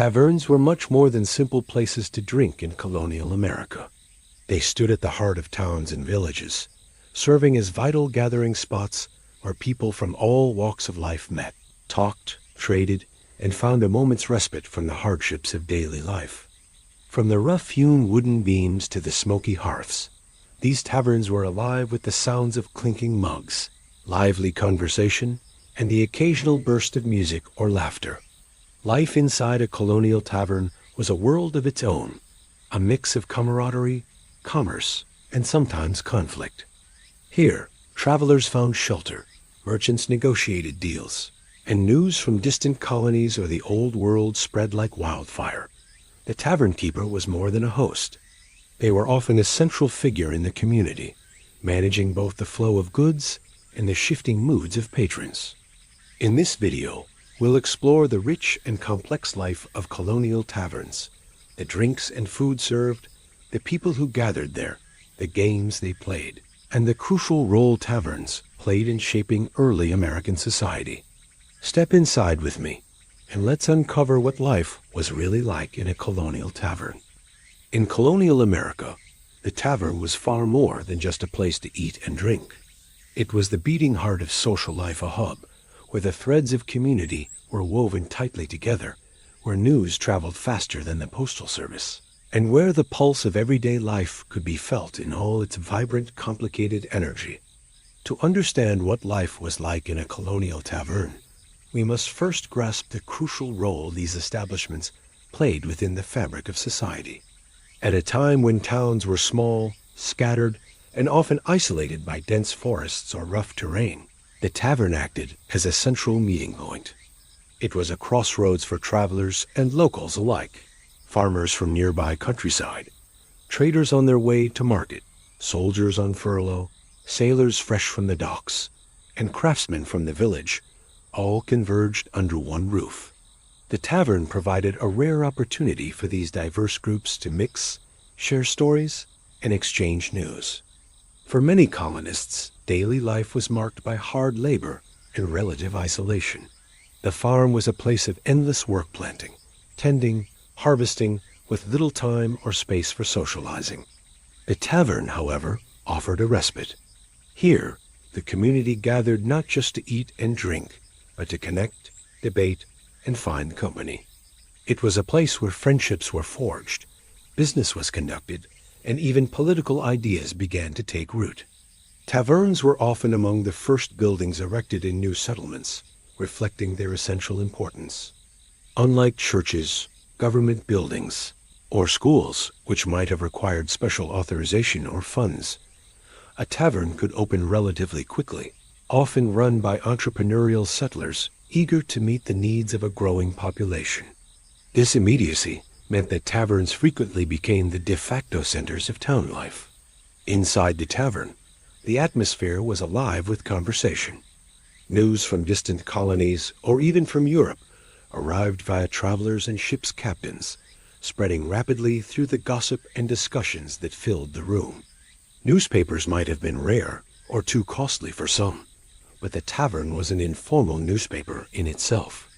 Taverns were much more than simple places to drink in colonial America. They stood at the heart of towns and villages, serving as vital gathering spots where people from all walks of life met, talked, traded, and found a moment's respite from the hardships of daily life. From the rough-hewn wooden beams to the smoky hearths, these taverns were alive with the sounds of clinking mugs, lively conversation, and the occasional burst of music or laughter. Life inside a colonial tavern was a world of its own, a mix of camaraderie, commerce, and sometimes conflict. Here, travelers found shelter, merchants negotiated deals, and news from distant colonies or the old world spread like wildfire. The tavern keeper was more than a host. They were often a central figure in the community, managing both the flow of goods and the shifting moods of patrons. In this video, we'll explore the rich and complex life of colonial taverns, the drinks and food served, the people who gathered there, the games they played, and the crucial role taverns played in shaping early American society. Step inside with me, and let's uncover what life was really like in a colonial tavern. In colonial America, the tavern was far more than just a place to eat and drink. It was the beating heart of social life, a hub where the threads of community were woven tightly together, where news traveled faster than the postal service, and where the pulse of everyday life could be felt in all its vibrant, complicated energy. To understand what life was like in a colonial tavern, we must first grasp the crucial role these establishments played within the fabric of society. At a time when towns were small, scattered, and often isolated by dense forests or rough terrain, the tavern acted as a central meeting point. It was a crossroads for travelers and locals alike, farmers from nearby countryside, traders on their way to market, soldiers on furlough, sailors fresh from the docks, and craftsmen from the village, all converged under one roof. The tavern provided a rare opportunity for these diverse groups to mix, share stories, and exchange news. For many colonists, daily life was marked by hard labor and relative isolation. The farm was a place of endless work, planting, tending, harvesting, with little time or space for socializing. The tavern, however, offered a respite. Here, the community gathered not just to eat and drink, but to connect, debate, and find company. It was a place where friendships were forged, business was conducted, and even political ideas began to take root. Taverns were often among the first buildings erected in new settlements, reflecting their essential importance. Unlike churches, government buildings, or schools, which might have required special authorization or funds, a tavern could open relatively quickly, often run by entrepreneurial settlers eager to meet the needs of a growing population. This immediacy meant that taverns frequently became the de facto centers of town life. Inside the tavern, the atmosphere was alive with conversation. News from distant colonies, or even from Europe, arrived via travelers and ship's captains, spreading rapidly through the gossip and discussions that filled the room. Newspapers might have been rare or too costly for some, but the tavern was an informal newspaper in itself.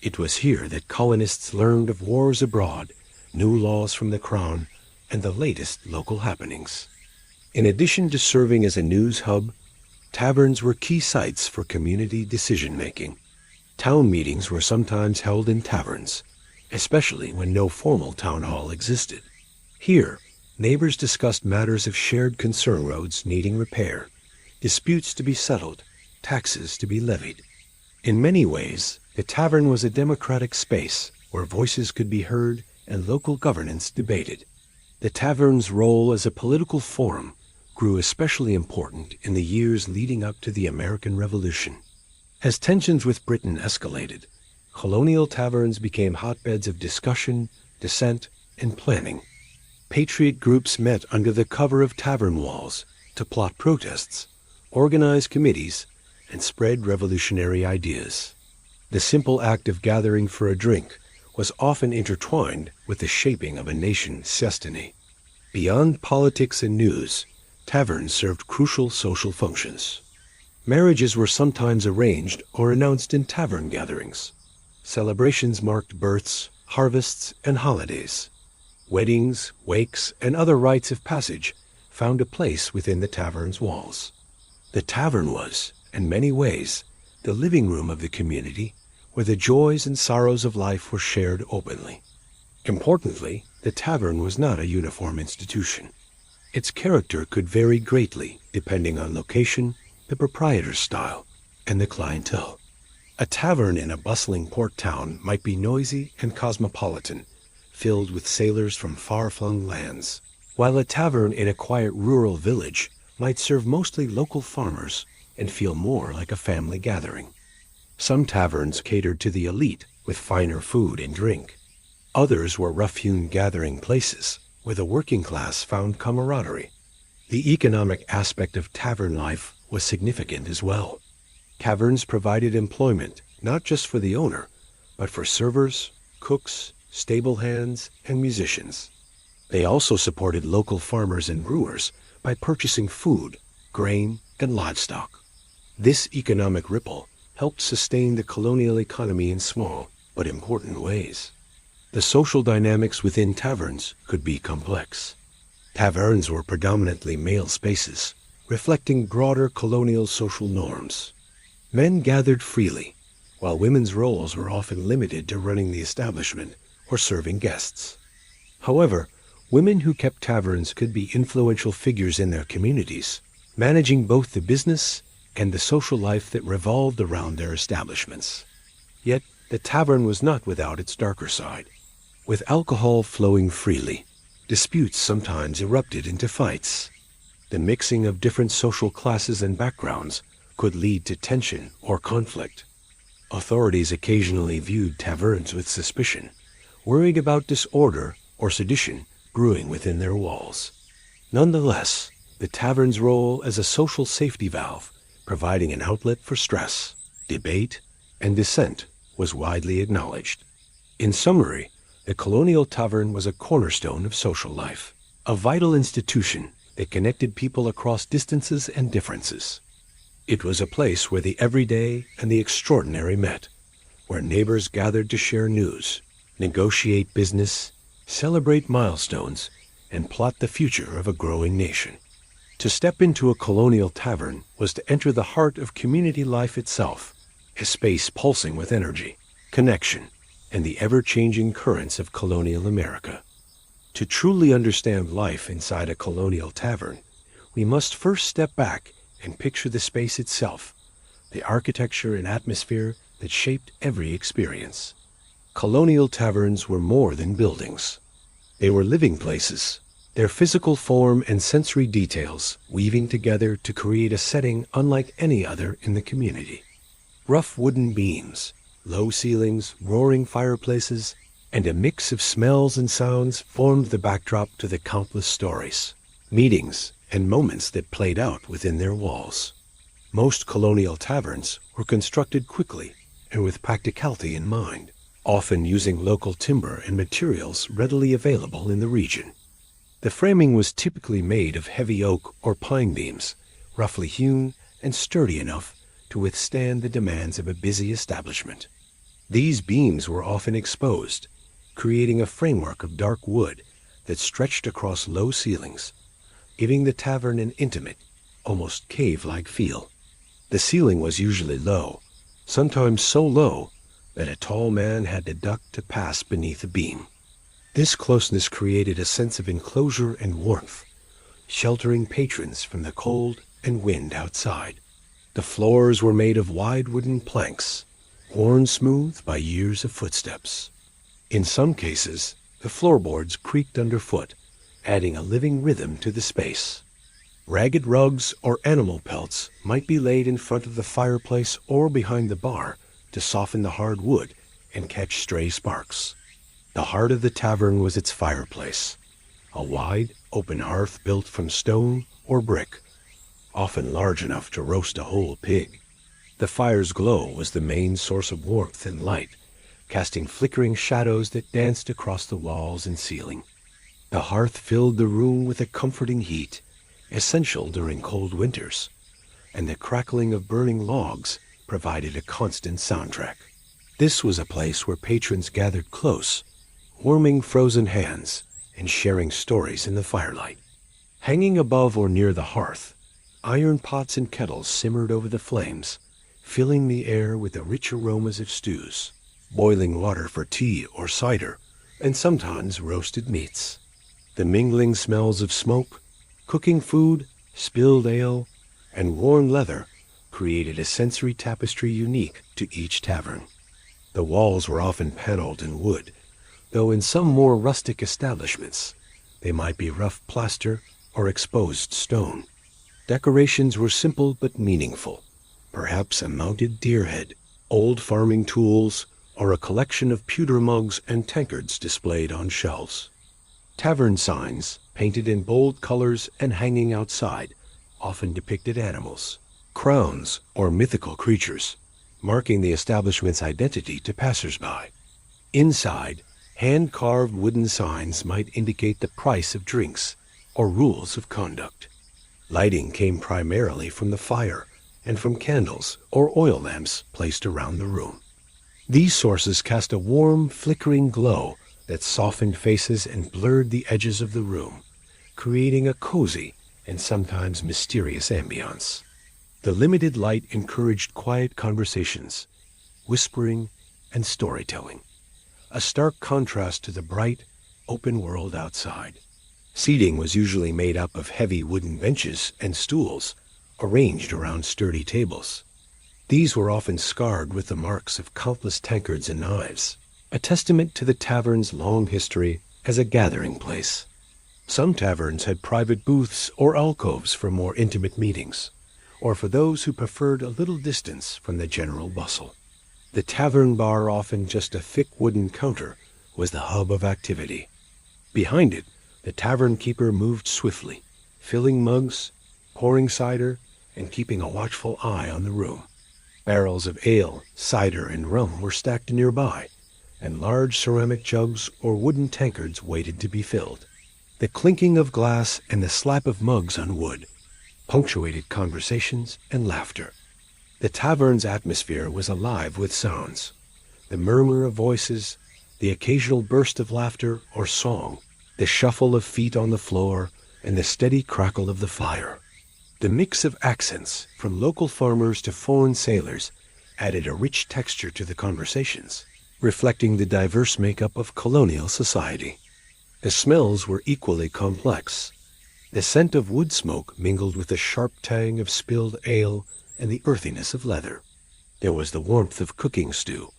It was here that colonists learned of wars abroad, new laws from the crown, and the latest local happenings. In addition to serving as a news hub, taverns were key sites for community decision-making. Town meetings were sometimes held in taverns, especially when no formal town hall existed. Here, neighbors discussed matters of shared concern, roads needing repair, disputes to be settled, taxes to be levied. In many ways, the tavern was a democratic space where voices could be heard and local governance debated. The tavern's role as a political forum grew especially important in the years leading up to the American Revolution. As tensions with Britain escalated, colonial taverns became hotbeds of discussion, dissent, and planning. Patriot groups met under the cover of tavern walls to plot protests, organize committees, and spread revolutionary ideas. The simple act of gathering for a drink was often intertwined with the shaping of a nation's destiny. Beyond politics and news, taverns served crucial social functions. Marriages were sometimes arranged or announced in tavern gatherings. Celebrations marked births, harvests, and holidays. Weddings, wakes, and other rites of passage found a place within the tavern's walls. The tavern was, in many ways, the living room of the community, where the joys and sorrows of life were shared openly. Importantly, the tavern was not a uniform institution. Its character could vary greatly depending on location, the proprietor's style, and the clientele. A tavern in a bustling port town might be noisy and cosmopolitan, filled with sailors from far-flung lands, while a tavern in a quiet rural village might serve mostly local farmers and feel more like a family gathering. Some taverns catered to the elite with finer food and drink. Others were rough-hewn gathering places where the working class found camaraderie. The economic aspect of tavern life was significant as well. Taverns provided employment not just for the owner, but for servers, cooks, stable hands, and musicians. They also supported local farmers and brewers by purchasing food, grain, and livestock. This economic ripple helped sustain the colonial economy in small but important ways. The social dynamics within taverns could be complex. Taverns were predominantly male spaces, reflecting broader colonial social norms. Men gathered freely, while women's roles were often limited to running the establishment or serving guests. However, women who kept taverns could be influential figures in their communities, managing both the business and the social life that revolved around their establishments. Yet, the tavern was not without its darker side. With alcohol flowing freely, disputes sometimes erupted into fights. The mixing of different social classes and backgrounds could lead to tension or conflict. Authorities occasionally viewed taverns with suspicion, worried about disorder or sedition brewing within their walls. Nonetheless, the tavern's role as a social safety valve, providing an outlet for stress, debate, and dissent, was widely acknowledged. In summary, the Colonial Tavern was a cornerstone of social life, a vital institution that connected people across distances and differences. It was a place where the everyday and the extraordinary met, where neighbors gathered to share news, negotiate business, celebrate milestones, and plot the future of a growing nation. To step into a colonial tavern was to enter the heart of community life itself, a space pulsing with energy, connection, and the ever-changing currents of colonial America. To truly understand life inside a colonial tavern, we must first step back and picture the space itself, the architecture and atmosphere that shaped every experience. Colonial taverns were more than buildings. They were living places, their physical form and sensory details weaving together to create a setting unlike any other in the community. Rough wooden beams, low ceilings, roaring fireplaces, and a mix of smells and sounds formed the backdrop to the countless stories, meetings, and moments that played out within their walls. Most colonial taverns were constructed quickly and with practicality in mind, often using local timber and materials readily available in the region. The framing was typically made of heavy oak or pine beams, roughly hewn and sturdy enough to withstand the demands of a busy establishment. These beams were often exposed, creating a framework of dark wood that stretched across low ceilings, giving the tavern an intimate, almost cave-like feel. The ceiling was usually low, sometimes so low that a tall man had to duck to pass beneath a beam. This closeness created a sense of enclosure and warmth, sheltering patrons from the cold and wind outside. The floors were made of wide wooden planks, worn smooth by years of footsteps. In some cases, the floorboards creaked underfoot, adding a living rhythm to the space. Ragged rugs or animal pelts might be laid in front of the fireplace or behind the bar to soften the hard wood and catch stray sparks. The heart of the tavern was its fireplace, a wide, open hearth built from stone or brick, often large enough to roast a whole pig. The fire's glow was the main source of warmth and light, casting flickering shadows that danced across the walls and ceiling. The hearth filled the room with a comforting heat, essential during cold winters, and the crackling of burning logs provided a constant soundtrack. This was a place where patrons gathered close, warming frozen hands and sharing stories in the firelight. Hanging above or near the hearth, iron pots and kettles simmered over the flames, filling the air with the rich aromas of stews, boiling water for tea or cider, and sometimes roasted meats. The mingling smells of smoke, cooking food, spilled ale, and worn leather created a sensory tapestry unique to each tavern. The walls were often paneled in wood, though in some more rustic establishments they might be rough plaster or exposed stone. Decorations were simple but meaningful, perhaps a mounted deer head, old farming tools, or a collection of pewter mugs and tankards displayed on shelves. Tavern signs, painted in bold colors and hanging outside, often depicted animals, crowns, or mythical creatures, marking the establishment's identity to passersby. Inside, hand-carved wooden signs might indicate the price of drinks or rules of conduct. Lighting came primarily from the fire and from candles or oil lamps placed around the room. These sources cast a warm, flickering glow that softened faces and blurred the edges of the room, creating a cozy and sometimes mysterious ambiance. The limited light encouraged quiet conversations, whispering, and storytelling, a stark contrast to the bright, open world outside. Seating was usually made up of heavy wooden benches and stools arranged around sturdy tables. These were often scarred with the marks of countless tankards and knives, a testament to the tavern's long history as a gathering place. Some taverns had private booths or alcoves for more intimate meetings, or for those who preferred a little distance from the general bustle. The tavern bar, often just a thick wooden counter, was the hub of activity. Behind it, the tavern keeper moved swiftly, filling mugs, pouring cider, and keeping a watchful eye on the room. Barrels of ale, cider, and rum were stacked nearby, and large ceramic jugs or wooden tankards waited to be filled. The clinking of glass and the slap of mugs on wood punctuated conversations and laughter. The tavern's atmosphere was alive with sounds, the murmur of voices, the occasional burst of laughter or song, the shuffle of feet on the floor, and the steady crackle of the fire. The mix of accents, from local farmers to foreign sailors, added a rich texture to the conversations, reflecting the diverse makeup of colonial society. The smells were equally complex. The scent of wood smoke mingled with the sharp tang of spilled ale and the earthiness of leather. There was the warmth of cooking stew,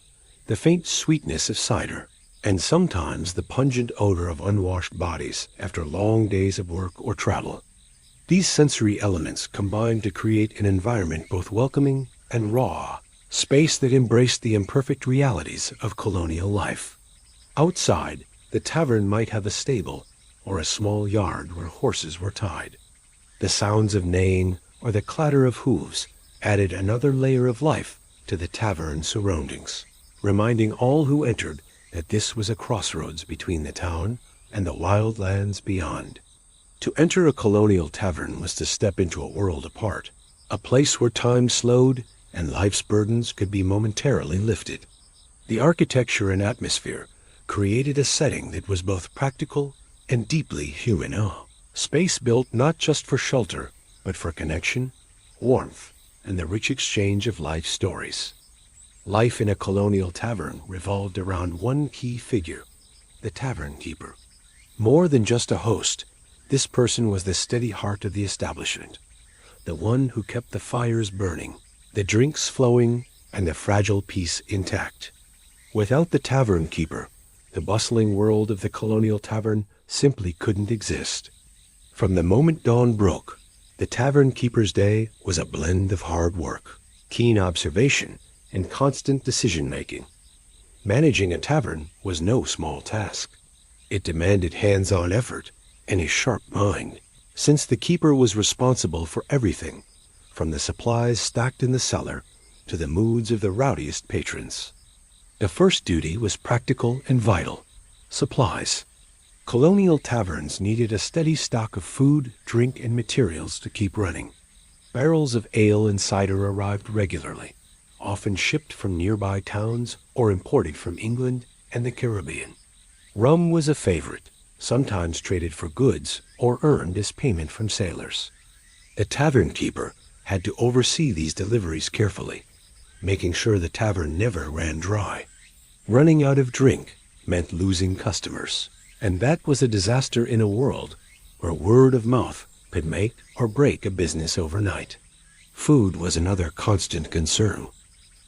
the faint sweetness of cider, and sometimes the pungent odor of unwashed bodies after long days of work or travel. These sensory elements combined to create an environment both welcoming and raw, space that embraced the imperfect realities of colonial life. Outside, the tavern might have a stable or a small yard where horses were tied. The sounds of neighing or the clatter of hooves added another layer of life to the tavern's surroundings, reminding all who entered that this was a crossroads between the town and the wild lands beyond. To enter a colonial tavern was to step into a world apart, a place where time slowed and life's burdens could be momentarily lifted. The architecture and atmosphere created a setting that was both practical and deeply human. Space built not just for shelter, but for connection, warmth, and the rich exchange of life stories. Life in a colonial tavern revolved around one key figure, the tavern keeper. More than just a host, this person was the steady heart of the establishment, the one who kept the fires burning, the drinks flowing, and the fragile peace intact. Without the tavern keeper, the bustling world of the colonial tavern simply couldn't exist. From the moment dawn broke, the tavern keeper's day was a blend of hard work, keen observation, and constant decision-making. Managing a tavern was no small task. It demanded hands-on effort and a sharp mind, since the keeper was responsible for everything, from the supplies stacked in the cellar to the moods of the rowdiest patrons. The first duty was practical and vital: supplies. Colonial taverns needed a steady stock of food, drink, and materials to keep running. Barrels of ale and cider arrived regularly, often shipped from nearby towns or imported from England and the Caribbean. Rum was a favorite, sometimes traded for goods or earned as payment from sailors. The tavern keeper had to oversee these deliveries carefully, making sure the tavern never ran dry. Running out of drink meant losing customers, and that was a disaster in a world where word of mouth could make or break a business overnight. Food was another constant concern.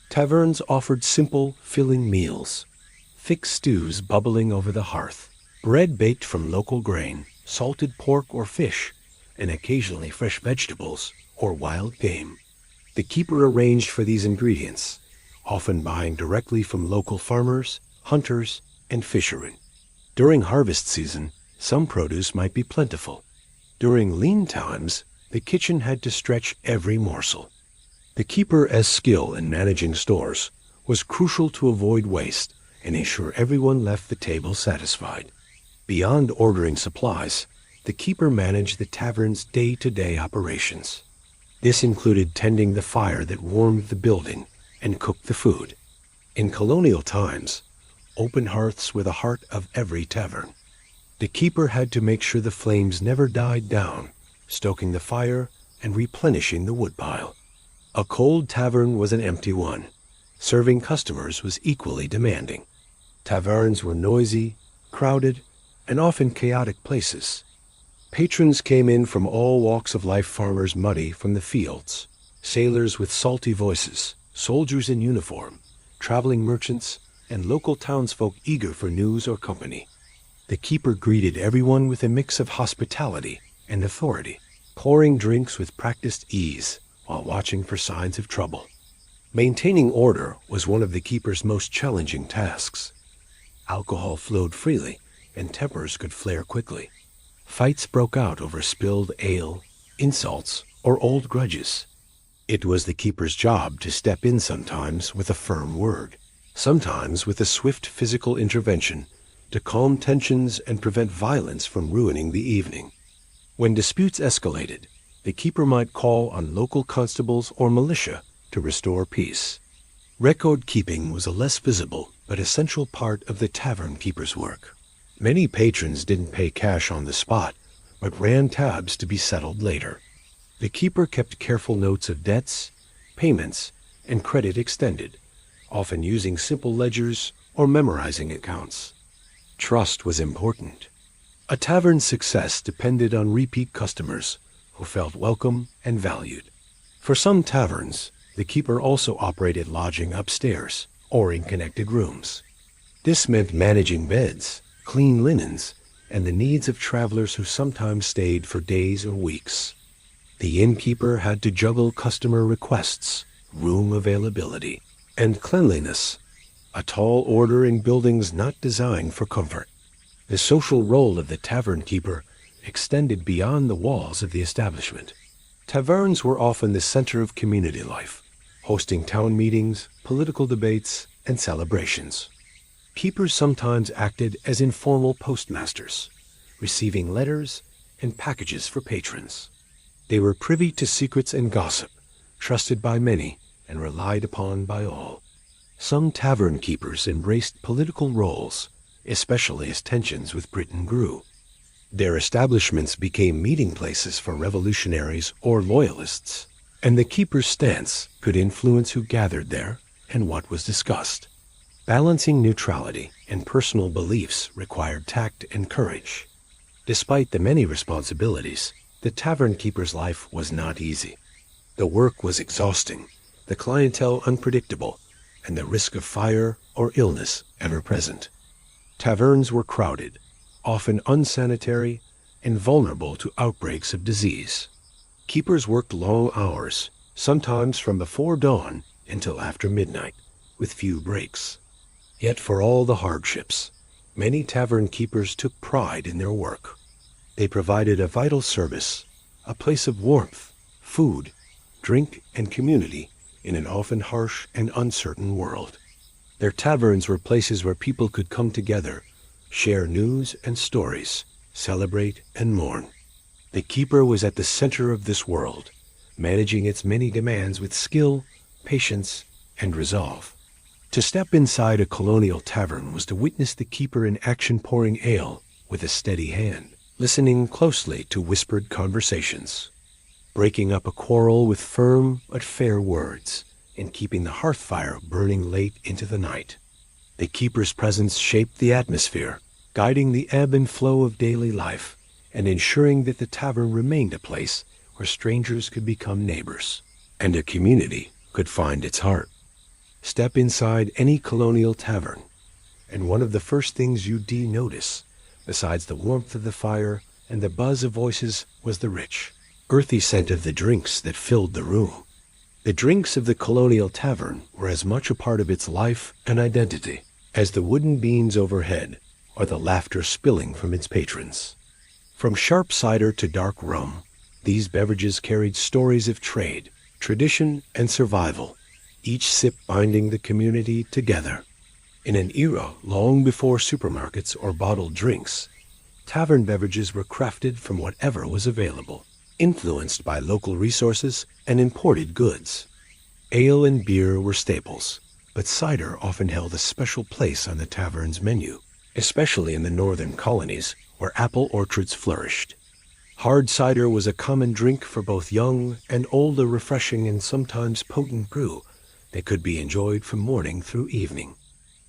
Taverns offered simple, filling meals, thick stews bubbling over the hearth, bread baked from local grain, salted pork or fish, and occasionally fresh vegetables or wild game. The keeper arranged for these ingredients, often buying directly from local farmers, hunters, and fishermen. During harvest season, some produce might be plentiful. During lean times, the kitchen had to stretch every morsel. The keeper's skill in managing stores was crucial to avoid waste and ensure everyone left the table satisfied. Beyond ordering supplies, the keeper managed the tavern's day-to-day operations. This included tending the fire that warmed the building and cooked the food. In colonial times, open hearths were the heart of every tavern. The keeper had to make sure the flames never died down, stoking the fire and replenishing the woodpile. A cold tavern was an empty one. Serving customers was equally demanding. Taverns were noisy, crowded, and often chaotic places. Patrons came in from all walks of life, farmers muddy from the fields, sailors with salty voices, soldiers in uniform, traveling merchants, and local townsfolk eager for news or company. The keeper greeted everyone with a mix of hospitality and authority, pouring drinks with practiced ease while watching for signs of trouble. Maintaining order was one of the keeper's most challenging tasks. Alcohol flowed freely, and tempers could flare quickly. Fights broke out over spilled ale, insults, or old grudges. It was the keeper's job to step in sometimes with a firm word, sometimes with a swift physical intervention to calm tensions and prevent violence from ruining the evening. When disputes escalated, the keeper might call on local constables or militia to restore peace. Record keeping was a less visible but essential part of the tavern keeper's work. Many patrons didn't pay cash on the spot, but ran tabs to be settled later. The keeper kept careful notes of debts, payments, and credit extended, often using simple ledgers or memorizing accounts. Trust was important. A tavern's success depended on repeat customers who felt welcome and valued. For some taverns, the keeper also operated lodging upstairs or in connected rooms. This meant managing beds, clean linens, and the needs of travelers who sometimes stayed for days or weeks. The innkeeper had to juggle customer requests, room availability, and cleanliness, a tall order in buildings not designed for comfort. The social role of the tavern keeper extended beyond the walls of the establishment. Taverns were often the center of community life, hosting town meetings, political debates, and celebrations. Keepers sometimes acted as informal postmasters, receiving letters and packages for patrons. They were privy to secrets and gossip, trusted by many and relied upon by all. Some tavern keepers embraced political roles, especially as tensions with Britain grew. Their establishments became meeting places for revolutionaries or loyalists, and the keeper's stance could influence who gathered there and what was discussed. Balancing neutrality and personal beliefs required tact and courage. Despite the many responsibilities, the tavern keeper's life was not easy. The work was exhausting, the clientele unpredictable, and the risk of fire or illness ever present. Taverns were crowded, often unsanitary, and vulnerable to outbreaks of disease. Keepers worked long hours, sometimes from before dawn until after midnight, with few breaks. Yet for all the hardships, many tavern keepers took pride in their work. They provided a vital service, a place of warmth, food, drink, and community in an often harsh and uncertain world. Their taverns were places where people could come together, share news and stories, celebrate and mourn. The keeper was at the center of this world, managing its many demands with skill, patience, and resolve. To step inside a colonial tavern was to witness the keeper in action pouring ale with a steady hand, listening closely to whispered conversations, breaking up a quarrel with firm but fair words, and keeping the hearth fire burning late into the night. The keeper's presence shaped the atmosphere, guiding the ebb and flow of daily life, and ensuring that the tavern remained a place where strangers could become neighbors, and a community could find its heart. Step inside any colonial tavern, and one of the first things you'd notice, besides the warmth of the fire and the buzz of voices, was the rich, earthy scent of the drinks that filled the room. The drinks of the colonial tavern were as much a part of its life and identity as the wooden beams overhead or the laughter spilling from its patrons. From sharp cider to dark rum, these beverages carried stories of trade, tradition, and survival, each sip binding the community together. In an era long before supermarkets or bottled drinks, tavern beverages were crafted from whatever was available, influenced by local resources and imported goods. Ale and beer were staples, but cider often held a special place on the tavern's menu, especially in the northern colonies where apple orchards flourished. Hard cider was a common drink for both young and old, a refreshing and sometimes potent brew that could be enjoyed from morning through evening.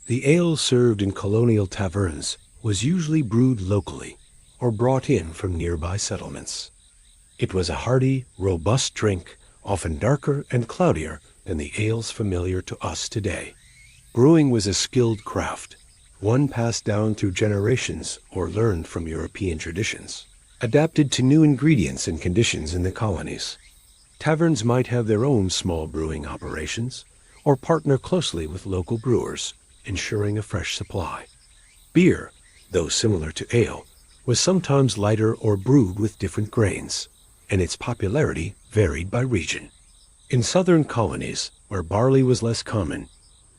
The ale served in colonial taverns was usually brewed locally or brought in from nearby settlements. It was a hearty, robust drink, often darker and cloudier than the ales familiar to us today. Brewing was a skilled craft, one passed down through generations or learned from European traditions, adapted to new ingredients and conditions in the colonies. Taverns might have their own small brewing operations or partner closely with local brewers, ensuring a fresh supply. Beer, though similar to ale, was sometimes lighter or brewed with different grains, and its popularity varied by region. In southern colonies, where barley was less common,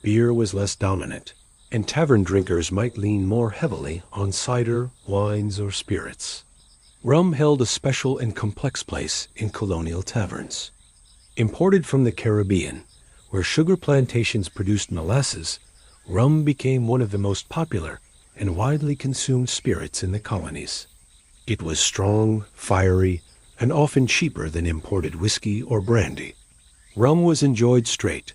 beer was less dominant, and tavern drinkers might lean more heavily on cider, wines, or spirits. Rum held a special and complex place in colonial taverns. Imported from the Caribbean, where sugar plantations produced molasses, rum became one of the most popular and widely consumed spirits in the colonies. It was strong, fiery, and often cheaper than imported whiskey or brandy. Rum was enjoyed straight,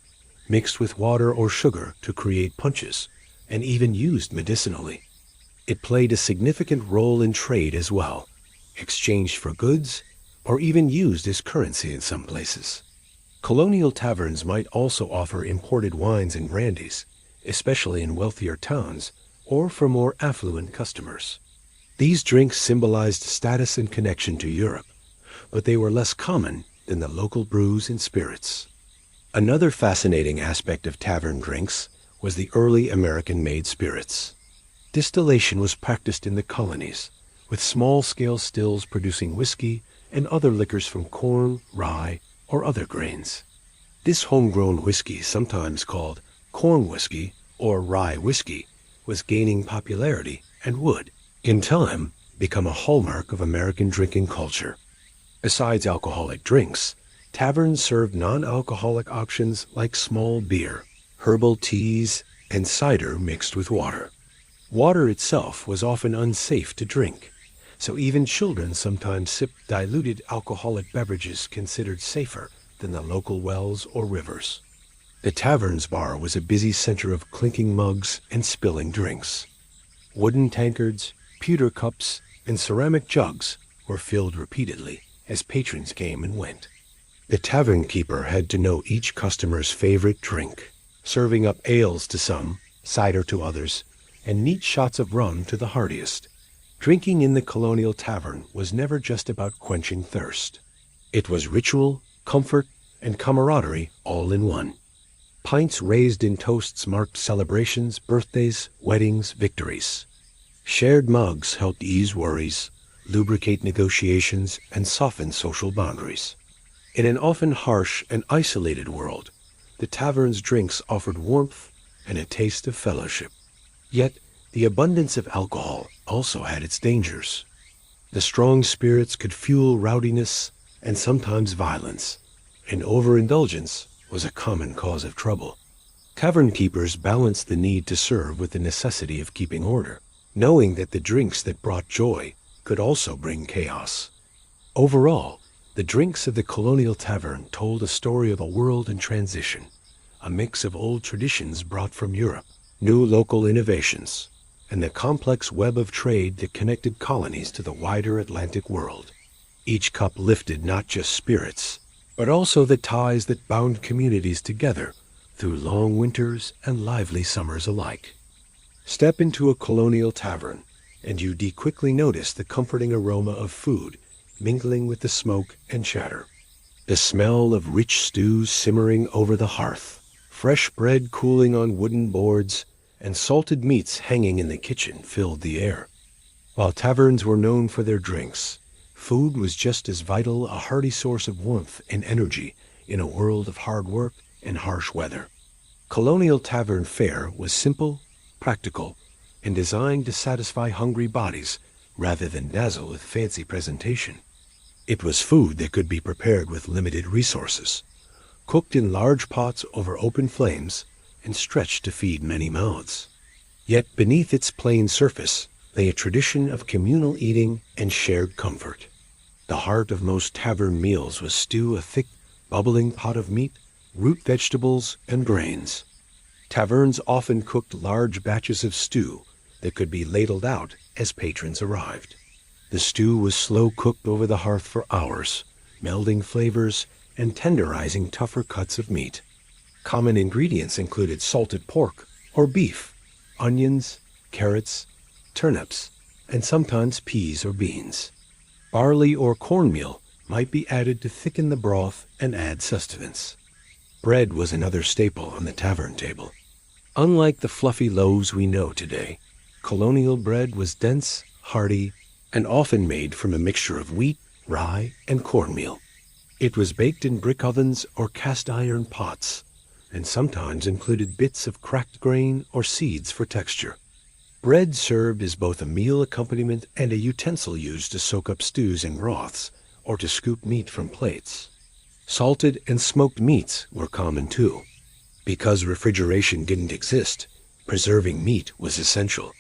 mixed with water or sugar to create punches, and even used medicinally. It played a significant role in trade as well, exchanged for goods, or even used as currency in some places. Colonial taverns might also offer imported wines and brandies, especially in wealthier towns or for more affluent customers. These drinks symbolized status and connection to Europe, but they were less common than the local brews and spirits. Another fascinating aspect of tavern drinks was the early American-made spirits. Distillation was practiced in the colonies, with small-scale stills producing whiskey and other liquors from corn, rye, or other grains. This homegrown whiskey, sometimes called corn whiskey or rye whiskey, was gaining popularity and would, in time, become a hallmark of American drinking culture. Besides alcoholic drinks, taverns served non-alcoholic options like small beer, herbal teas, and cider mixed with water. Water itself was often unsafe to drink, so even children sometimes sipped diluted alcoholic beverages considered safer than the local wells or rivers. The tavern's bar was a busy center of clinking mugs and spilling drinks. Wooden tankards, pewter cups, and ceramic jugs were filled repeatedly as patrons came and went. The tavern keeper had to know each customer's favorite drink, serving up ales to some, cider to others, and neat shots of rum to the hardiest. Drinking in the colonial tavern was never just about quenching thirst. It was ritual, comfort, and camaraderie all in one. Pints raised in toasts marked celebrations, birthdays, weddings, victories. Shared mugs helped ease worries, lubricate negotiations, and soften social boundaries. In an often harsh and isolated world, the tavern's drinks offered warmth and a taste of fellowship. Yet, the abundance of alcohol also had its dangers. The strong spirits could fuel rowdiness and sometimes violence, and overindulgence was a common cause of trouble. Tavern keepers balanced the need to serve with the necessity of keeping order, knowing that the drinks that brought joy could also bring chaos. Overall, the drinks of the Colonial Tavern told a story of a world in transition, a mix of old traditions brought from Europe, new local innovations, and the complex web of trade that connected colonies to the wider Atlantic world. Each cup lifted not just spirits, but also the ties that bound communities together through long winters and lively summers alike. Step into a colonial tavern, and you quickly notice the comforting aroma of food mingling with the smoke and chatter. The smell of rich stews simmering over the hearth, fresh bread cooling on wooden boards, and salted meats hanging in the kitchen filled the air. While taverns were known for their drinks, food was just as vital, a hearty source of warmth and energy in a world of hard work and harsh weather. Colonial Tavern fare was simple, practical, and designed to satisfy hungry bodies rather than dazzle with fancy presentation. It was food that could be prepared with limited resources, cooked in large pots over open flames, and stretched to feed many mouths. Yet beneath its plain surface lay a tradition of communal eating and shared comfort. The heart of most tavern meals was stew, a thick, bubbling pot of meat, root vegetables, and grains. Taverns often cooked large batches of stew that could be ladled out as patrons arrived. The stew was slow cooked over the hearth for hours, melding flavors and tenderizing tougher cuts of meat. Common ingredients included salted pork or beef, onions, carrots, turnips, and sometimes peas or beans. Barley or cornmeal might be added to thicken the broth and add sustenance. Bread was another staple on the tavern table. Unlike the fluffy loaves we know today, colonial bread was dense, hearty, and often made from a mixture of wheat, rye, and cornmeal. It was baked in brick ovens or cast iron pots, and sometimes included bits of cracked grain or seeds for texture. Bread served as both a meal accompaniment and a utensil used to soak up stews and broths, or to scoop meat from plates. Salted and smoked meats were common too. Because refrigeration didn't exist, preserving meat was essential.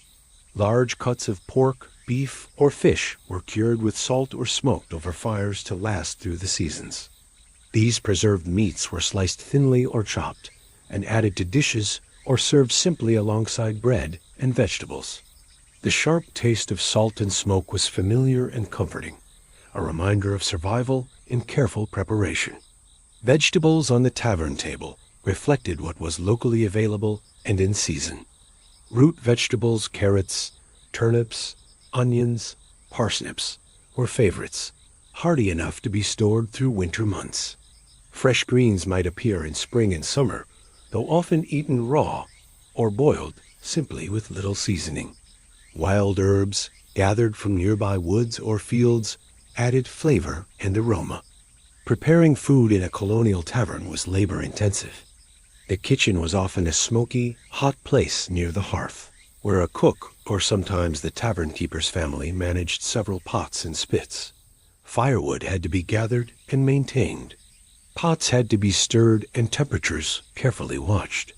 Large cuts of pork, beef, or fish were cured with salt or smoked over fires to last through the seasons. These preserved meats were sliced thinly or chopped, and added to dishes or served simply alongside bread and vegetables. The sharp taste of salt and smoke was familiar and comforting, a reminder of survival and careful preparation. Vegetables on the tavern table reflected what was locally available and in season. Root vegetables, carrots, turnips, onions, parsnips were favorites, hardy enough to be stored through winter months. Fresh greens might appear in spring and summer, though often eaten raw or boiled simply with little seasoning. Wild herbs, gathered from nearby woods or fields, added flavor and aroma. Preparing food in a colonial tavern was labor-intensive. The kitchen was often a smoky, hot place near the hearth, where a cook, or sometimes the tavern keeper's family, managed several pots and spits. Firewood had to be gathered and maintained. Pots had to be stirred and temperatures carefully watched.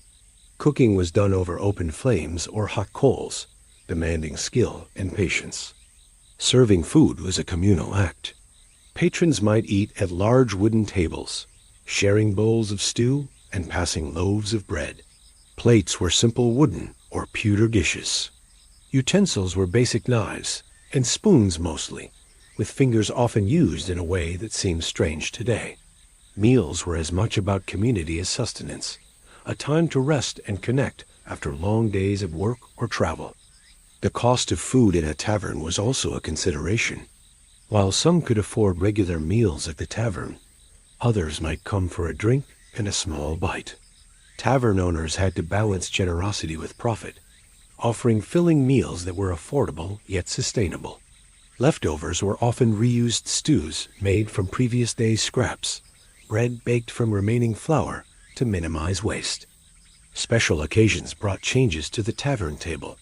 Cooking was done over open flames or hot coals, demanding skill and patience. Serving food was a communal act. Patrons might eat at large wooden tables, sharing bowls of stew and passing loaves of bread. Plates were simple wooden or pewter dishes. Utensils were basic knives and spoons mostly, with fingers often used in a way that seems strange today. Meals were as much about community as sustenance, a time to rest and connect after long days of work or travel. The cost of food in a tavern was also a consideration. While some could afford regular meals at the tavern, others might come for a drink and a small bite. Tavern owners had to balance generosity with profit, offering filling meals that were affordable yet sustainable. Leftovers were often reused stews made from previous day's scraps, bread baked from remaining flour to minimize waste. Special occasions brought changes to the tavern table.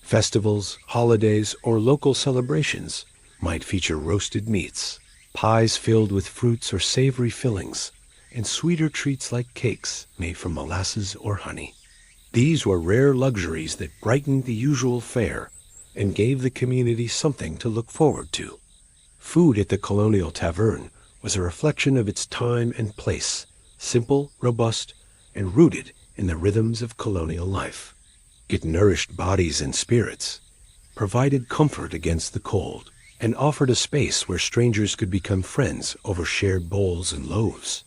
Festivals, holidays, or local celebrations might feature roasted meats, pies filled with fruits or savory fillings, and sweeter treats like cakes made from molasses or honey. These were rare luxuries that brightened the usual fare and gave the community something to look forward to. Food at the Colonial Tavern was a reflection of its time and place, simple, robust, and rooted in the rhythms of colonial life. It nourished bodies and spirits, provided comfort against the cold, and offered a space where strangers could become friends over shared bowls and loaves.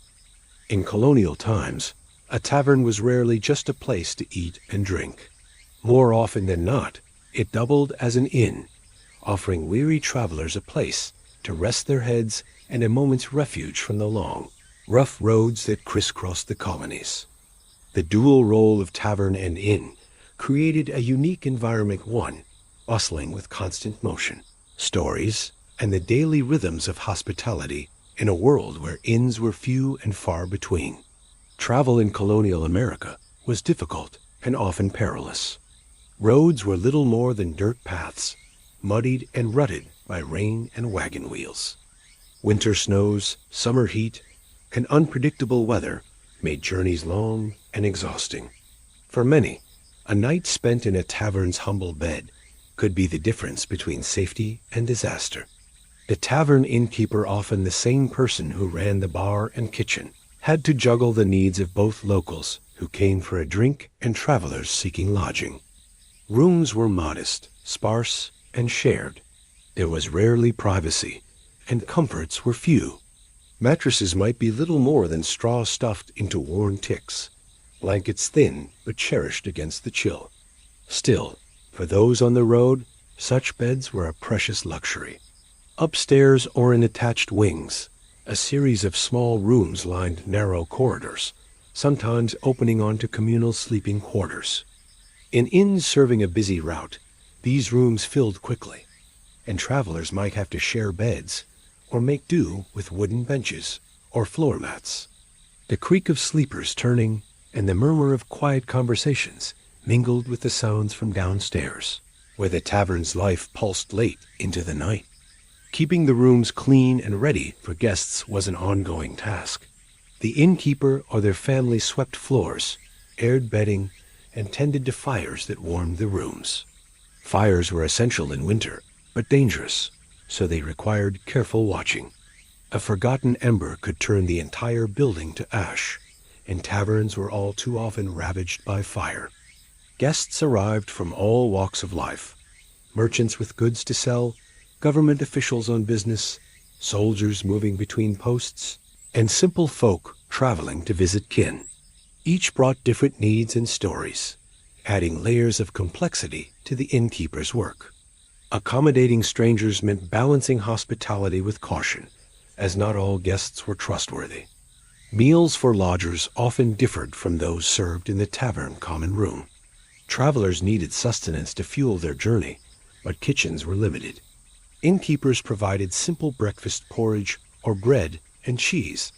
In colonial times, a tavern was rarely just a place to eat and drink. More often than not, it doubled as an inn, offering weary travelers a place to rest their heads and a moment's refuge from the long, rough roads that crisscrossed the colonies. The dual role of tavern and inn created a unique environment, one bustling with constant motion, stories, and the daily rhythms of hospitality in a world where inns were few and far between. Travel in colonial America was difficult and often perilous. Roads were little more than dirt paths, muddied and rutted by rain and wagon wheels. Winter snows, summer heat, and unpredictable weather made journeys long and exhausting. For many, a night spent in a tavern's humble bed could be the difference between safety and disaster. The tavern innkeeper, often the same person who ran the bar and kitchen, had to juggle the needs of both locals who came for a drink and travelers seeking lodging. Rooms were modest, sparse, and shared. There was rarely privacy, and comforts were few. Mattresses might be little more than straw stuffed into worn ticks, blankets thin but cherished against the chill. Still, for those on the road, such beds were a precious luxury. Upstairs or in attached wings, a series of small rooms lined narrow corridors, sometimes opening onto communal sleeping quarters. In inns serving a busy route, these rooms filled quickly, and travelers might have to share beds or make do with wooden benches or floor mats. The creak of sleepers turning and the murmur of quiet conversations mingled with the sounds from downstairs, where the tavern's life pulsed late into the night. Keeping the rooms clean and ready for guests was an ongoing task. The innkeeper or their family swept floors, aired bedding, and tended to fires that warmed the rooms. Fires were essential in winter, but dangerous, so they required careful watching. A forgotten ember could turn the entire building to ash, and taverns were all too often ravaged by fire. Guests arrived from all walks of life, merchants with goods to sell, government officials on business, soldiers moving between posts, and simple folk traveling to visit kin. Each brought different needs and stories, adding layers of complexity to the innkeeper's work. Accommodating strangers meant balancing hospitality with caution, as not all guests were trustworthy. Meals for lodgers often differed from those served in the tavern common room. Travelers needed sustenance to fuel their journey, but kitchens were limited. Innkeepers provided simple breakfast porridge or bread and cheese,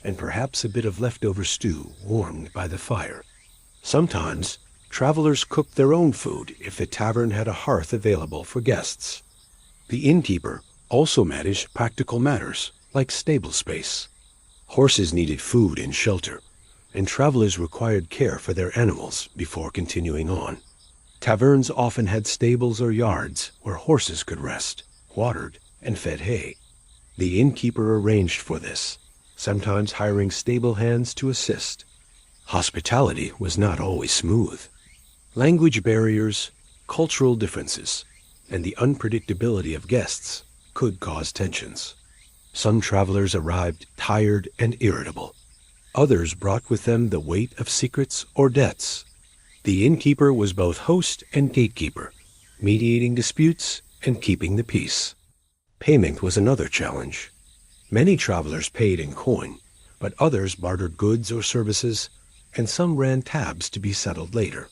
and perhaps a bit of leftover stew warmed by the fire. Sometimes, travelers cooked their own food if the tavern had a hearth available for guests. The innkeeper also managed practical matters like stable space. Horses needed food and shelter, and travelers required care for their animals before continuing on. Taverns often had stables or yards where horses could rest, watered, and fed hay. The innkeeper arranged for this, sometimes hiring stable hands to assist. Hospitality was not always smooth. Language barriers, cultural differences, and the unpredictability of guests could cause tensions. Some travelers arrived tired and irritable. Others brought with them the weight of secrets or debts. The innkeeper was both host and gatekeeper, mediating disputes and keeping the peace. Payment was another challenge. Many travelers paid in coin, but others bartered goods or services, and some ran tabs to be settled later.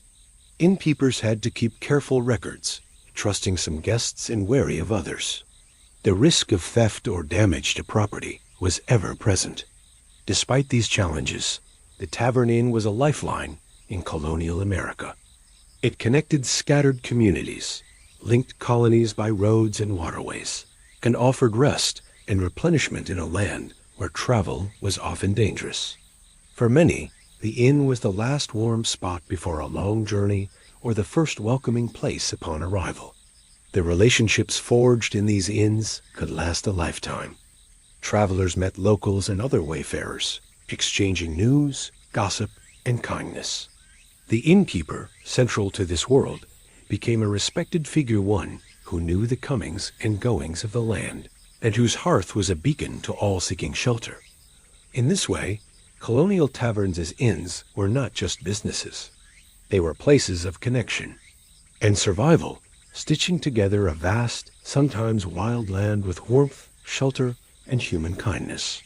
Innkeepers had to keep careful records, trusting some guests and wary of others. The risk of theft or damage to property was ever present. Despite these challenges, the Tavern Inn was a lifeline in colonial America. It connected scattered communities, linked colonies by roads and waterways, and offered rest and replenishment in a land where travel was often dangerous. For many, The inn was the last warm spot before a long journey or the first welcoming place upon arrival. The relationships forged in these inns could last a lifetime. Travelers met locals and other wayfarers, exchanging news, gossip, and kindness. The innkeeper, central to this world, became a respected figure, one who knew the comings and goings of the land, and whose hearth was a beacon to all seeking shelter. In this way, colonial taverns as inns were not just businesses. They were places of connection and survival, stitching together a vast, sometimes wild land with warmth, shelter, and human kindness.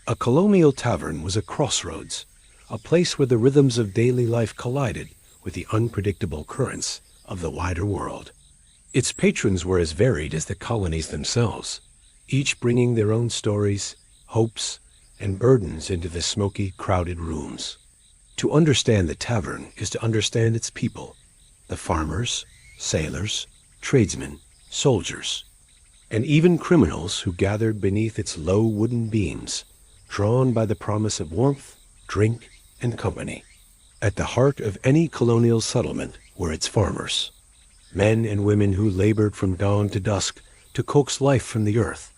A colonial tavern was a crossroads, a place where the rhythms of daily life collided with the unpredictable currents of the wider world. Its patrons were as varied as the colonies themselves, each bringing their own stories, hopes, and burdens into the smoky, crowded rooms. To understand the tavern is to understand its people, the farmers, sailors, tradesmen, soldiers, and even criminals who gathered beneath its low wooden beams, drawn by the promise of warmth, drink, and company. At the heart of any colonial settlement were its farmers, men and women who labored from dawn to dusk to coax life from the earth.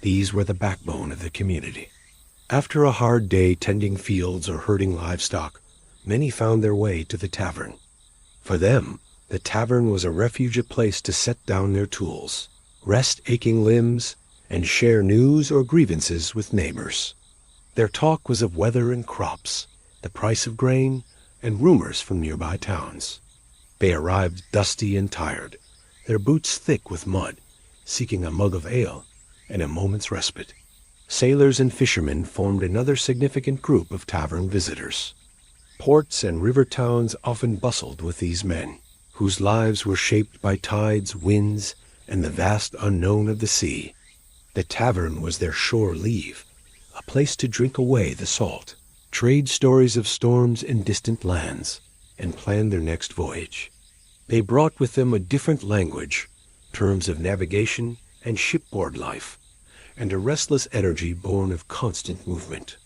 These were the backbone of the community. After a hard day tending fields or herding livestock, many found their way to the tavern. For them, the tavern was a refuge, a place to set down their tools, rest aching limbs, and share news or grievances with neighbors. Their talk was of weather and crops, the price of grain, and rumors from nearby towns. They arrived dusty and tired, their boots thick with mud, seeking a mug of ale and a moment's respite. Sailors and fishermen formed another significant group of tavern visitors. Ports and river towns often bustled with these men, whose lives were shaped by tides, winds, and the vast unknown of the sea. The tavern was their shore leave, a place to drink away the salt, trade stories of storms in distant lands, and plan their next voyage. They brought with them a different language, terms of navigation and shipboard life, and a restless energy born of constant movement.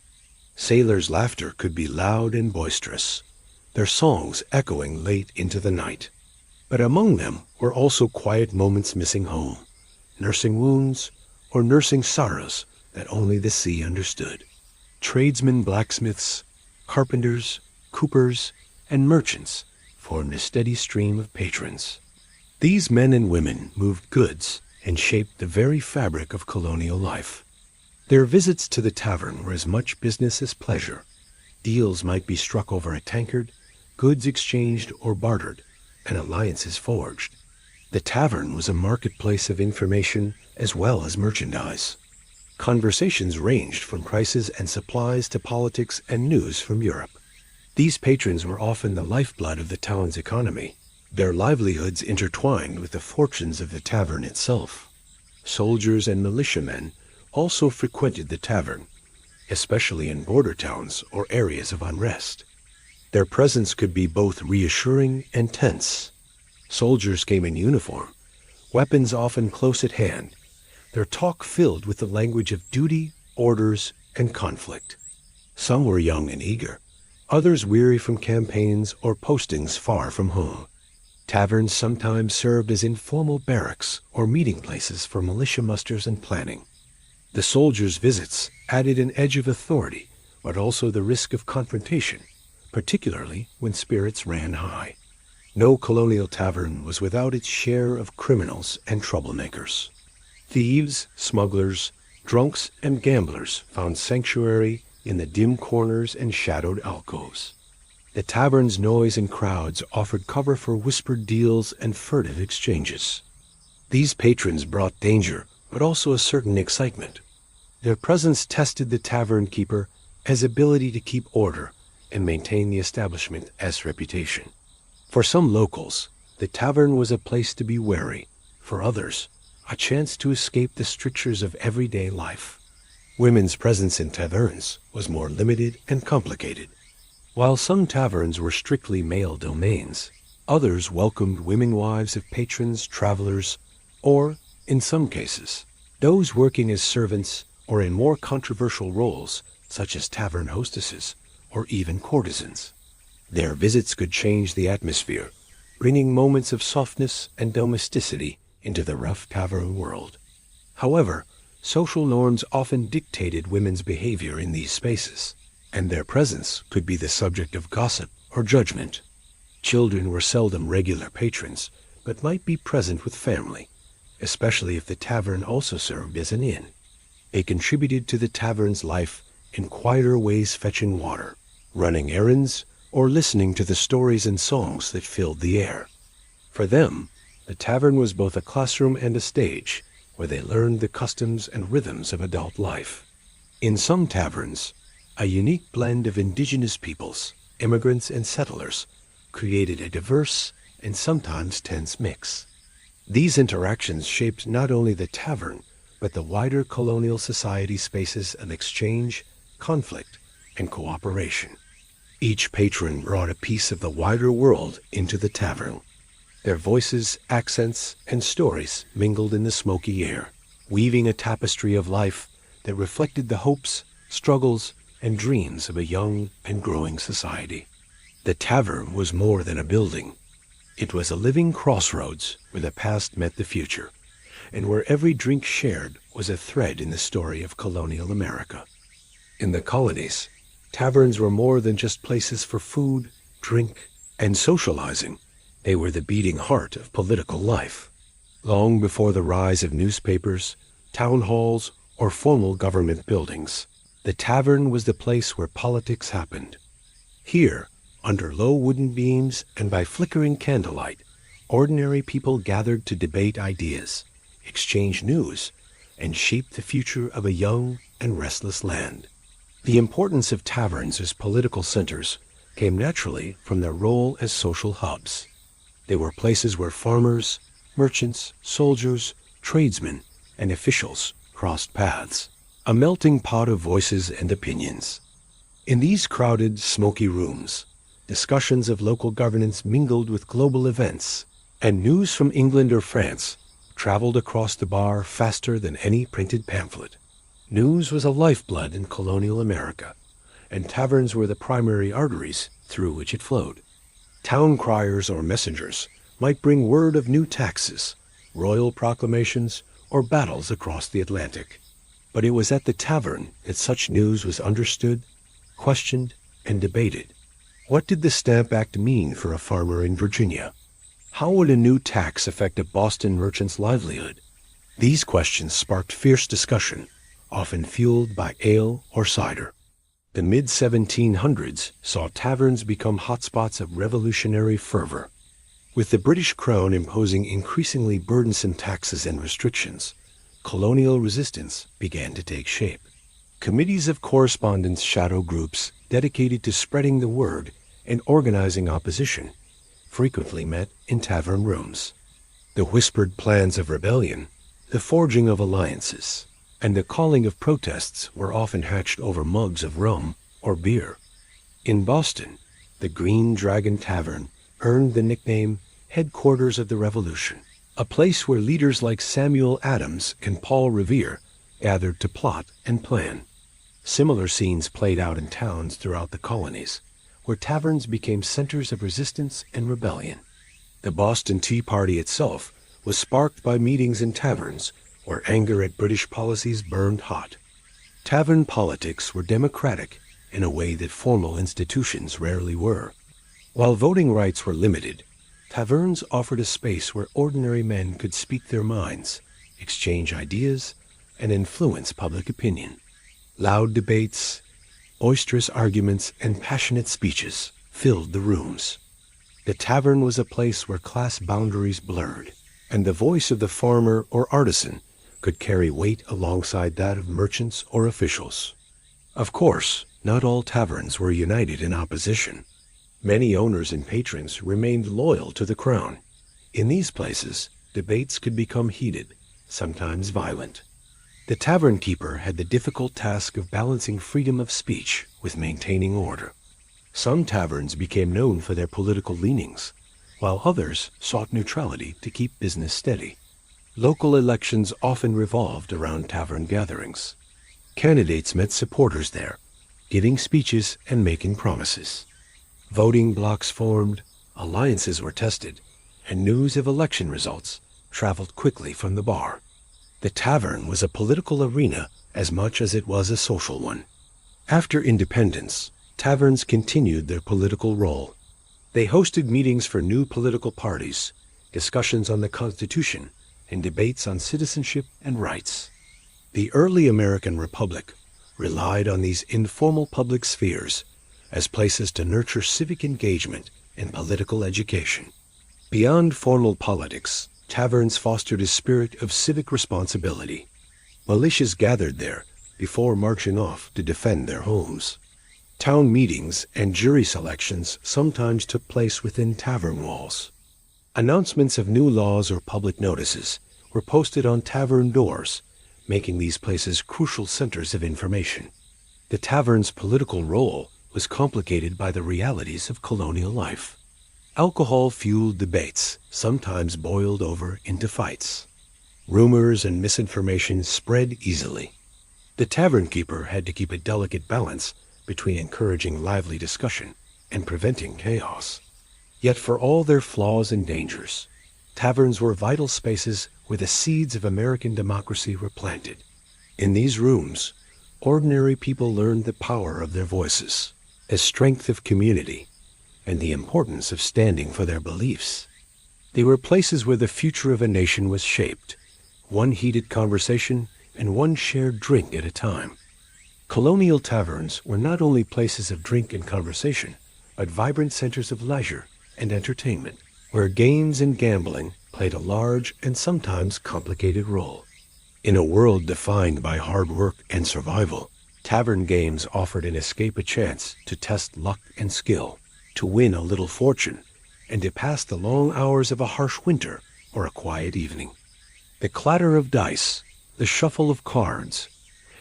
Sailors' laughter could be loud and boisterous, their songs echoing late into the night. But among them were also quiet moments missing home, nursing wounds, or nursing sorrows that only the sea understood. Tradesmen, blacksmiths, carpenters, coopers, and merchants formed a steady stream of patrons. These men and women moved goods and shaped the very fabric of colonial life. Their visits to the tavern were as much business as pleasure. Deals might be struck over a tankard, goods exchanged or bartered, and alliances forged. The tavern was a marketplace of information as well as merchandise. Conversations ranged from prices and supplies to politics and news from Europe. These patrons were often the lifeblood of the town's economy, their livelihoods intertwined with the fortunes of the tavern itself. Soldiers and militiamen also frequented the tavern, especially in border towns or areas of unrest. Their presence could be both reassuring and tense. Soldiers came in uniform, weapons often close at hand, their talk filled with the language of duty, orders, and conflict. Some were young and eager, others weary from campaigns or postings far from home. Taverns sometimes served as informal barracks or meeting places for militia musters and planning. The soldiers' visits added an edge of authority, but also the risk of confrontation, particularly when spirits ran high. No colonial tavern was without its share of criminals and troublemakers. Thieves, smugglers, drunks, and gamblers found sanctuary in the dim corners and shadowed alcoves. The tavern's noise and crowds offered cover for whispered deals and furtive exchanges. These patrons brought danger, but also a certain excitement. Their presence tested the tavern keeper as ability to keep order and maintain the establishment as reputation. For some locals, the tavern was a place to be wary. For others, a chance to escape the strictures of everyday life. Women's presence in taverns was more limited and complicated. While some taverns were strictly male domains, others welcomed women wives of patrons, travelers, or, in some cases, those working as servants or in more controversial roles, such as tavern hostesses or even courtesans. Their visits could change the atmosphere, bringing moments of softness and domesticity into the rough tavern world. However, social norms often dictated women's behavior in these spaces, and their presence could be the subject of gossip or judgment. Children were seldom regular patrons, but might be present with family, especially if the tavern also served as an inn. They contributed to the tavern's life in quieter ways, fetching water, running errands, or listening to the stories and songs that filled the air. For them, the tavern was both a classroom and a stage where they learned the customs and rhythms of adult life. In some taverns, a unique blend of indigenous peoples, immigrants, and settlers created a diverse and sometimes tense mix. These interactions shaped not only the tavern, but the wider colonial society spaces of exchange, conflict, and cooperation. Each patron brought a piece of the wider world into the tavern. Their voices, accents, and stories mingled in the smoky air, weaving a tapestry of life that reflected the hopes, struggles, and dreams of a young and growing society. The tavern was more than a building. It was a living crossroads where the past met the future, and where every drink shared was a thread in the story of colonial America. In the colonies, taverns were more than just places for food, drink, and socializing. They were the beating heart of political life. Long before the rise of newspapers, town halls, or formal government buildings, the tavern was the place where politics happened. Here, under low wooden beams and by flickering candlelight, ordinary people gathered to debate ideas, exchange news, and shape the future of a young and restless land. The importance of taverns as political centers came naturally from their role as social hubs. They were places where farmers, merchants, soldiers, tradesmen, and officials crossed paths, a melting pot of voices and opinions. In these crowded, smoky rooms, discussions of local governance mingled with global events, and news from England or France traveled across the bar faster than any printed pamphlet. News was a lifeblood in colonial America, and taverns were the primary arteries through which it flowed. Town criers or messengers might bring word of new taxes, royal proclamations, or battles across the Atlantic. But it was at the tavern that such news was understood, questioned, and debated. What did the Stamp Act mean for a farmer in Virginia? How would a new tax affect a Boston merchant's livelihood? These questions sparked fierce discussion, often fueled by ale or cider. The mid-1700s saw taverns become hotspots of revolutionary fervor. With the British Crown imposing increasingly burdensome taxes and restrictions, colonial resistance began to take shape. Committees of correspondence, shadow groups dedicated to spreading the word and organizing opposition, frequently met in tavern rooms. The whispered plans of rebellion, the forging of alliances, and the calling of protests were often hatched over mugs of rum or beer. In Boston, the Green Dragon Tavern earned the nickname Headquarters of the Revolution, a place where leaders like Samuel Adams and Paul Revere gathered to plot and plan. Similar scenes played out in towns throughout the colonies, where taverns became centers of resistance and rebellion. The Boston Tea Party itself was sparked by meetings in taverns where anger at British policies burned hot. Tavern politics were democratic in a way that formal institutions rarely were. While voting rights were limited, taverns offered a space where ordinary men could speak their minds, exchange ideas, and influence public opinion. Loud debates, boisterous arguments, and passionate speeches filled the rooms. The tavern was a place where class boundaries blurred, and the voice of the farmer or artisan could carry weight alongside that of merchants or officials. Of course, not all taverns were united in opposition. Many owners and patrons remained loyal to the crown. In these places, debates could become heated, sometimes violent. The tavern keeper had the difficult task of balancing freedom of speech with maintaining order. Some taverns became known for their political leanings, while others sought neutrality to keep business steady. Local elections often revolved around tavern gatherings. Candidates met supporters there, giving speeches and making promises. Voting blocks formed, alliances were tested, and news of election results traveled quickly from the bar. The tavern was a political arena as much as it was a social one. After independence, taverns continued their political role. They hosted meetings for new political parties, discussions on the Constitution, and debates on citizenship and rights. The early American Republic relied on these informal public spheres as places to nurture civic engagement and political education. Beyond formal politics, taverns fostered a spirit of civic responsibility. Militias gathered there before marching off to defend their homes. Town meetings and jury selections sometimes took place within tavern walls. Announcements of new laws or public notices were posted on tavern doors, making these places crucial centers of information. The tavern's political role was complicated by the realities of colonial life. Alcohol-fueled debates sometimes boiled over into fights. Rumors and misinformation spread easily. The tavern keeper had to keep a delicate balance between encouraging lively discussion and preventing chaos. Yet for all their flaws and dangers, taverns were vital spaces where the seeds of American democracy were planted. In these rooms, ordinary people learned the power of their voices, the strength of community, and the importance of standing for their beliefs. They were places where the future of a nation was shaped, one heated conversation and one shared drink at a time. Colonial taverns were not only places of drink and conversation, but vibrant centers of leisure and entertainment, where games and gambling played a large and sometimes complicated role. In a world defined by hard work and survival, tavern games offered an escape, a chance to test luck and skill, to win a little fortune, and to pass the long hours of a harsh winter or a quiet evening. The clatter of dice, the shuffle of cards,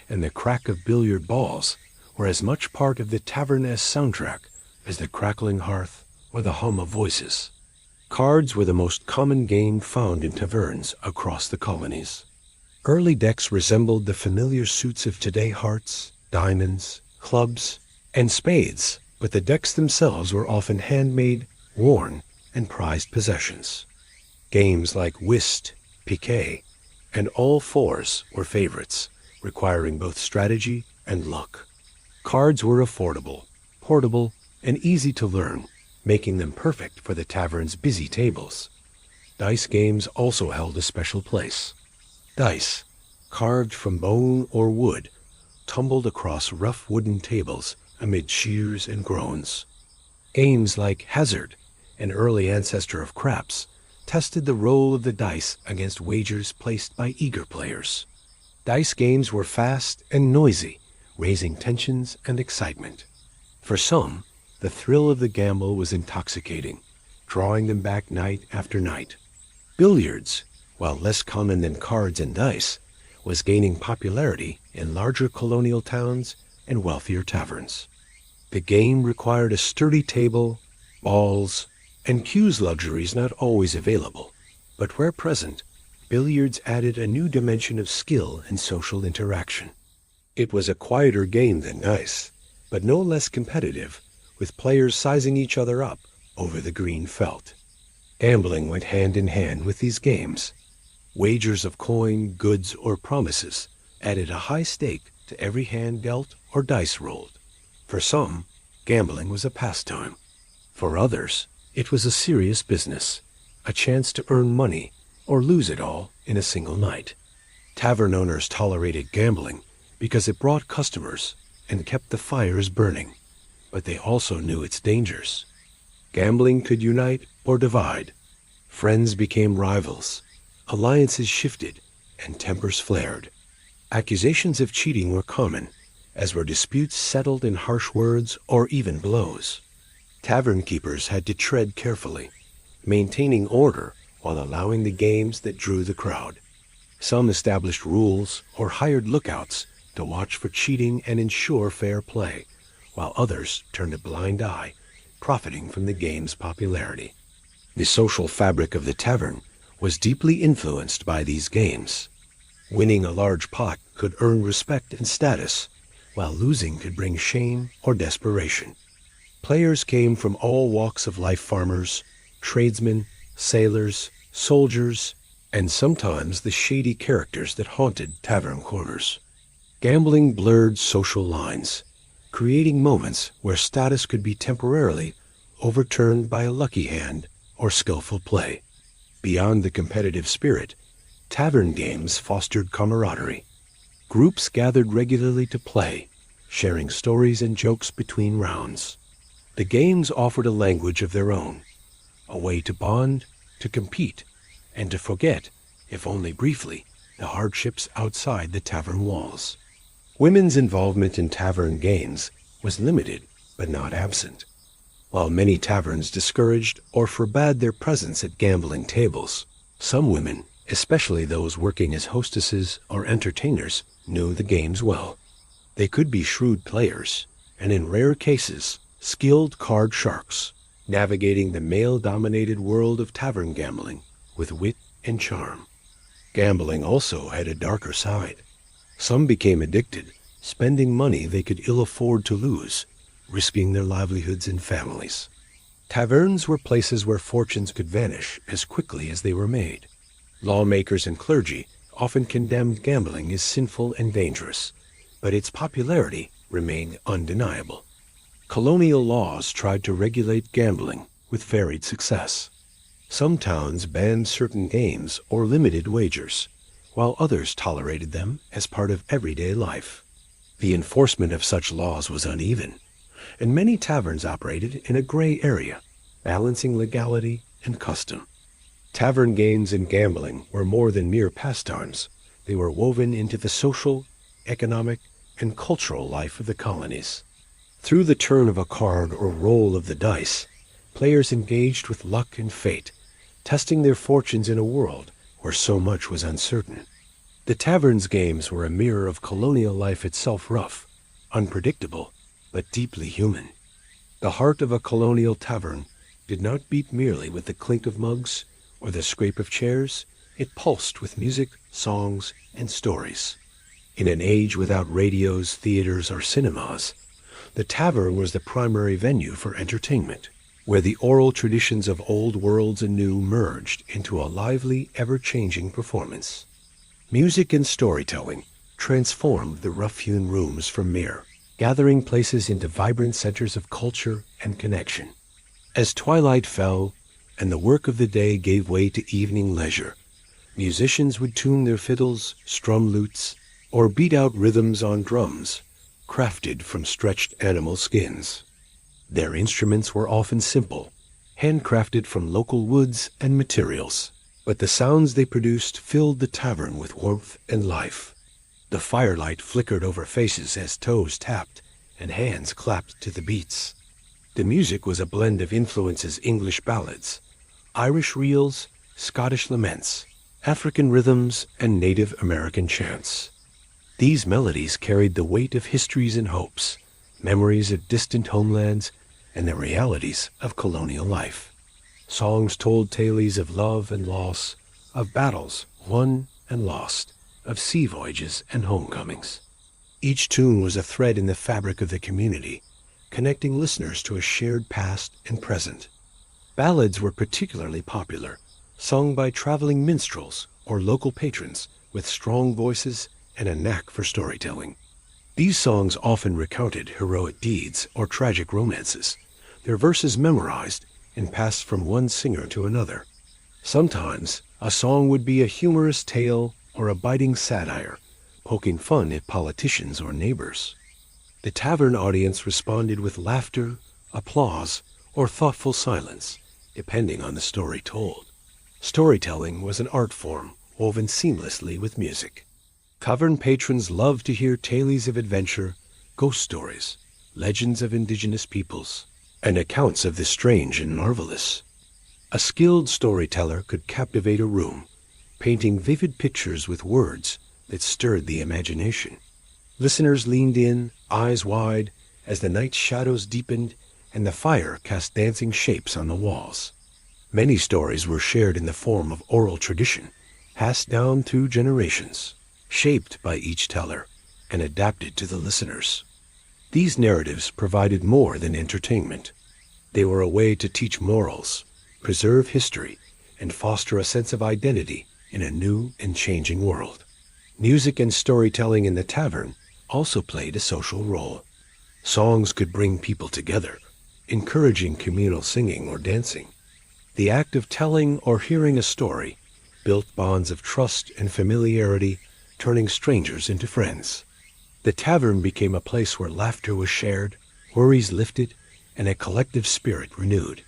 and the crack of billiard balls were as much part of the tavern-esque soundtrack as the crackling hearth or the hum of voices. Cards were the most common game found in taverns across the colonies. Early decks resembled the familiar suits of today: hearts, diamonds, clubs, and spades, but the decks themselves were often handmade, worn, and prized possessions. Games like whist, piquet, and all fours were favorites, requiring both strategy and luck. Cards were affordable, portable, and easy to learn, making them perfect for the tavern's busy tables. Dice games also held a special place. Dice, carved from bone or wood, tumbled across rough wooden tables amid cheers and groans. Games like hazard, an early ancestor of craps, tested the roll of the dice against wagers placed by eager players. Dice games were fast and noisy, raising tensions and excitement. For some, the thrill of the gamble was intoxicating, drawing them back night after night. Billiards, while less common than cards and dice, was gaining popularity in larger colonial towns and wealthier taverns. The game required a sturdy table, balls, and cues, luxuries not always available, but where present, billiards added a new dimension of skill and social interaction. It was a quieter game than dice, but no less competitive, with players sizing each other up over the green felt. Gambling went hand in hand with these games. Wagers of coin, goods, or promises added a high stake to every hand dealt or dice rolled. For some, gambling was a pastime. For others, it was a serious business, a chance to earn money or lose it all in a single night. Tavern owners tolerated gambling because it brought customers and kept the fires burning, but they also knew its dangers. Gambling could unite or divide. Friends became rivals, alliances shifted, and tempers flared. Accusations of cheating were common, as were disputes settled in harsh words or even blows. Tavern keepers had to tread carefully, maintaining order while allowing the games that drew the crowd. Some established rules or hired lookouts to watch for cheating and ensure fair play, while others turned a blind eye, profiting from the game's popularity. The social fabric of the tavern was deeply influenced by these games. Winning a large pot could earn respect and status, while losing could bring shame or desperation. Players came from all walks of life: farmers, tradesmen, sailors, soldiers, and sometimes the shady characters that haunted tavern corners. Gambling blurred social lines, creating moments where status could be temporarily overturned by a lucky hand or skillful play. Beyond the competitive spirit, tavern games fostered camaraderie. Groups gathered regularly to play, sharing stories and jokes between rounds. The games offered a language of their own, a way to bond, to compete, and to forget, if only briefly, the hardships outside the tavern walls. Women's involvement in tavern games was limited but not absent. While many taverns discouraged or forbade their presence at gambling tables, some women, especially those working as hostesses or entertainers, knew the games well. They could be shrewd players, and in rare cases, skilled card sharks, navigating the male-dominated world of tavern gambling with wit and charm. Gambling also had a darker side. Some became addicted, spending money they could ill afford to lose, risking their livelihoods and families. Taverns were places where fortunes could vanish as quickly as they were made. Lawmakers and clergy often condemned gambling as sinful and dangerous, but its popularity remained undeniable. Colonial laws tried to regulate gambling with varied success. Some towns banned certain games or limited wagers, while others tolerated them as part of everyday life. The enforcement of such laws was uneven, and many taverns operated in a gray area, balancing legality and custom. Tavern games and gambling were more than mere pastimes. They were woven into the social, economic, and cultural life of the colonies. Through the turn of a card or roll of the dice, players engaged with luck and fate, testing their fortunes in a world where so much was uncertain. The tavern's games were a mirror of colonial life itself: rough, unpredictable, but deeply human. The heart of a colonial tavern did not beat merely with the clink of mugs or the scrape of chairs. It pulsed with music, songs, and stories. In an age without radios, theaters, or cinemas, the tavern was the primary venue for entertainment, where the oral traditions of old worlds and new merged into a lively, ever-changing performance. Music and storytelling transformed the rough-hewn rooms from mere gathering places into vibrant centers of culture and connection. As twilight fell and the work of the day gave way to evening leisure, musicians would tune their fiddles, strum lutes, or beat out rhythms on drums, crafted from stretched animal skins. Their instruments were often simple, handcrafted from local woods and materials, but the sounds they produced filled the tavern with warmth and life. The firelight flickered over faces as toes tapped and hands clapped to the beats. The music was a blend of influences: English ballads, Irish reels, Scottish laments, African rhythms, and Native American chants. These melodies carried the weight of histories and hopes, memories of distant homelands, and the realities of colonial life. Songs told tales of love and loss, of battles won and lost, of sea voyages and homecomings. Each tune was a thread in the fabric of the community, connecting listeners to a shared past and present. Ballads were particularly popular, sung by traveling minstrels or local patrons with strong voices and a knack for storytelling. These songs often recounted heroic deeds or tragic romances, their verses memorized and passed from one singer to another. Sometimes a song would be a humorous tale or a biting satire, poking fun at politicians or neighbors. The tavern audience responded with laughter, applause, or thoughtful silence, depending on the story told. Storytelling was an art form woven seamlessly with music. Tavern patrons loved to hear tales of adventure, ghost stories, legends of indigenous peoples, and accounts of the strange and marvelous. A skilled storyteller could captivate a room, painting vivid pictures with words that stirred the imagination. Listeners leaned in, eyes wide, as the night's shadows deepened and the fire cast dancing shapes on the walls. Many stories were shared in the form of oral tradition, passed down through generations, shaped by each teller and adapted to the listeners. These narratives provided more than entertainment. They were a way to teach morals, preserve history, and foster a sense of identity in a new and changing world. Music and storytelling in the tavern also played a social role. Songs could bring people together, encouraging communal singing or dancing. The act of telling or hearing a story built bonds of trust and familiarity, turning strangers into friends. The tavern became a place where laughter was shared, worries lifted, and a collective spirit renewed.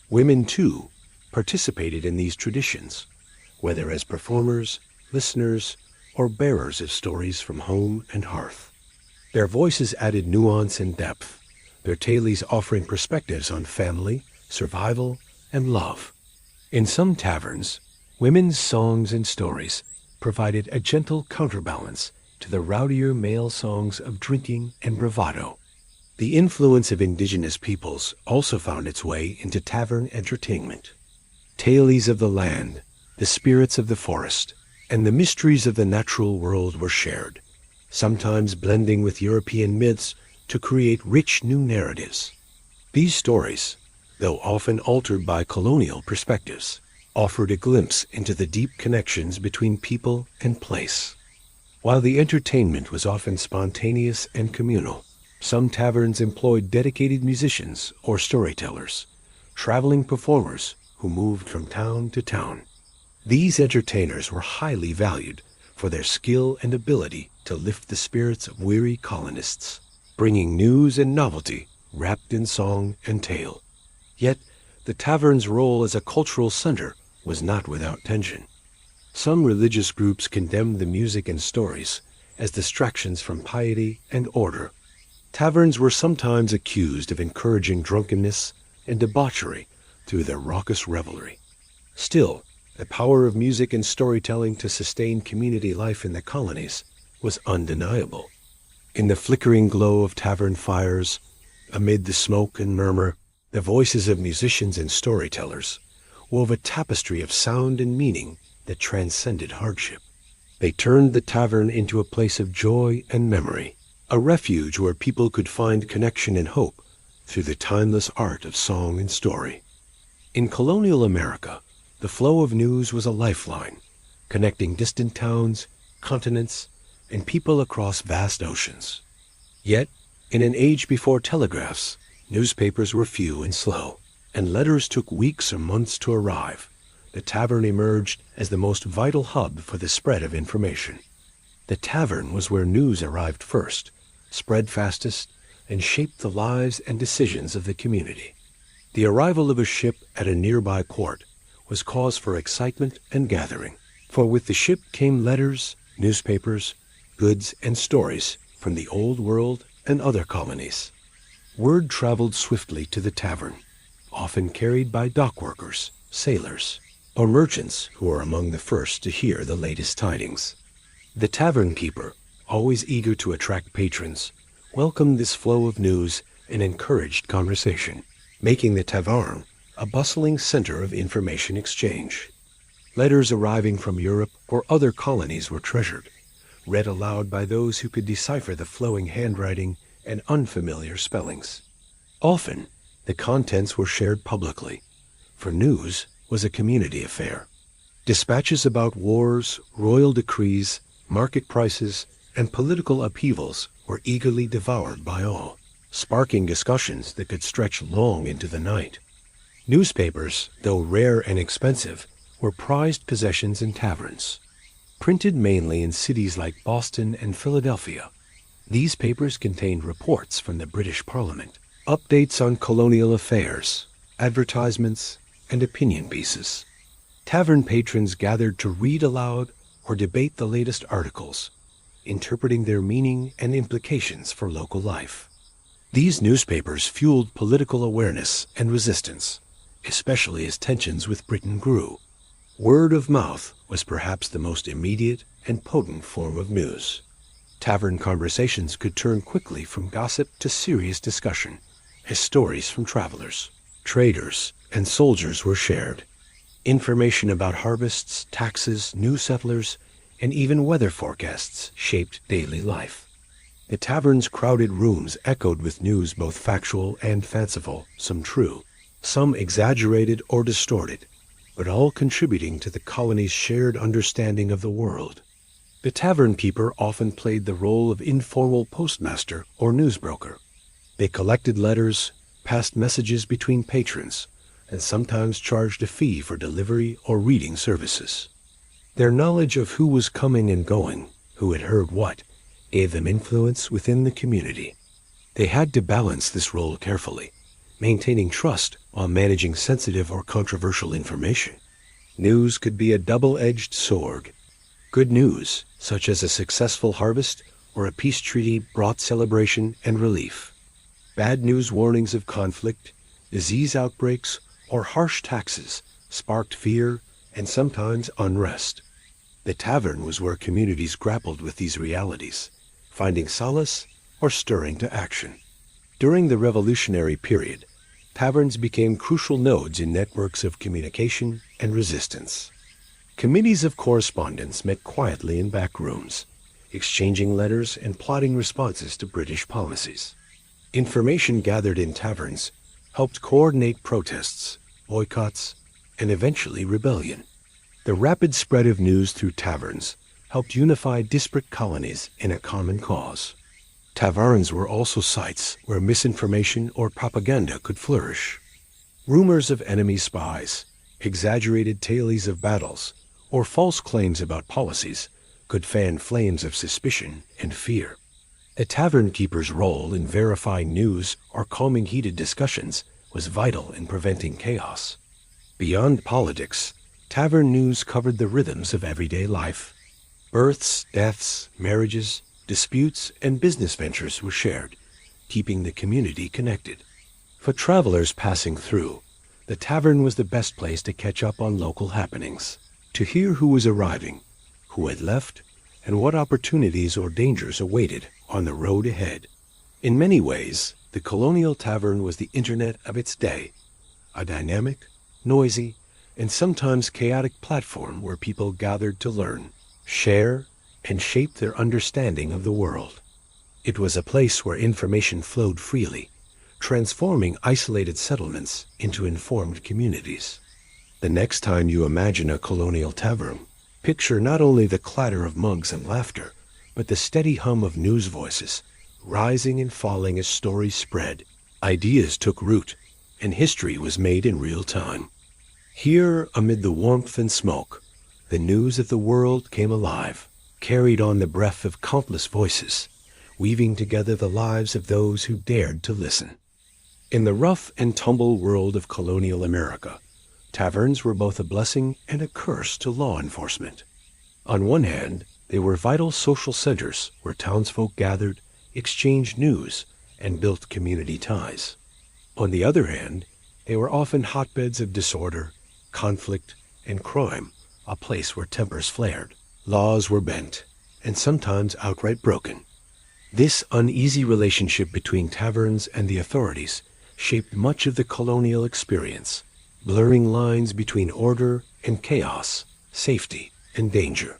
Women, too, participated in these traditions, whether as performers, listeners, or bearers of stories from home and hearth. Their voices added nuance and depth, their tales offering perspectives on family, survival, and love. In some taverns, women's songs and stories provided a gentle counterbalance to the rowdier male songs of drinking and bravado. The influence of indigenous peoples also found its way into tavern entertainment. Tales of the land, the spirits of the forest, and the mysteries of the natural world were shared, sometimes blending with European myths to create rich new narratives. These stories, though often altered by colonial perspectives, offered a glimpse into the deep connections between people and place. While the entertainment was often spontaneous and communal, some taverns employed dedicated musicians or storytellers, traveling performers who moved from town to town. These entertainers were highly valued for their skill and ability to lift the spirits of weary colonists, bringing news and novelty wrapped in song and tale. Yet, the tavern's role as a cultural center was not without tension. Some religious groups condemned the music and stories as distractions from piety and order. Taverns were sometimes accused of encouraging drunkenness and debauchery through their raucous revelry. Still, the power of music and storytelling to sustain community life in the colonies was undeniable. In the flickering glow of tavern fires, amid the smoke and murmur, the voices of musicians and storytellers wove a tapestry of sound and meaning that transcended hardship. They turned the tavern into a place of joy and memory, a refuge where people could find connection and hope through the timeless art of song and story. In colonial America, the flow of news was a lifeline, connecting distant towns, continents, and people across vast oceans. Yet, in an age before telegraphs, newspapers were few and slow, and letters took weeks or months to arrive. The tavern emerged as the most vital hub for the spread of information. The tavern was where news arrived first, spread fastest, and shaped the lives and decisions of the community. The arrival of a ship at a nearby port was cause for excitement and gathering, for with the ship came letters, newspapers, goods, and stories from the Old World and other colonies. Word traveled swiftly to the tavern, often carried by dock workers, sailors, or merchants who were among the first to hear the latest tidings. The tavern keeper, always eager to attract patrons, welcomed this flow of news and encouraged conversation, making the tavern a bustling center of information exchange. Letters arriving from Europe or other colonies were treasured, read aloud by those who could decipher the flowing handwriting and unfamiliar spellings. Often, the contents were shared publicly, for news was a community affair. Dispatches about wars, royal decrees, market prices, and political upheavals were eagerly devoured by all, sparking discussions that could stretch long into the night. Newspapers, though rare and expensive, were prized possessions in taverns. Printed mainly in cities like Boston and Philadelphia, these papers contained reports from the British Parliament, updates on colonial affairs, advertisements, and opinion pieces. Tavern patrons gathered to read aloud or debate the latest articles, interpreting their meaning and implications for local life. These newspapers fueled political awareness and resistance, especially as tensions with Britain grew. Word of mouth was perhaps the most immediate and potent form of news. Tavern conversations could turn quickly from gossip to serious discussion, as stories from travelers, traders, and soldiers were shared. Information about harvests, taxes, new settlers, and even weather forecasts shaped daily life. The tavern's crowded rooms echoed with news both factual and fanciful, some true, some exaggerated or distorted, but all contributing to the colony's shared understanding of the world. The tavern keeper often played the role of informal postmaster or newsbroker. They collected letters, passed messages between patrons, and sometimes charged a fee for delivery or reading services. Their knowledge of who was coming and going, who had heard what, gave them influence within the community. They had to balance this role carefully, maintaining trust while managing sensitive or controversial information. News could be a double-edged sword. Good news, such as a successful harvest or a peace treaty, brought celebration and relief. Bad news, warnings of conflict, disease outbreaks, or harsh taxes sparked fear and sometimes unrest. The tavern was where communities grappled with these realities, finding solace or stirring to action. During the Revolutionary period, taverns became crucial nodes in networks of communication and resistance. Committees of correspondence met quietly in back rooms, exchanging letters and plotting responses to British policies. Information gathered in taverns helped coordinate protests, boycotts, and eventually rebellion. The rapid spread of news through taverns helped unify disparate colonies in a common cause. Taverns were also sites where misinformation or propaganda could flourish. Rumors of enemy spies, exaggerated tales of battles, or false claims about policies could fan flames of suspicion and fear. A tavern keeper's role in verifying news or calming heated discussions was vital in preventing chaos. Beyond politics, tavern news covered the rhythms of everyday life. Births, deaths, marriages, disputes, and business ventures were shared, keeping the community connected. For travelers passing through, the tavern was the best place to catch up on local happenings, to hear who was arriving, who had left, and what opportunities or dangers awaited on the road ahead. In many ways, the Colonial Tavern was the internet of its day, a dynamic, noisy, and sometimes chaotic platform where people gathered to learn, share, and shape their understanding of the world. It was a place where information flowed freely, transforming isolated settlements into informed communities. The next time you imagine a colonial tavern, picture not only the clatter of mugs and laughter, but the steady hum of news voices, rising and falling as stories spread. Ideas took root, and history was made in real time. Here, amid the warmth and smoke, the news of the world came alive, carried on the breath of countless voices, weaving together the lives of those who dared to listen. In the rough and tumble world of colonial America, taverns were both a blessing and a curse to law enforcement. On one hand, they were vital social centers where townsfolk gathered, exchanged news, and built community ties. On the other hand, they were often hotbeds of disorder, conflict, and crime, a place where tempers flared, laws were bent, and sometimes outright broken. This uneasy relationship between taverns and the authorities shaped much of the colonial experience, blurring lines between order and chaos, safety and danger.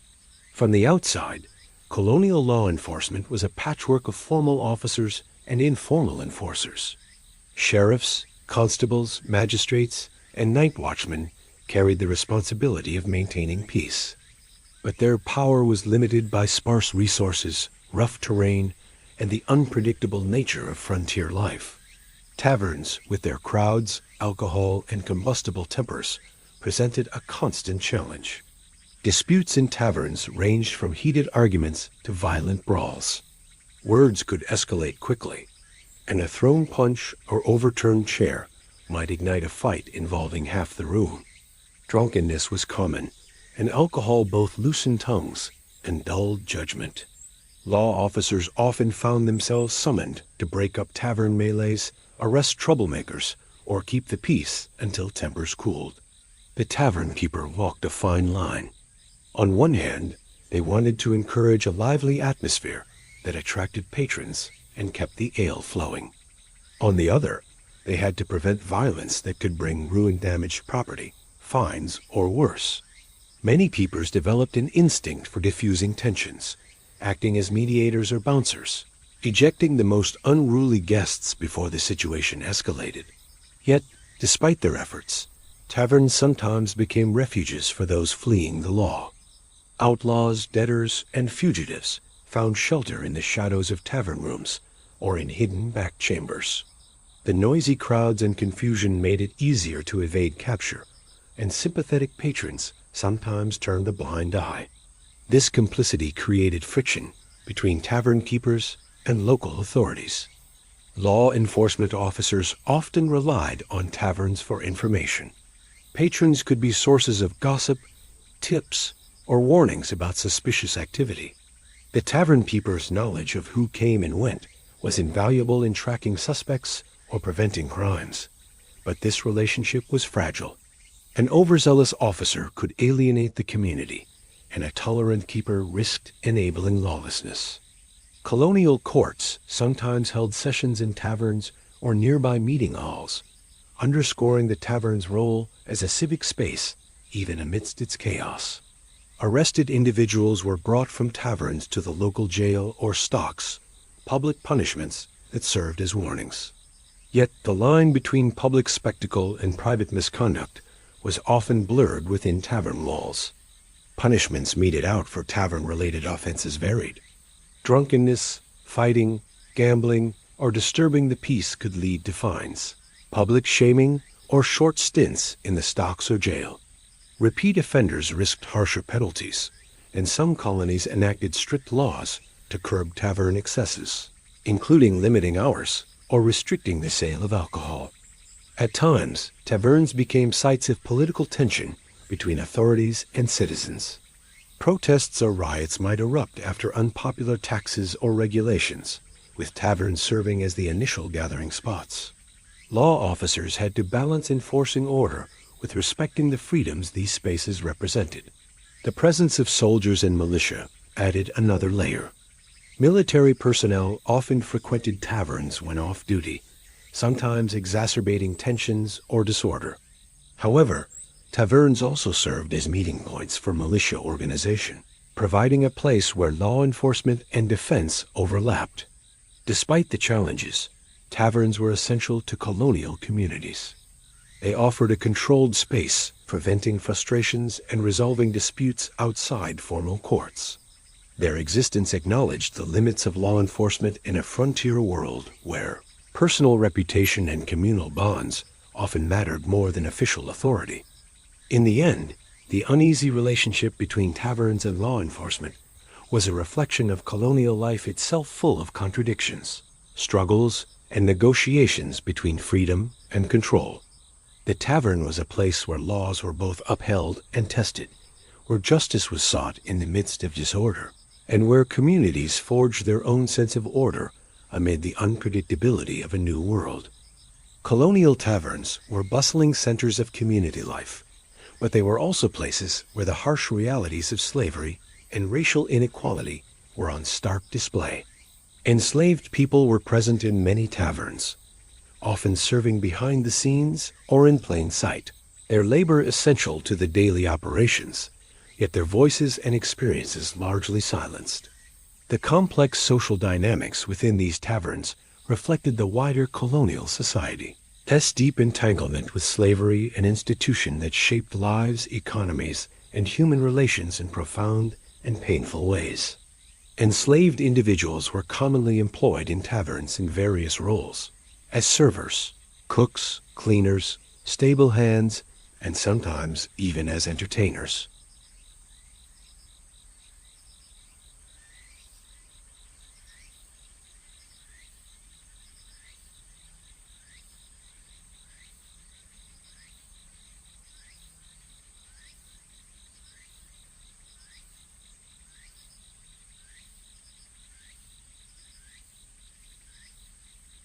From the outside, colonial law enforcement was a patchwork of formal officers and informal enforcers. Sheriffs, constables, magistrates, and night watchmen carried the responsibility of maintaining peace. But their power was limited by sparse resources, rough terrain, and the unpredictable nature of frontier life. Taverns, with their crowds, alcohol, and combustible tempers, presented a constant challenge. Disputes in taverns ranged from heated arguments to violent brawls. Words could escalate quickly, and a thrown punch or overturned chair might ignite a fight involving half the room. Drunkenness was common, and alcohol both loosened tongues and dulled judgment. Law officers often found themselves summoned to break up tavern melees, arrest troublemakers, or keep the peace until tempers cooled. The tavern keeper walked a fine line. On one hand, they wanted to encourage a lively atmosphere that attracted patrons and kept the ale flowing. On the other, they had to prevent violence that could bring ruined damaged property, fines, or worse. Many keepers developed an instinct for diffusing tensions, acting as mediators or bouncers, ejecting the most unruly guests before the situation escalated. Yet, despite their efforts, taverns sometimes became refuges for those fleeing the law. Outlaws, debtors, and fugitives found shelter in the shadows of tavern rooms or in hidden back chambers. The noisy crowds and confusion made it easier to evade capture, and sympathetic patrons sometimes turned a blind eye. This complicity created friction between tavern keepers and local authorities. Law enforcement officers often relied on taverns for information. Patrons could be sources of gossip, tips, or warnings about suspicious activity. The tavern keeper's knowledge of who came and went was invaluable in tracking suspects or preventing crimes. But this relationship was fragile. An overzealous officer could alienate the community, and a tolerant keeper risked enabling lawlessness. Colonial courts sometimes held sessions in taverns or nearby meeting halls, underscoring the tavern's role as a civic space even amidst its chaos. Arrested individuals were brought from taverns to the local jail or stocks, public punishments that served as warnings. Yet the line between public spectacle and private misconduct was often blurred within tavern walls. Punishments meted out for tavern-related offenses varied. Drunkenness, fighting, gambling, or disturbing the peace could lead to fines, public shaming, or short stints in the stocks or jail. Repeat offenders risked harsher penalties, and some colonies enacted strict laws to curb tavern excesses, including limiting hours or restricting the sale of alcohol. At times, taverns became sites of political tension between authorities and citizens. Protests or riots might erupt after unpopular taxes or regulations, with taverns serving as the initial gathering spots. Law officers had to balance enforcing order with respecting the freedoms these spaces represented. The presence of soldiers and militia added another layer. Military personnel often frequented taverns when off duty, sometimes exacerbating tensions or disorder. However, taverns also served as meeting points for militia organization, providing a place where law enforcement and defense overlapped. Despite the challenges, taverns were essential to colonial communities. They offered a controlled space for venting frustrations and resolving disputes outside formal courts. Their existence acknowledged the limits of law enforcement in a frontier world where personal reputation and communal bonds often mattered more than official authority. In the end, the uneasy relationship between taverns and law enforcement was a reflection of colonial life itself, full of contradictions, struggles, and negotiations between freedom and control. The tavern was a place where laws were both upheld and tested, where justice was sought in the midst of disorder, and where communities forged their own sense of order amid the unpredictability of a new world. Colonial taverns were bustling centers of community life, but they were also places where the harsh realities of slavery and racial inequality were on stark display. Enslaved people were present in many taverns, often serving behind the scenes or in plain sight, their labor essential to the daily operations, yet their voices and experiences largely silenced. The complex social dynamics within these taverns reflected the wider colonial society. This deep entanglement with slavery, an institution that shaped lives, economies, and human relations in profound and painful ways. Enslaved individuals were commonly employed in taverns in various roles, as servers, cooks, cleaners, stable hands, and sometimes even as entertainers.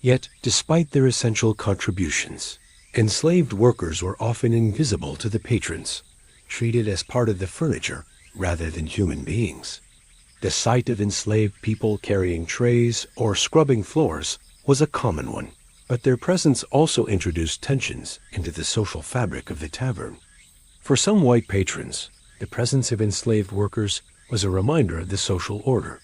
Yet, despite their essential contributions, enslaved workers were often invisible to the patrons, treated as part of the furniture rather than human beings. The sight of enslaved people carrying trays or scrubbing floors was a common one, but their presence also introduced tensions into the social fabric of the tavern. For some white patrons, the presence of enslaved workers was a reminder of the social order,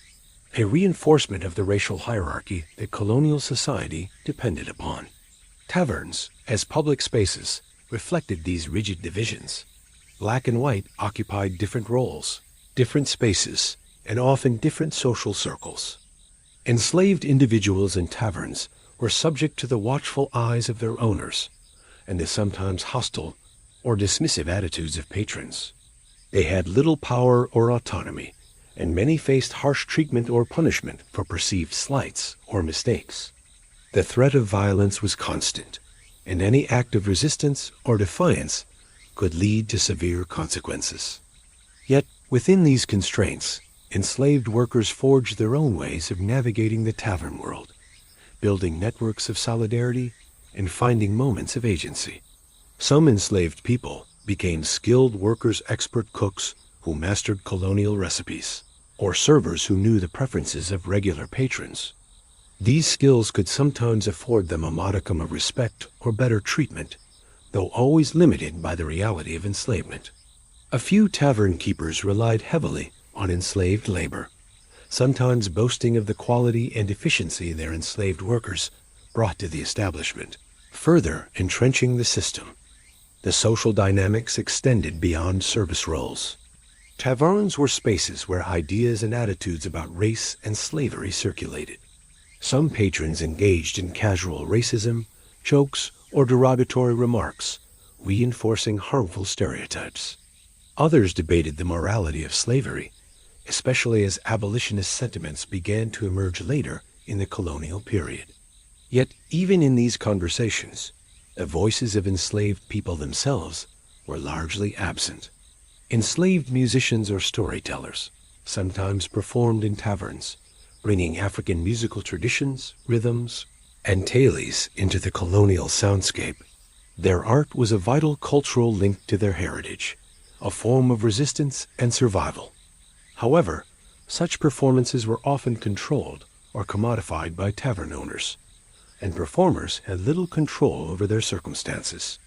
a reinforcement of the racial hierarchy that colonial society depended upon. Taverns, as public spaces, reflected these rigid divisions. Black and white occupied different roles, different spaces, and often different social circles. Enslaved individuals in taverns were subject to the watchful eyes of their owners and the sometimes hostile or dismissive attitudes of patrons. They had little power or autonomy, and many faced harsh treatment or punishment for perceived slights or mistakes. The threat of violence was constant, and any act of resistance or defiance could lead to severe consequences. Yet, within these constraints, enslaved workers forged their own ways of navigating the tavern world, building networks of solidarity and finding moments of agency. Some enslaved people became skilled workers, expert cooks who mastered colonial recipes, or servers who knew the preferences of regular patrons. These skills could sometimes afford them a modicum of respect or better treatment, though always limited by the reality of enslavement. A few tavern keepers relied heavily on enslaved labor, sometimes boasting of the quality and efficiency their enslaved workers brought to the establishment, further entrenching the system. The social dynamics extended beyond service roles. Taverns were spaces where ideas and attitudes about race and slavery circulated. Some patrons engaged in casual racism, jokes, or derogatory remarks, reinforcing harmful stereotypes. Others debated the morality of slavery, especially as abolitionist sentiments began to emerge later in the colonial period. Yet, even in these conversations, the voices of enslaved people themselves were largely absent. Enslaved musicians or storytellers sometimes performed in taverns, bringing African musical traditions, rhythms, and tales into the colonial soundscape. Their art was a vital cultural link to their heritage, a form of resistance and survival. However, such performances were often controlled or commodified by tavern owners, and performers had little control over their circumstances.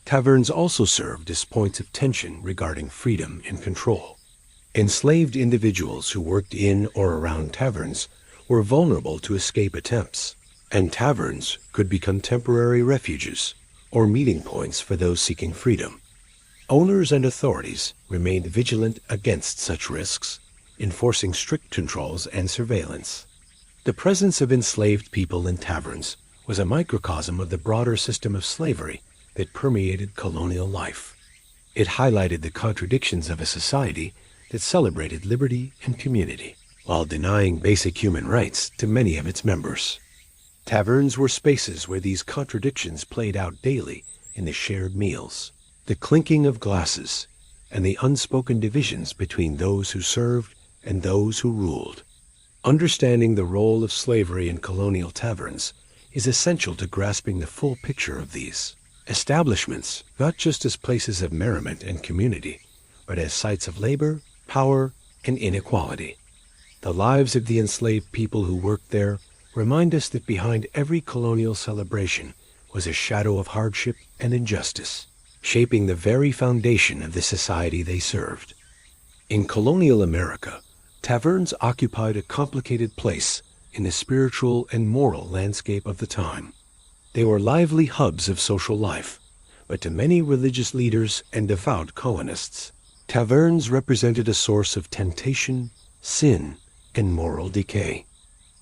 Taverns also served as points of tension regarding freedom and control. Enslaved individuals who worked in or around taverns were vulnerable to escape attempts, and taverns could become temporary refuges or meeting points for those seeking freedom. Owners and authorities remained vigilant against such risks, enforcing strict controls and surveillance. The presence of enslaved people in taverns was a microcosm of the broader system of slavery that permeated colonial life. It highlighted the contradictions of a society that celebrated liberty and community, while denying basic human rights to many of its members. Taverns were spaces where these contradictions played out daily in the shared meals, the clinking of glasses, and the unspoken divisions between those who served and those who ruled. Understanding the role of slavery in colonial taverns is essential to grasping the full picture of these establishments, not just as places of merriment and community, but as sites of labor, power, and inequality. The lives of the enslaved people who worked there remind us that behind every colonial celebration was a shadow of hardship and injustice, shaping the very foundation of the society they served. In colonial America, taverns occupied a complicated place in the spiritual and moral landscape of the time. They were lively hubs of social life, but to many religious leaders and devout colonists, taverns represented a source of temptation, sin, and moral decay.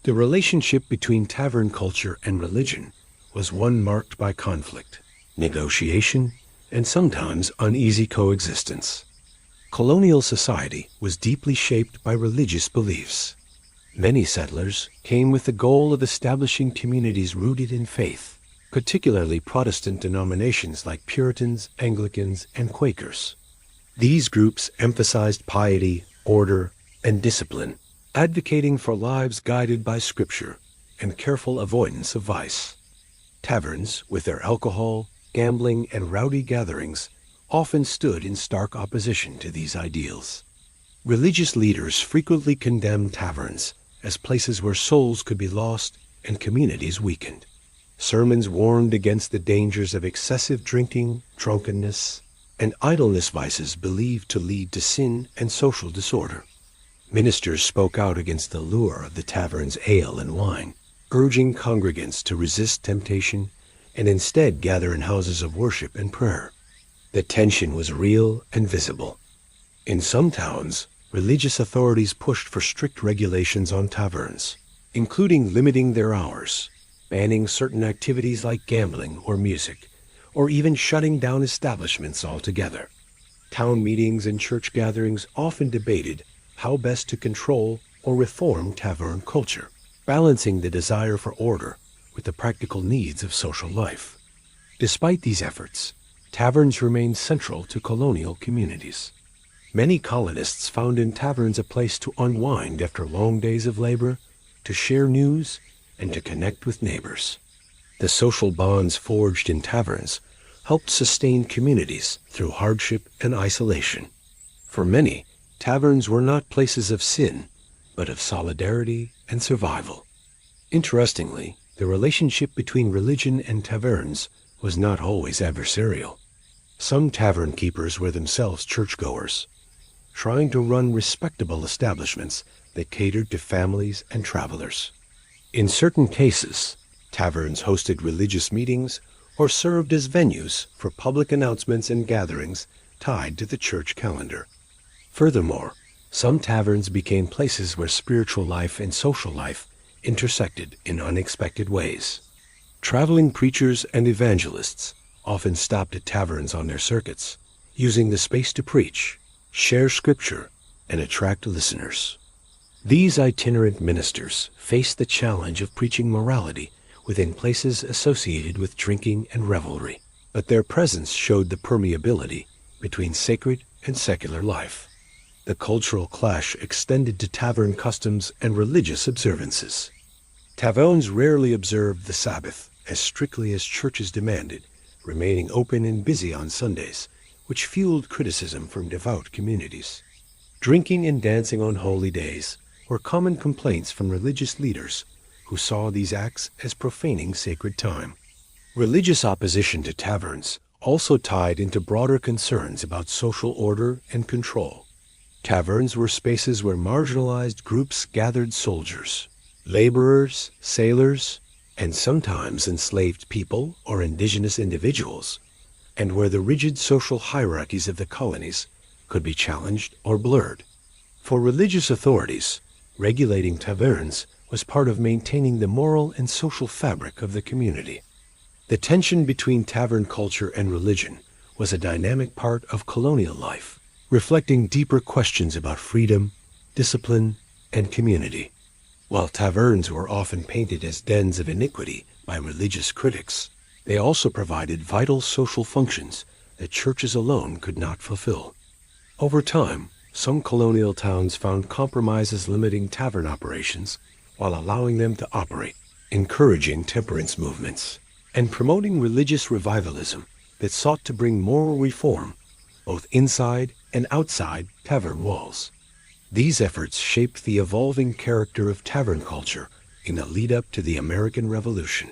The relationship between tavern culture and religion was one marked by conflict, negotiation, and sometimes uneasy coexistence. Colonial society was deeply shaped by religious beliefs. Many settlers came with the goal of establishing communities rooted in faith, particularly Protestant denominations like Puritans, Anglicans, and Quakers. These groups emphasized piety, order, and discipline, advocating for lives guided by Scripture and careful avoidance of vice. Taverns, with their alcohol, gambling, and rowdy gatherings, often stood in stark opposition to these ideals. Religious leaders frequently condemned taverns as places where souls could be lost and communities weakened. Sermons warned against the dangers of excessive drinking, drunkenness, and idleness, vices believed to lead to sin and social disorder. Ministers spoke out against the lure of the tavern's ale and wine, urging congregants to resist temptation and instead gather in houses of worship and prayer. The tension was real and visible. In some towns, religious authorities pushed for strict regulations on taverns, including limiting their hours, banning certain activities like gambling or music, or even shutting down establishments altogether. Town meetings and church gatherings often debated how best to control or reform tavern culture, balancing the desire for order with the practical needs of social life. Despite these efforts, taverns remained central to colonial communities. Many colonists found in taverns a place to unwind after long days of labor, to share news, and to connect with neighbors. The social bonds forged in taverns helped sustain communities through hardship and isolation. For many, taverns were not places of sin, but of solidarity and survival. Interestingly, the relationship between religion and taverns was not always adversarial. Some tavern keepers were themselves churchgoers, trying to run respectable establishments that catered to families and travelers. In certain cases, taverns hosted religious meetings or served as venues for public announcements and gatherings tied to the church calendar. Furthermore, some taverns became places where spiritual life and social life intersected in unexpected ways. Traveling preachers and evangelists often stopped at taverns on their circuits, using the space to preach, share scripture, and attract listeners. These itinerant ministers faced the challenge of preaching morality within places associated with drinking and revelry, but their presence showed the permeability between sacred and secular life. The cultural clash extended to tavern customs and religious observances. Taverns rarely observed the Sabbath as strictly as churches demanded, remaining open and busy on Sundays, which fueled criticism from devout communities. Drinking and dancing on holy days were common complaints from religious leaders who saw these acts as profaning sacred time. Religious opposition to taverns also tied into broader concerns about social order and control. Taverns were spaces where marginalized groups gathered: soldiers, laborers, sailors, and sometimes enslaved people or indigenous individuals, and where the rigid social hierarchies of the colonies could be challenged or blurred. For religious authorities, regulating taverns was part of maintaining the moral and social fabric of the community. The tension between tavern culture and religion was a dynamic part of colonial life, reflecting deeper questions about freedom, discipline, and community. While taverns were often painted as dens of iniquity by religious critics, they also provided vital social functions that churches alone could not fulfill. Over time, some colonial towns found compromises limiting tavern operations while allowing them to operate, encouraging temperance movements, and promoting religious revivalism that sought to bring moral reform both inside and outside tavern walls. These efforts shaped the evolving character of tavern culture in the lead-up to the American Revolution.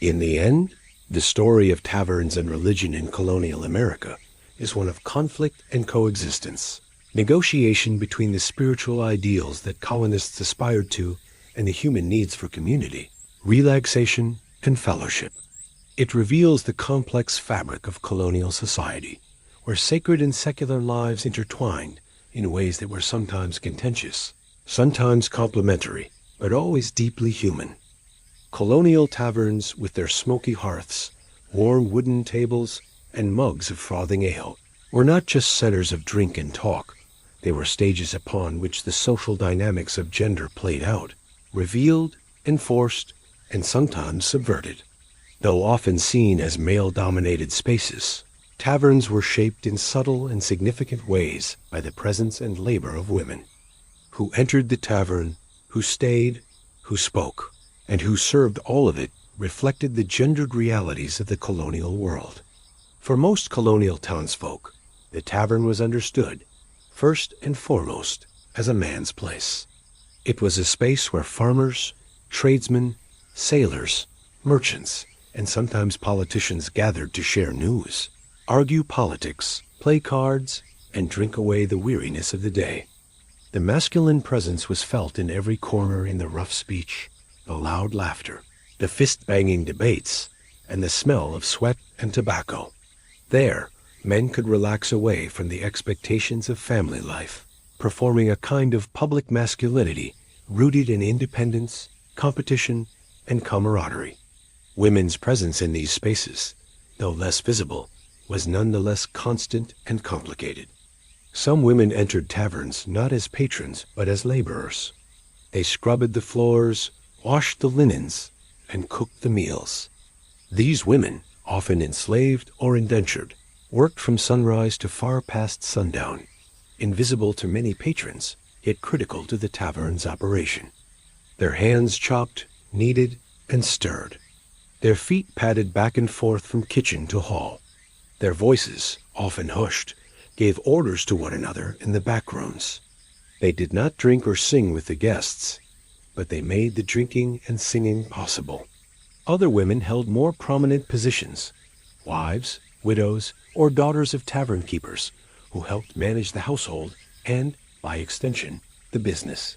In the end, the story of taverns and religion in colonial America is one of conflict and coexistence, negotiation between the spiritual ideals that colonists aspired to and the human needs for community, relaxation, and fellowship. It reveals the complex fabric of colonial society, where sacred and secular lives intertwined in ways that were sometimes contentious, sometimes complementary, but always deeply human. Colonial taverns, with their smoky hearths, warm wooden tables, and mugs of frothing ale, were not just centers of drink and talk. They were stages upon which the social dynamics of gender played out, revealed, enforced, and sometimes subverted. Though often seen as male-dominated spaces, taverns were shaped in subtle and significant ways by the presence and labor of women. Who entered the tavern, who stayed, who spoke, and who served all of it reflected the gendered realities of the colonial world. For most colonial townsfolk, the tavern was understood, first and foremost, as a man's place. It was a space where farmers, tradesmen, sailors, merchants, and sometimes politicians gathered to share news, argue politics, play cards, and drink away the weariness of the day. The masculine presence was felt in every corner, in the rough speech, the loud laughter, the fist-banging debates, and the smell of sweat and tobacco. There, men could relax away from the expectations of family life, performing a kind of public masculinity rooted in independence, competition, and camaraderie. Women's presence in these spaces, though less visible, was nonetheless constant and complicated. Some women entered taverns not as patrons but as laborers. They scrubbed the floors, washed the linens, and cooked the meals. These women, often enslaved or indentured, worked from sunrise to far past sundown, invisible to many patrons, yet critical to the tavern's operation. Their hands chopped, kneaded, and stirred. Their feet padded back and forth from kitchen to hall. Their voices, often hushed, gave orders to one another in the back rooms. They did not drink or sing with the guests, but they made the drinking and singing possible. Other women held more prominent positions, wives, widows, or daughters of tavern keepers, who helped manage the household and, by extension, the business.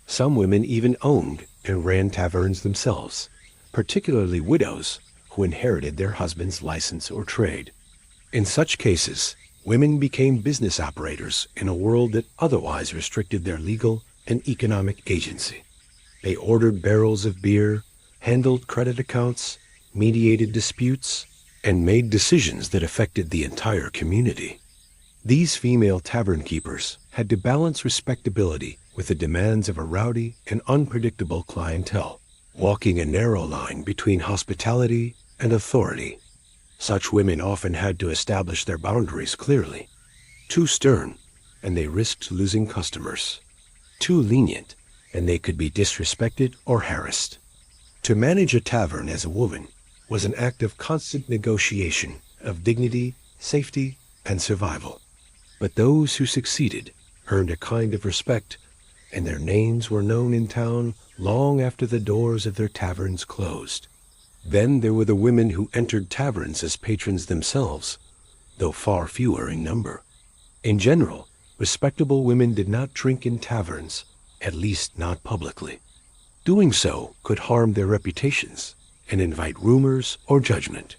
Some women even owned and ran taverns themselves, particularly widows who inherited their husband's license or trade. In such cases, women became business operators in a world that otherwise restricted their legal and economic agency. They ordered barrels of beer, handled credit accounts, mediated disputes, and made decisions that affected the entire community. These female tavern keepers had to balance respectability with the demands of a rowdy and unpredictable clientele, walking a narrow line between hospitality and authority. Such women often had to establish their boundaries clearly. Too stern, and they risked losing customers. Too lenient, and they could be disrespected or harassed. To manage a tavern as a woman was an act of constant negotiation of dignity, safety, and survival. But those who succeeded earned a kind of respect, and their names were known in town long after the doors of their taverns closed. Then there were the women who entered taverns as patrons themselves, though far fewer in number. In general, respectable women did not drink in taverns, at least not publicly. Doing so could harm their reputations and invite rumors or judgment.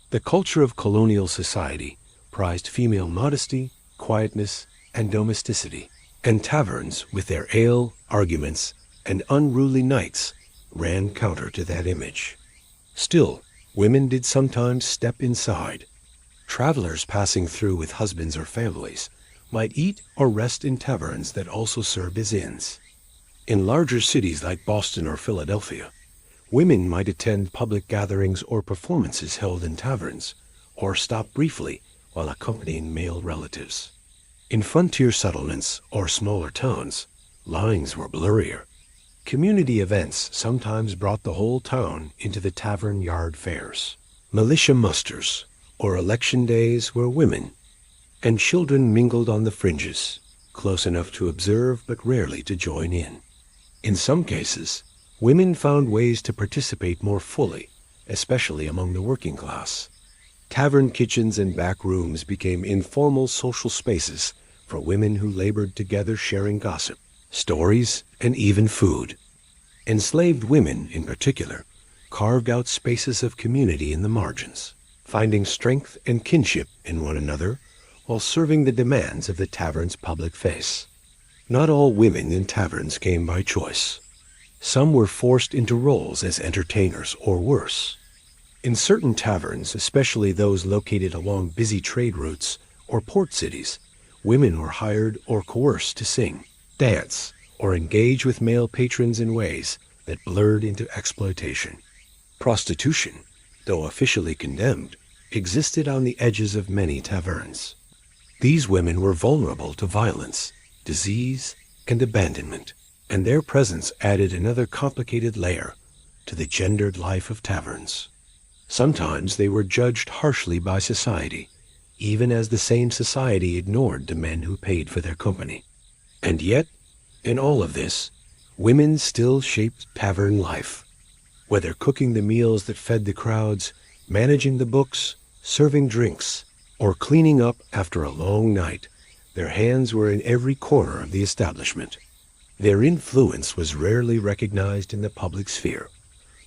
The culture of colonial society prized female modesty, quietness, and domesticity, and taverns, with their ale, arguments, and unruly nights, ran counter to that image. Still, women did sometimes step inside. Travelers passing through with husbands or families might eat or rest in taverns that also served as inns. In larger cities like Boston or Philadelphia, women might attend public gatherings or performances held in taverns, or stop briefly while accompanying male relatives. In frontier settlements or smaller towns, lines were blurrier. Community events sometimes brought the whole town into the tavern yard fairs. Militia musters or election days were women, and children mingled on the fringes, close enough to observe but rarely to join in. In some cases, women found ways to participate more fully, especially among the working class. Tavern kitchens and back rooms became informal social spaces for women who labored together, sharing gossip, stories, and even food. Enslaved women, in particular, carved out spaces of community in the margins, finding strength and kinship in one another while serving the demands of the tavern's public face. Not all women in taverns came by choice. Some were forced into roles as entertainers or worse. In certain taverns, especially those located along busy trade routes or port cities, women were hired or coerced to sing, dance, or engage with male patrons in ways that blurred into exploitation. Prostitution, though officially condemned, existed on the edges of many taverns. These women were vulnerable to violence, disease, and abandonment, and their presence added another complicated layer to the gendered life of taverns. Sometimes they were judged harshly by society, even as the same society ignored the men who paid for their company. And yet, in all of this, women still shaped tavern life. Whether cooking the meals that fed the crowds, managing the books, serving drinks, or cleaning up after a long night, Their hands were in every corner of the establishment. Their influence was rarely recognized in the public sphere,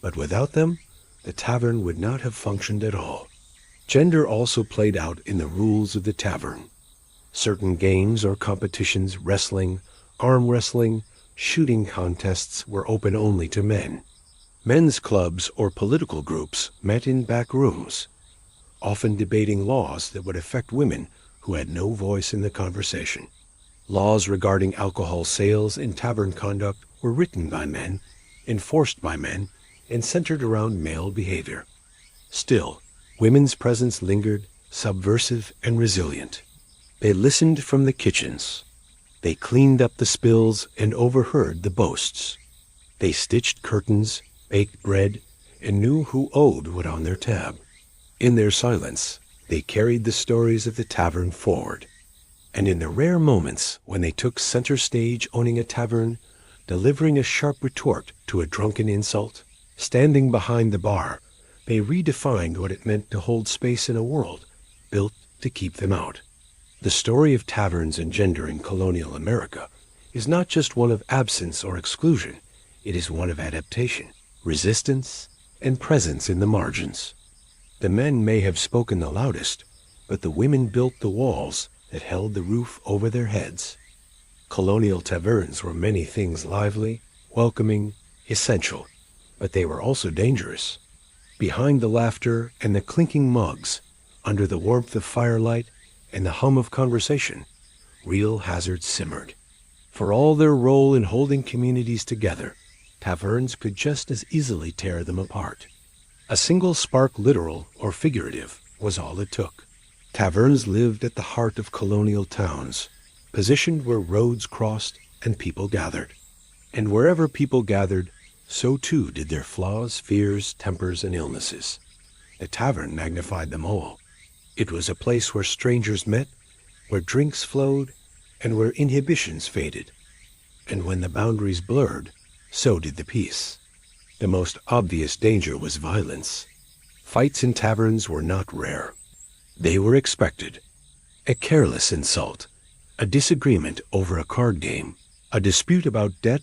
but without them, the tavern would not have functioned at all. Gender also played out in the rules of the tavern. Certain games or competitions, wrestling, arm wrestling, shooting contests were open only to men. Men's clubs or political groups met in back rooms, often debating laws that would affect women who had no voice in the conversation. Laws regarding alcohol sales and tavern conduct were written by men, enforced by men, and centered around male behavior. Still, women's presence lingered, subversive and resilient. They listened from the kitchens. They cleaned up the spills and overheard the boasts. They stitched curtains, baked bread, and knew who owed what on their tab. In their silence, they carried the stories of the tavern forward. And in the rare moments when they took center stage owning a tavern, delivering a sharp retort to a drunken insult, standing behind the bar, they redefined what it meant to hold space in a world built to keep them out. The story of taverns and gender in colonial America is not just one of absence or exclusion. It is one of adaptation, resistance, and presence in the margins. The men may have spoken the loudest, but the women built the walls that held the roof over their heads. Colonial taverns were many things: lively, welcoming, essential, but they were also dangerous. Behind the laughter and the clinking mugs, under the warmth of firelight and the hum of conversation, real hazards simmered. For all their role in holding communities together, taverns could just as easily tear them apart. A single spark, literal or figurative, was all it took. Taverns lived at the heart of colonial towns, positioned where roads crossed and people gathered. And wherever people gathered, so too did their flaws, fears, tempers, and illnesses. The tavern magnified them all. It was a place where strangers met, where drinks flowed, and where inhibitions faded. And when the boundaries blurred, so did the peace. The most obvious danger was violence. Fights in taverns were not rare. They were expected. A careless insult, a disagreement over a card game, a dispute about debt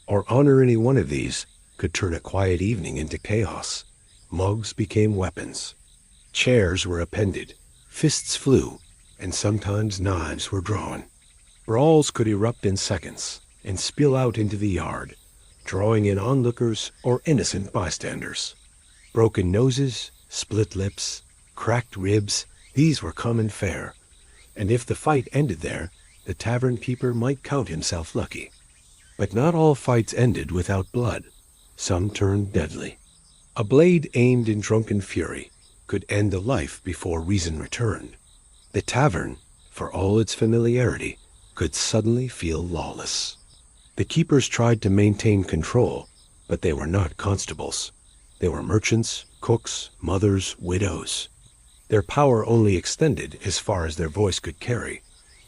or honor, any one of these could turn a quiet evening into chaos. Mugs became weapons. Chairs were appended, fists flew, and sometimes knives were drawn. Brawls could erupt in seconds and spill out into the yard, drawing in onlookers or innocent bystanders. Broken noses, split lips, cracked ribs, these were common fare, and if the fight ended there, the tavern keeper might count himself lucky. But not all fights ended without blood. Some turned deadly. A blade aimed in drunken fury could end a life before reason returned. The tavern, for all its familiarity, could suddenly feel lawless. The keepers tried to maintain control, but they were not constables. They were merchants, cooks, mothers, widows. Their power only extended as far as their voice could carry,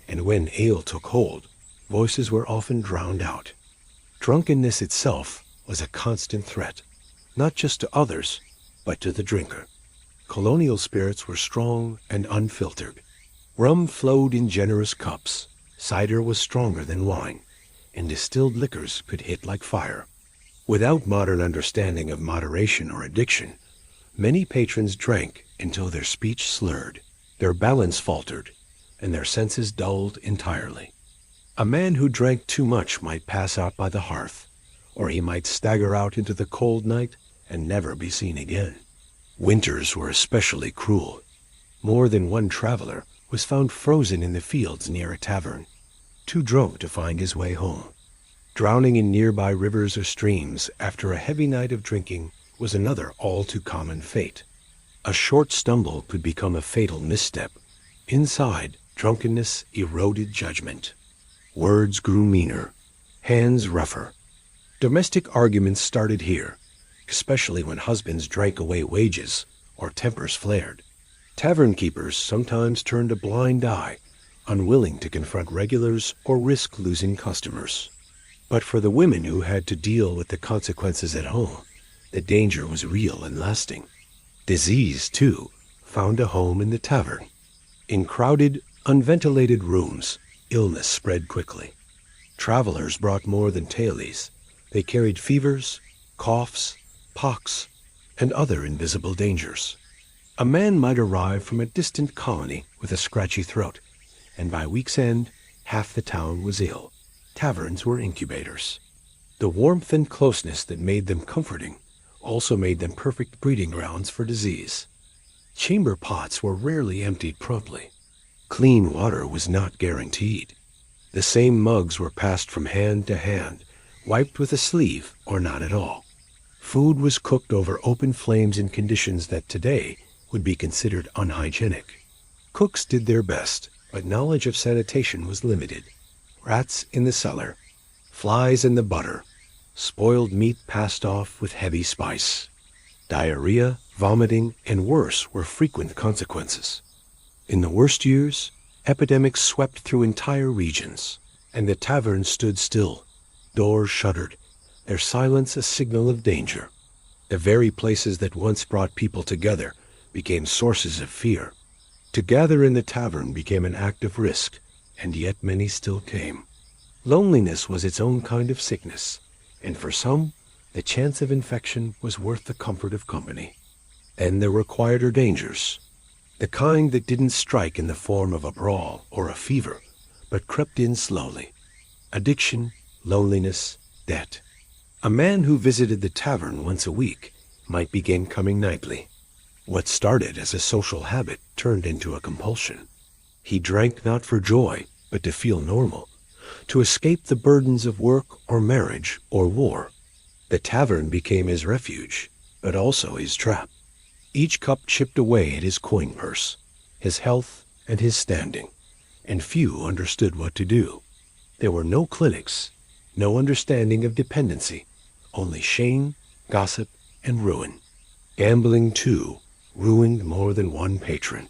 and when ale took hold, voices were often drowned out. Drunkenness itself was a constant threat, not just to others, but to the drinker. Colonial spirits were strong and unfiltered. Rum flowed in generous cups, cider was stronger than wine, and distilled liquors could hit like fire. Without modern understanding of moderation or addiction, many patrons drank until their speech slurred, their balance faltered, and their senses dulled entirely. A man who drank too much might pass out by the hearth, or he might stagger out into the cold night and never be seen again. Winters were especially cruel. More than one traveler was found frozen in the fields near a tavern, too drunk to find his way home. Drowning in nearby rivers or streams after a heavy night of drinking was another all-too-common fate. A short stumble could become a fatal misstep. Inside, drunkenness eroded judgment. Words grew meaner, hands rougher. Domestic arguments started here, especially when husbands drank away wages or tempers flared. Tavern keepers sometimes turned a blind eye, unwilling to confront regulars or risk losing customers. But for the women who had to deal with the consequences at home, the danger was real and lasting. Disease, too, found a home in the tavern. In crowded, unventilated rooms, illness spread quickly. Travelers brought more than tailies. They carried fevers, coughs, pox, and other invisible dangers. A man might arrive from a distant colony with a scratchy throat, and by week's end, half the town was ill. Taverns were incubators. The warmth and closeness that made them comforting also made them perfect breeding grounds for disease. Chamber pots were rarely emptied promptly. Clean water was not guaranteed. The same mugs were passed from hand to hand, wiped with a sleeve or not at all. Food was cooked over open flames in conditions that today would be considered unhygienic. Cooks did their best, but knowledge of sanitation was limited. Rats in the cellar, flies in the butter, spoiled meat passed off with heavy spice. Diarrhea, vomiting, and worse were frequent consequences. In the worst years, epidemics swept through entire regions, and the taverns stood still. Doors shuttered, their silence a signal of danger. The very places that once brought people together became sources of fear. To gather in the tavern became an act of risk, and yet many still came. Loneliness was its own kind of sickness, and for some, the chance of infection was worth the comfort of company. And there were quieter dangers, the kind that didn't strike in the form of a brawl or a fever, but crept in slowly. Addiction, loneliness, debt. A man who visited the tavern once a week might begin coming nightly. What started as a social habit turned into a compulsion. He drank not for joy, but to feel normal, to escape the burdens of work or marriage or war. The tavern became his refuge, but also his trap. Each cup chipped away at his coin purse, his health, and his standing, and few understood what to do. There were no clinics, no understanding of dependency, only shame, gossip, and ruin. Gambling, too, ruined more than one patron.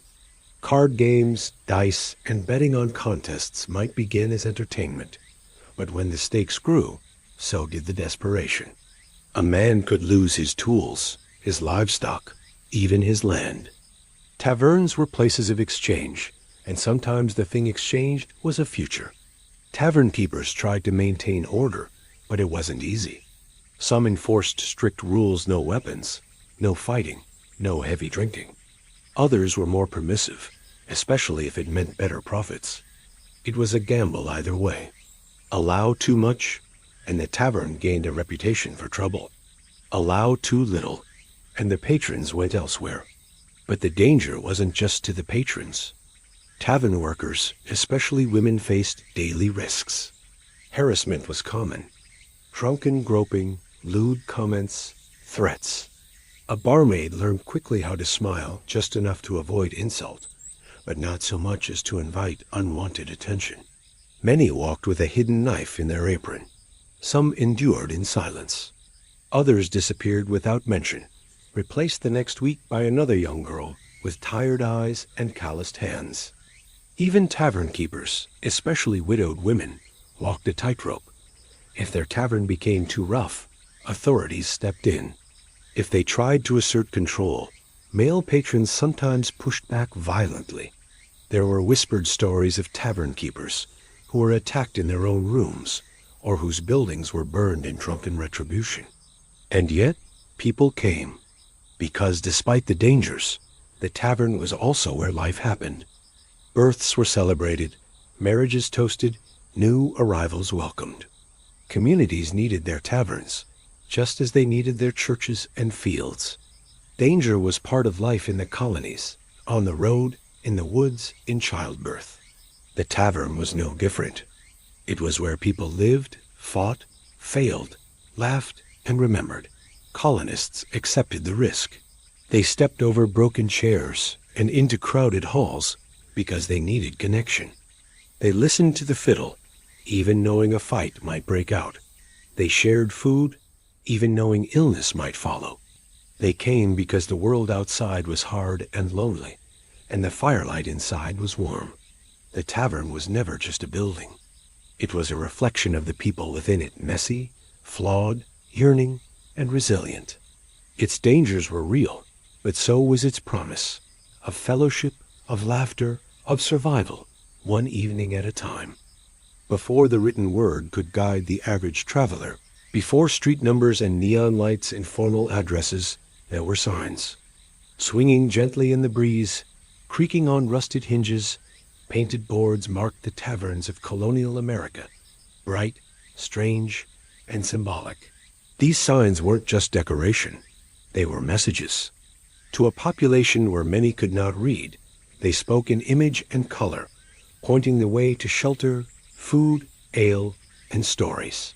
Card games, dice, and betting on contests might begin as entertainment, but when the stakes grew, so did the desperation. A man could lose his tools, his livestock, even his land. Taverns were places of exchange, and sometimes the thing exchanged was a future. Tavern keepers tried to maintain order, but it wasn't easy. Some enforced strict rules: no weapons, no fighting, no heavy drinking. Others were more permissive, especially if it meant better profits. It was a gamble either way. Allow too much, and the tavern gained a reputation for trouble. Allow too little, and the patrons went elsewhere. But the danger wasn't just to the patrons. Tavern workers, especially women, faced daily risks. Harassment was common. Drunken groping, lewd comments, threats. A barmaid learned quickly how to smile just enough to avoid insult, but not so much as to invite unwanted attention. Many walked with a hidden knife in their apron. Some endured in silence. Others disappeared without mention, replaced the next week by another young girl with tired eyes and calloused hands. Even tavern keepers, especially widowed women, walked a tightrope. If their tavern became too rough, authorities stepped in. If they tried to assert control, male patrons sometimes pushed back violently. There were whispered stories of tavern keepers who were attacked in their own rooms, or whose buildings were burned in drunken retribution. And yet, people came, because despite the dangers, the tavern was also where life happened. Births were celebrated, marriages toasted, new arrivals welcomed. Communities needed their taverns, just as they needed their churches and fields. Danger was part of life in the colonies, on the road, in the woods, in childbirth. The tavern was no different. It was where people lived, fought, failed, laughed, and remembered. Colonists accepted the risk. They stepped over broken chairs and into crowded halls because they needed connection. They listened to the fiddle, even knowing a fight might break out. They shared food, even knowing illness might follow. They came because the world outside was hard and lonely, and the firelight inside was warm. The tavern was never just a building. It was a reflection of the people within it, messy, flawed, yearning, and resilient. Its dangers were real, but so was its promise, of fellowship, of laughter, of survival, one evening at a time. Before the written word could guide the average traveler, before street numbers and neon lights and formal addresses, there were signs. Swinging gently in the breeze, creaking on rusted hinges, painted boards marked the taverns of colonial America, bright, strange, and symbolic. These signs weren't just decoration, they were messages. To a population where many could not read, they spoke in image and color, pointing the way to shelter, food, ale, and stories.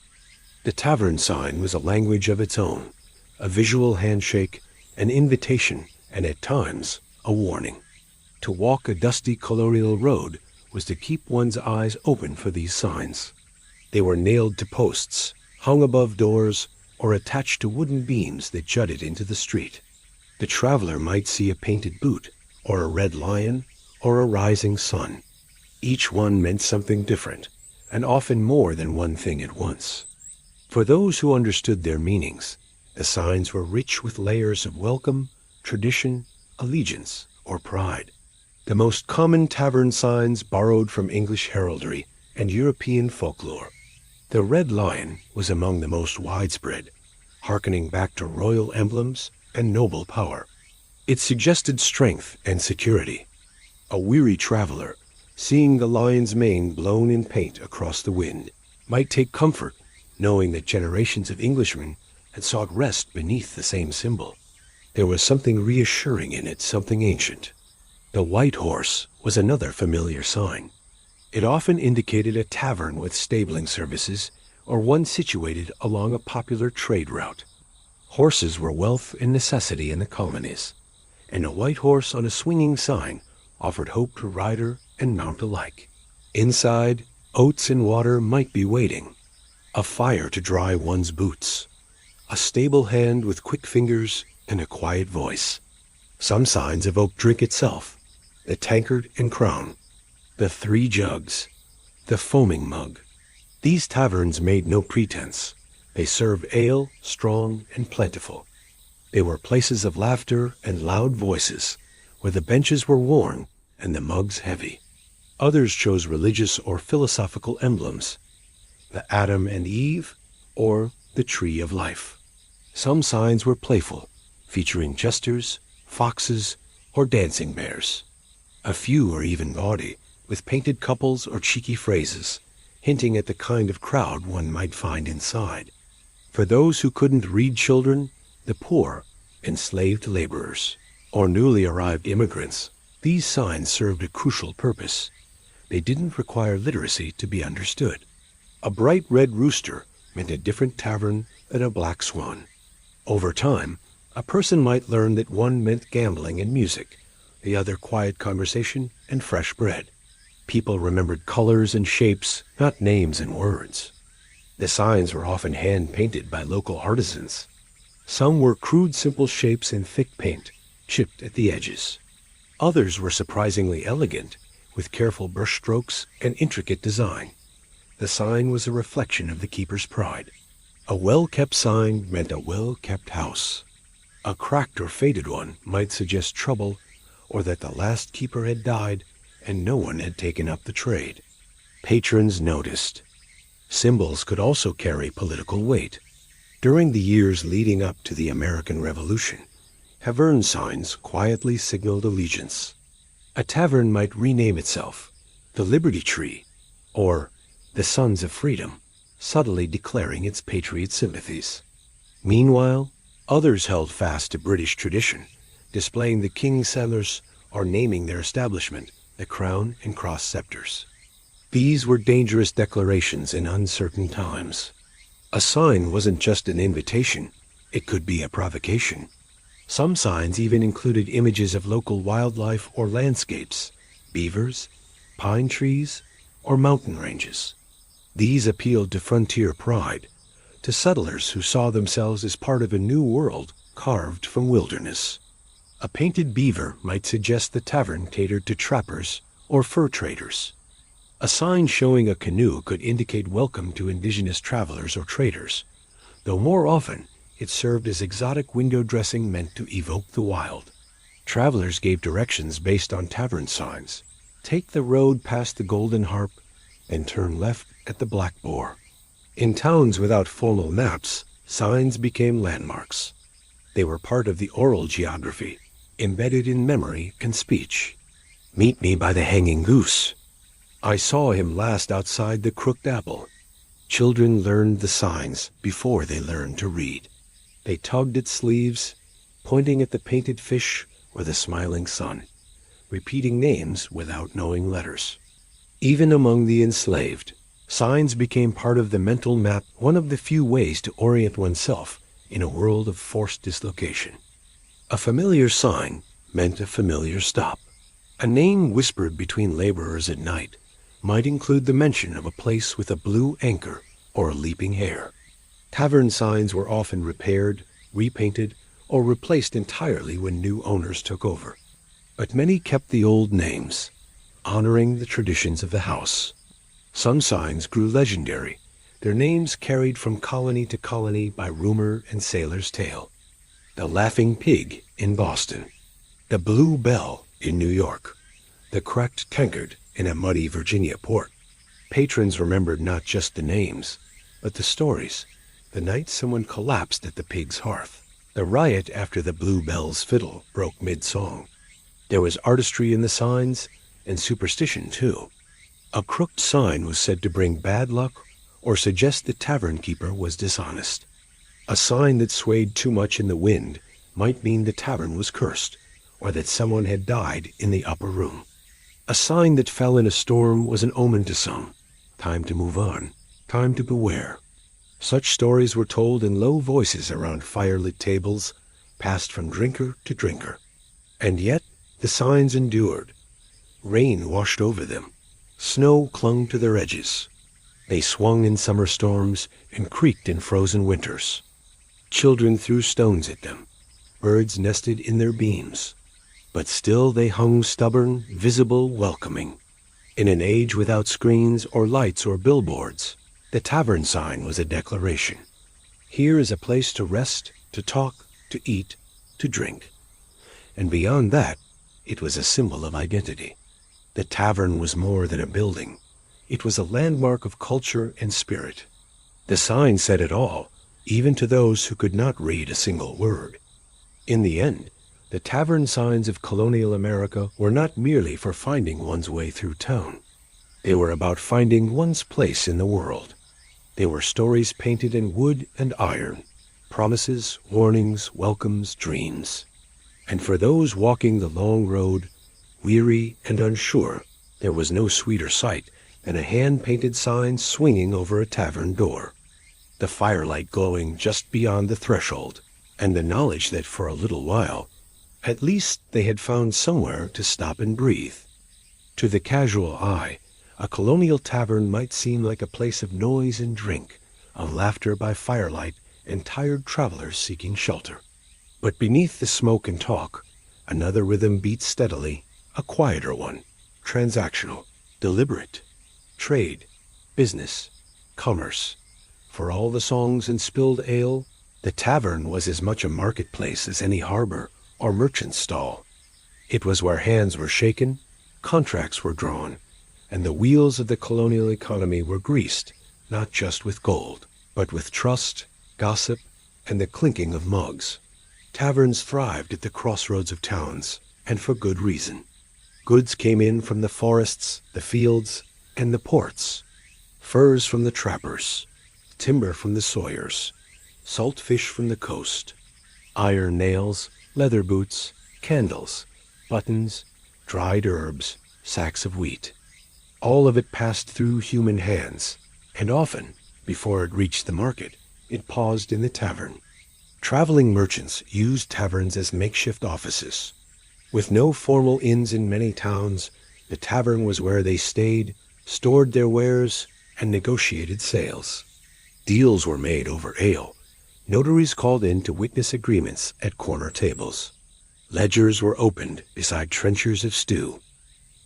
The tavern sign was a language of its own, a visual handshake, an invitation, and at times, a warning. To walk a dusty colonial road was to keep one's eyes open for these signs. They were nailed to posts, hung above doors, or attached to wooden beams that jutted into the street. The traveler might see a painted boot, or a red lion, or a rising sun. Each one meant something different, and often more than one thing at once. For those who understood their meanings, the signs were rich with layers of welcome, tradition, allegiance, or pride. The most common tavern signs borrowed from English heraldry and European folklore. The red lion was among the most widespread, hearkening back to royal emblems and noble power. It suggested strength and security. A weary traveler, seeing the lion's mane blown in paint across the wind, might take comfort knowing that generations of Englishmen had sought rest beneath the same symbol. There was something reassuring in it, something ancient. The white horse was another familiar sign. It often indicated a tavern with stabling services or one situated along a popular trade route. Horses were wealth and necessity in the colonies, and a white horse on a swinging sign offered hope to rider and mount alike. Inside, oats and water might be waiting, a fire to dry one's boots, a stable hand with quick fingers and a quiet voice. Some signs evoked drink itself, the tankard and crown, the 3 jugs, the foaming mug. These taverns made no pretense. They served ale, strong and plentiful. They were places of laughter and loud voices, where the benches were worn and the mugs heavy. Others chose religious or philosophical emblems, the Adam and Eve, or the Tree of Life. Some signs were playful, featuring jesters, foxes, or dancing bears. A few were even gaudy, with painted couples or cheeky phrases, hinting at the kind of crowd one might find inside. For those who couldn't read children, the poor, enslaved laborers, or newly arrived immigrants, these signs served a crucial purpose. They didn't require literacy to be understood. A bright red rooster meant a different tavern than a black swan. Over time, a person might learn that one meant gambling and music, the other quiet conversation and fresh bread. People remembered colors and shapes, not names and words. The signs were often hand-painted by local artisans. Some were crude, simple shapes in thick paint, chipped at the edges. Others were surprisingly elegant, with careful brushstrokes and intricate design. The sign was a reflection of the keeper's pride. A well-kept sign meant a well-kept house. A cracked or faded one might suggest trouble, or that the last keeper had died and no one had taken up the trade. Patrons noticed. Symbols could also carry political weight. During the years leading up to the American Revolution, tavern signs quietly signaled allegiance. A tavern might rename itself the Liberty Tree or the Sons of Freedom, subtly declaring its patriot sympathies. Meanwhile, others held fast to British tradition, displaying the king's settlers or naming their establishment the Crown and Cross scepters. These were dangerous declarations in uncertain times. A sign wasn't just an invitation, it could be a provocation. Some signs even included images of local wildlife or landscapes, beavers, pine trees, or mountain ranges. These appealed to frontier pride, to settlers who saw themselves as part of a new world carved from wilderness. A painted beaver might suggest the tavern catered to trappers or fur traders. A sign showing a canoe could indicate welcome to indigenous travelers or traders, though more often it served as exotic window dressing meant to evoke the wild. Travelers gave directions based on tavern signs. Take the road past the Golden Harp, and turn left at the Black Boar. In towns without formal maps, signs became landmarks. They were part of the oral geography, embedded in memory and speech. Meet me by the Hanging Goose. I saw him last outside the Crooked Apple. Children learned the signs before they learned to read. They tugged at sleeves, pointing at the painted fish or the smiling sun, repeating names without knowing letters. Even among the enslaved, signs became part of the mental map, one of the few ways to orient oneself in a world of forced dislocation. A familiar sign meant a familiar stop. A name whispered between laborers at night might include the mention of a place with a blue anchor or a leaping hare. Tavern signs were often repaired, repainted, or replaced entirely when new owners took over. But many kept the old names, honoring the traditions of the house. Some signs grew legendary, their names carried from colony to colony by rumor and sailor's tale. The Laughing Pig in Boston, the Blue Bell in New York, the Cracked Tankard in a muddy Virginia port. Patrons remembered not just the names, but the stories. The night someone collapsed at the pig's hearth. The riot after the Blue Bell's fiddle broke mid-song. There was artistry in the signs, and superstition too. A crooked sign was said to bring bad luck or suggest the tavern keeper was dishonest. A sign that swayed too much in the wind might mean the tavern was cursed, or that someone had died in the upper room. A sign that fell in a storm was an omen to some. Time to move on, time to beware. Such stories were told in low voices around firelit tables, passed from drinker to drinker. And yet the signs endured. Rain washed over them. Snow clung to their edges. They swung in summer storms and creaked in frozen winters. Children threw stones at them. Birds nested in their beams. But still they hung stubborn, visible, welcoming. In an age without screens or lights or billboards, the tavern sign was a declaration. Here is a place to rest, to talk, to eat, to drink. And beyond that, it was a symbol of identity. The tavern was more than a building. It was a landmark of culture and spirit. The sign said it all, even to those who could not read a single word. In the end, the tavern signs of colonial America were not merely for finding one's way through town. They were about finding one's place in the world. They were stories painted in wood and iron, promises, warnings, welcomes, dreams. And for those walking the long road, weary and unsure, there was no sweeter sight than a hand-painted sign swinging over a tavern door, the firelight glowing just beyond the threshold, and the knowledge that for a little while, at least they had found somewhere to stop and breathe. To the casual eye, a colonial tavern might seem like a place of noise and drink, of laughter by firelight and tired travelers seeking shelter. But beneath the smoke and talk, another rhythm beat steadily, a quieter one, transactional, deliberate. Trade, business, commerce. For all the songs and spilled ale, the tavern was as much a marketplace as any harbor or merchant's stall. It was where hands were shaken, contracts were drawn, and the wheels of the colonial economy were greased, not just with gold, but with trust, gossip, and the clinking of mugs. Taverns thrived at the crossroads of towns, and for good reason. Goods came in from the forests, the fields, and the ports. Furs from the trappers, timber from the sawyers, salt fish from the coast, iron nails, leather boots, candles, buttons, dried herbs, sacks of wheat. All of it passed through human hands, and often, before it reached the market, it paused in the tavern. Traveling merchants used taverns as makeshift offices. With no formal inns in many towns, the tavern was where they stayed, stored their wares, and negotiated sales. Deals were made over ale. Notaries called in to witness agreements at corner tables. Ledgers were opened beside trenchers of stew.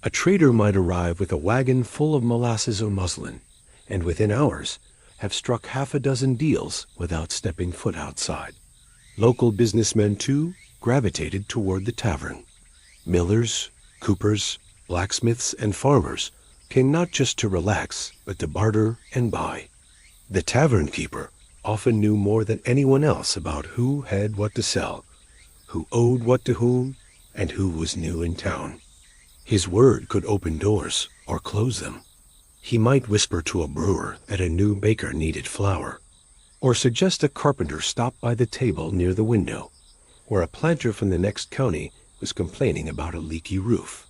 A trader might arrive with a wagon full of molasses or muslin, and within hours have struck half a dozen deals without stepping foot outside. Local businessmen, too, gravitated toward the tavern. Millers, coopers, blacksmiths, and farmers came not just to relax, but to barter and buy. The tavern keeper often knew more than anyone else about who had what to sell, who owed what to whom, and who was new in town. His word could open doors or close them. He might whisper to a brewer that a new baker needed flour, or suggest a carpenter stop by the table near the window, where a planter from the next county was complaining about a leaky roof.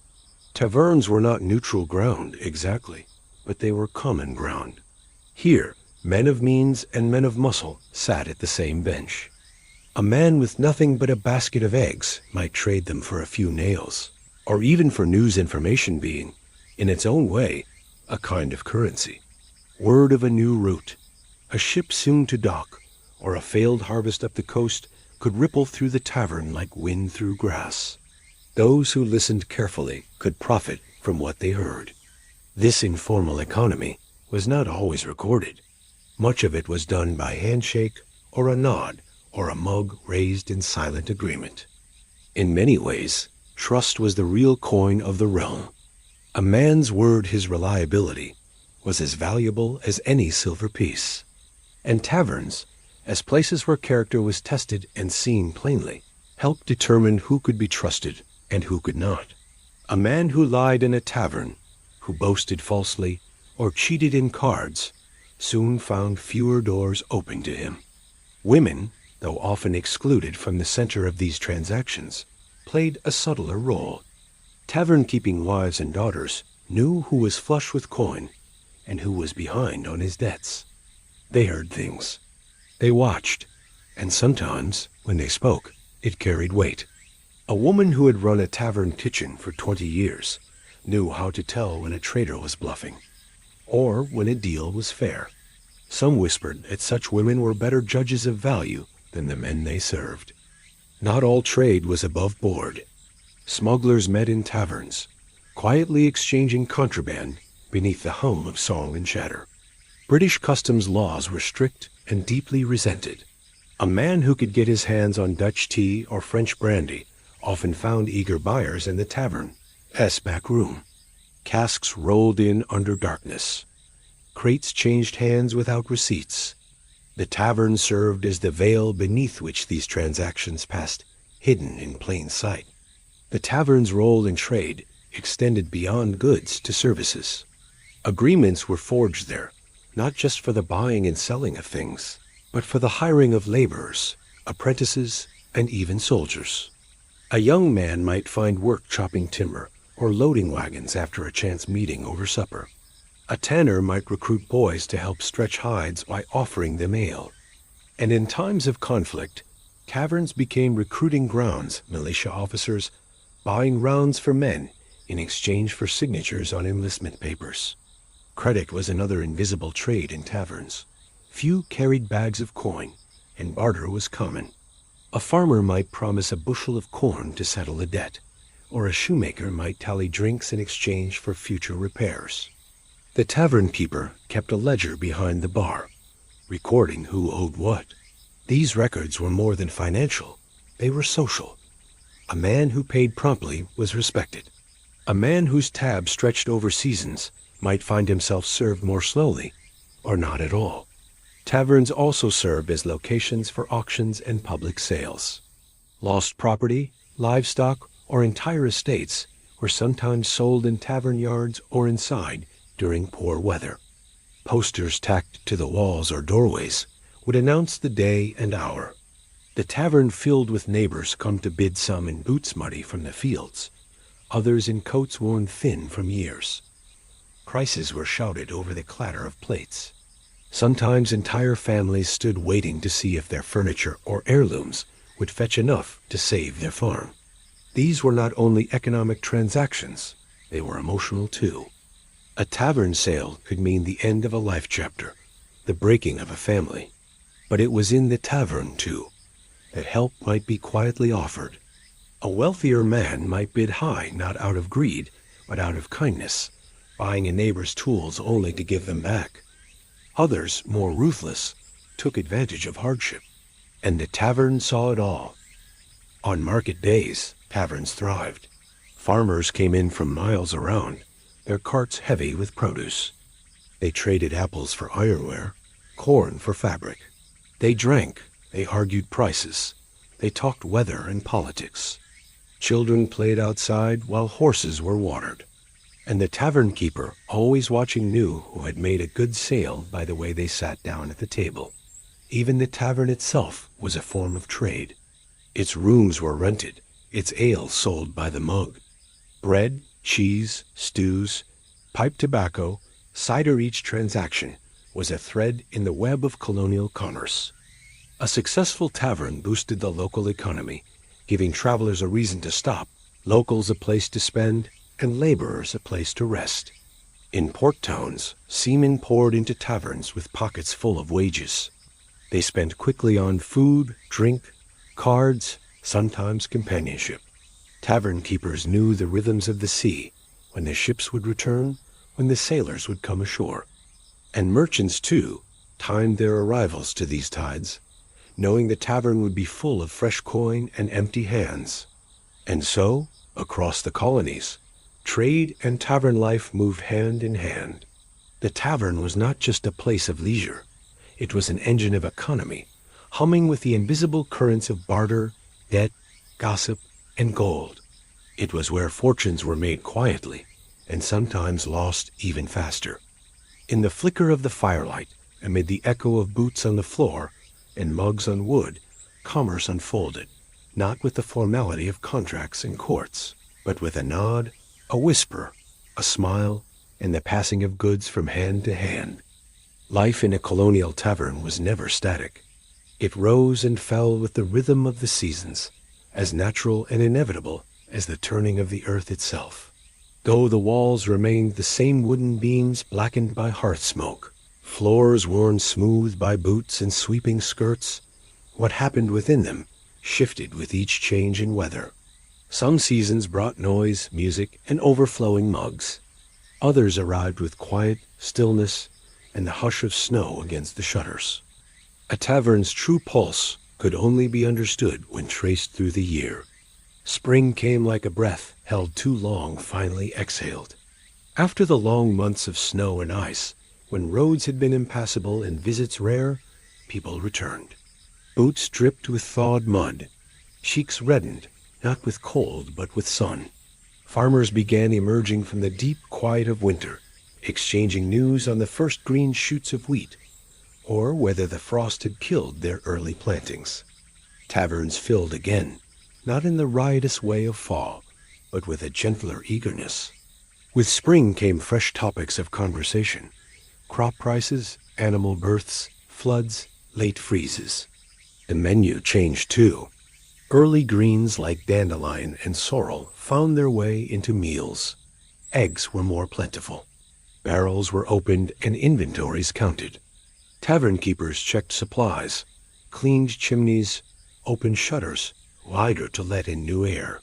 Taverns were not neutral ground exactly, but they were common ground. Here, men of means and men of muscle sat at the same bench. A man with nothing but a basket of eggs might trade them for a few nails, or even for news information being, in its own way, a kind of currency. Word of a new route, a ship soon to dock, or a failed harvest up the coast could ripple through the tavern like wind through grass. Those who listened carefully could profit from what they heard. This informal economy was not always recorded. Much of it was done by handshake or a nod or a mug raised in silent agreement. In many ways, trust was the real coin of the realm. A man's word, his reliability, was as valuable as any silver piece. And taverns, as places where character was tested and seen plainly, helped determine who could be trusted and who could not. A man who lied in a tavern, who boasted falsely, or cheated in cards, soon found fewer doors open to him. Women, though often excluded from the center of these transactions, played a subtler role. Tavern-keeping wives and daughters knew who was flush with coin and who was behind on his debts. They heard things. They watched, and sometimes, when they spoke, it carried weight. A woman who had run a tavern kitchen for 20 years knew how to tell when a trader was bluffing, or when a deal was fair. Some whispered that such women were better judges of value than the men they served. Not all trade was above board. Smugglers met in taverns, quietly exchanging contraband beneath the hum of song and chatter. British customs laws were strict and deeply resented. A man who could get his hands on Dutch tea or French brandy often found eager buyers in the tavern's back room. Casks rolled in under darkness. Crates changed hands without receipts. The tavern served as the veil beneath which these transactions passed, hidden in plain sight. The tavern's role in trade extended beyond goods to services. Agreements were forged there, not just for the buying and selling of things, but for the hiring of laborers, apprentices, and even soldiers. A young man might find work chopping timber or loading wagons after a chance meeting over supper. A tanner might recruit boys to help stretch hides by offering them ale. And in times of conflict, taverns became recruiting grounds, militia officers buying rounds for men in exchange for signatures on enlistment papers. Credit was another invisible trade in taverns. Few carried bags of coin, and barter was common. A farmer might promise a bushel of corn to settle a debt, or a shoemaker might tally drinks in exchange for future repairs. The tavern keeper kept a ledger behind the bar, recording who owed what. These records were more than financial, they were social. A man who paid promptly was respected. A man whose tab stretched over seasons might find himself served more slowly, or not at all. Taverns also served as locations for auctions and public sales. Lost property, livestock, or entire estates were sometimes sold in tavern yards or inside during poor weather. Posters tacked to the walls or doorways would announce the day and hour. The tavern filled with neighbors come to bid, some in boots muddy from the fields, others in coats worn thin from years. Prices were shouted over the clatter of plates. Sometimes entire families stood waiting to see if their furniture or heirlooms would fetch enough to save their farm. These were not only economic transactions, they were emotional too. A tavern sale could mean the end of a life chapter, the breaking of a family. But it was in the tavern, too, that help might be quietly offered. A wealthier man might bid high not out of greed, but out of kindness, buying a neighbor's tools only to give them back. Others, more ruthless, took advantage of hardship. And the tavern saw it all. On market days, taverns thrived. Farmers came in from miles around, their carts heavy with produce. They traded apples for ironware, corn for fabric. They drank, they argued prices, they talked weather and politics. Children played outside while horses were watered. And the tavern keeper, always watching, knew who had made a good sale by the way they sat down at the table. Even the tavern itself was a form of trade. Its rooms were rented, its ale sold by the mug. Bread, cheese, stews, pipe tobacco, cider, each transaction was a thread in the web of colonial commerce. A successful tavern boosted the local economy, giving travelers a reason to stop, locals a place to spend, and laborers a place to rest. In port towns, seamen poured into taverns with pockets full of wages. They spent quickly on food, drink, cards, sometimes companionship. Tavern keepers knew the rhythms of the sea, when the ships would return, when the sailors would come ashore. And merchants, too, timed their arrivals to these tides, knowing the tavern would be full of fresh coin and empty hands. And so, across the colonies, trade and tavern life moved hand in hand. The tavern was not just a place of leisure. It was an engine of economy, humming with the invisible currents of barter, debt, gossip, and gold. It was where fortunes were made quietly, and sometimes lost even faster. In the flicker of the firelight, amid the echo of boots on the floor and mugs on wood, commerce unfolded, not with the formality of contracts and courts, but with a nod, a whisper, a smile, and the passing of goods from hand to hand. Life in a colonial tavern was never static. It rose and fell with the rhythm of the seasons, as natural and inevitable as the turning of the earth itself. Though the walls remained the same wooden beams blackened by hearth smoke, floors worn smooth by boots and sweeping skirts, what happened within them shifted with each change in weather. Some seasons brought noise, music, and overflowing mugs. Others arrived with quiet, stillness, and the hush of snow against the shutters. A tavern's true pulse could only be understood when traced through the year. Spring came like a breath held too long, finally exhaled. After the long months of snow and ice, when roads had been impassable and visits rare, people returned. Boots dripped with thawed mud. Cheeks reddened, not with cold but with sun. Farmers began emerging from the deep quiet of winter, exchanging news on the first green shoots of wheat, or whether the frost had killed their early plantings. Taverns filled again, not in the riotous way of fall, but with a gentler eagerness. With spring came fresh topics of conversation: crop prices, animal births, floods, late freezes. The menu changed too. Early greens like dandelion and sorrel found their way into meals. Eggs were more plentiful. Barrels were opened and inventories counted. Tavern keepers checked supplies, cleaned chimneys, opened shutters wider to let in new air.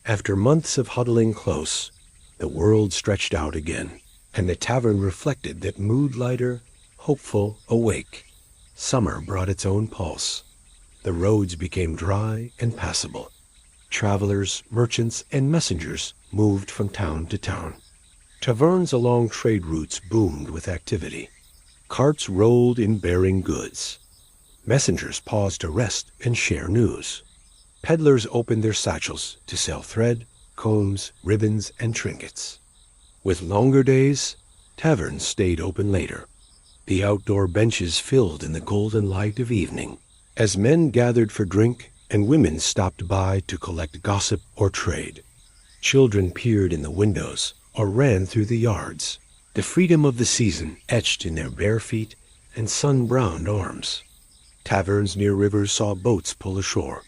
After months of huddling close, the world stretched out again, and the tavern reflected that mood lighter, hopeful, awake. Summer brought its own pulse. The roads became dry and passable. Travelers, merchants, and messengers moved from town to town. Taverns along trade routes boomed with activity. Carts rolled in bearing goods. Messengers paused to rest and share news. Peddlers opened their satchels to sell thread, combs, ribbons, and trinkets. With longer days, taverns stayed open later. The outdoor benches filled in the golden light of evening, as men gathered for drink and women stopped by to collect gossip or trade. Children peered in the windows or ran through the yards, the freedom of the season etched in their bare feet and sun-browned arms. Taverns near rivers saw boats pull ashore,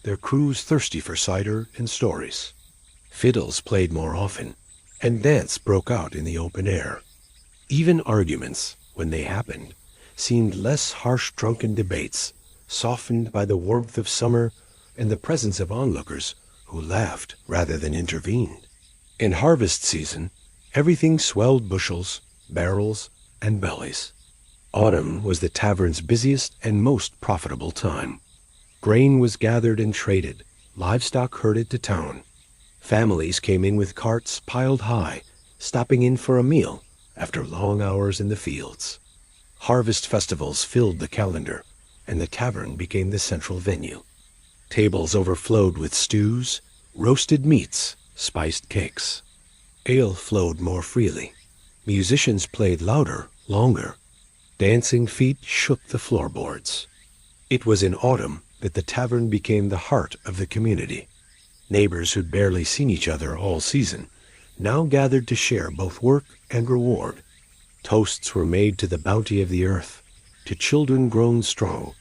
their crews thirsty for cider and stories. Fiddles played more often, and dance broke out in the open air. Even arguments, when they happened, seemed less harsh drunken debates, softened by the warmth of summer and the presence of onlookers who laughed rather than intervened. In harvest season, everything swelled bushels, barrels, and bellies. Autumn was the tavern's busiest and most profitable time. Grain was gathered and traded, livestock herded to town. Families came in with carts piled high, stopping in for a meal after long hours in the fields. Harvest festivals filled the calendar, and the tavern became the central venue. Tables overflowed with stews, roasted meats, spiced cakes. Ale flowed more freely. Musicians played louder, longer. Dancing feet shook the floorboards. It was in autumn that the tavern became the heart of the community. Neighbors who'd barely seen each other all season now gathered to share both work and reward. Toasts were made to the bounty of the earth, to children grown strong,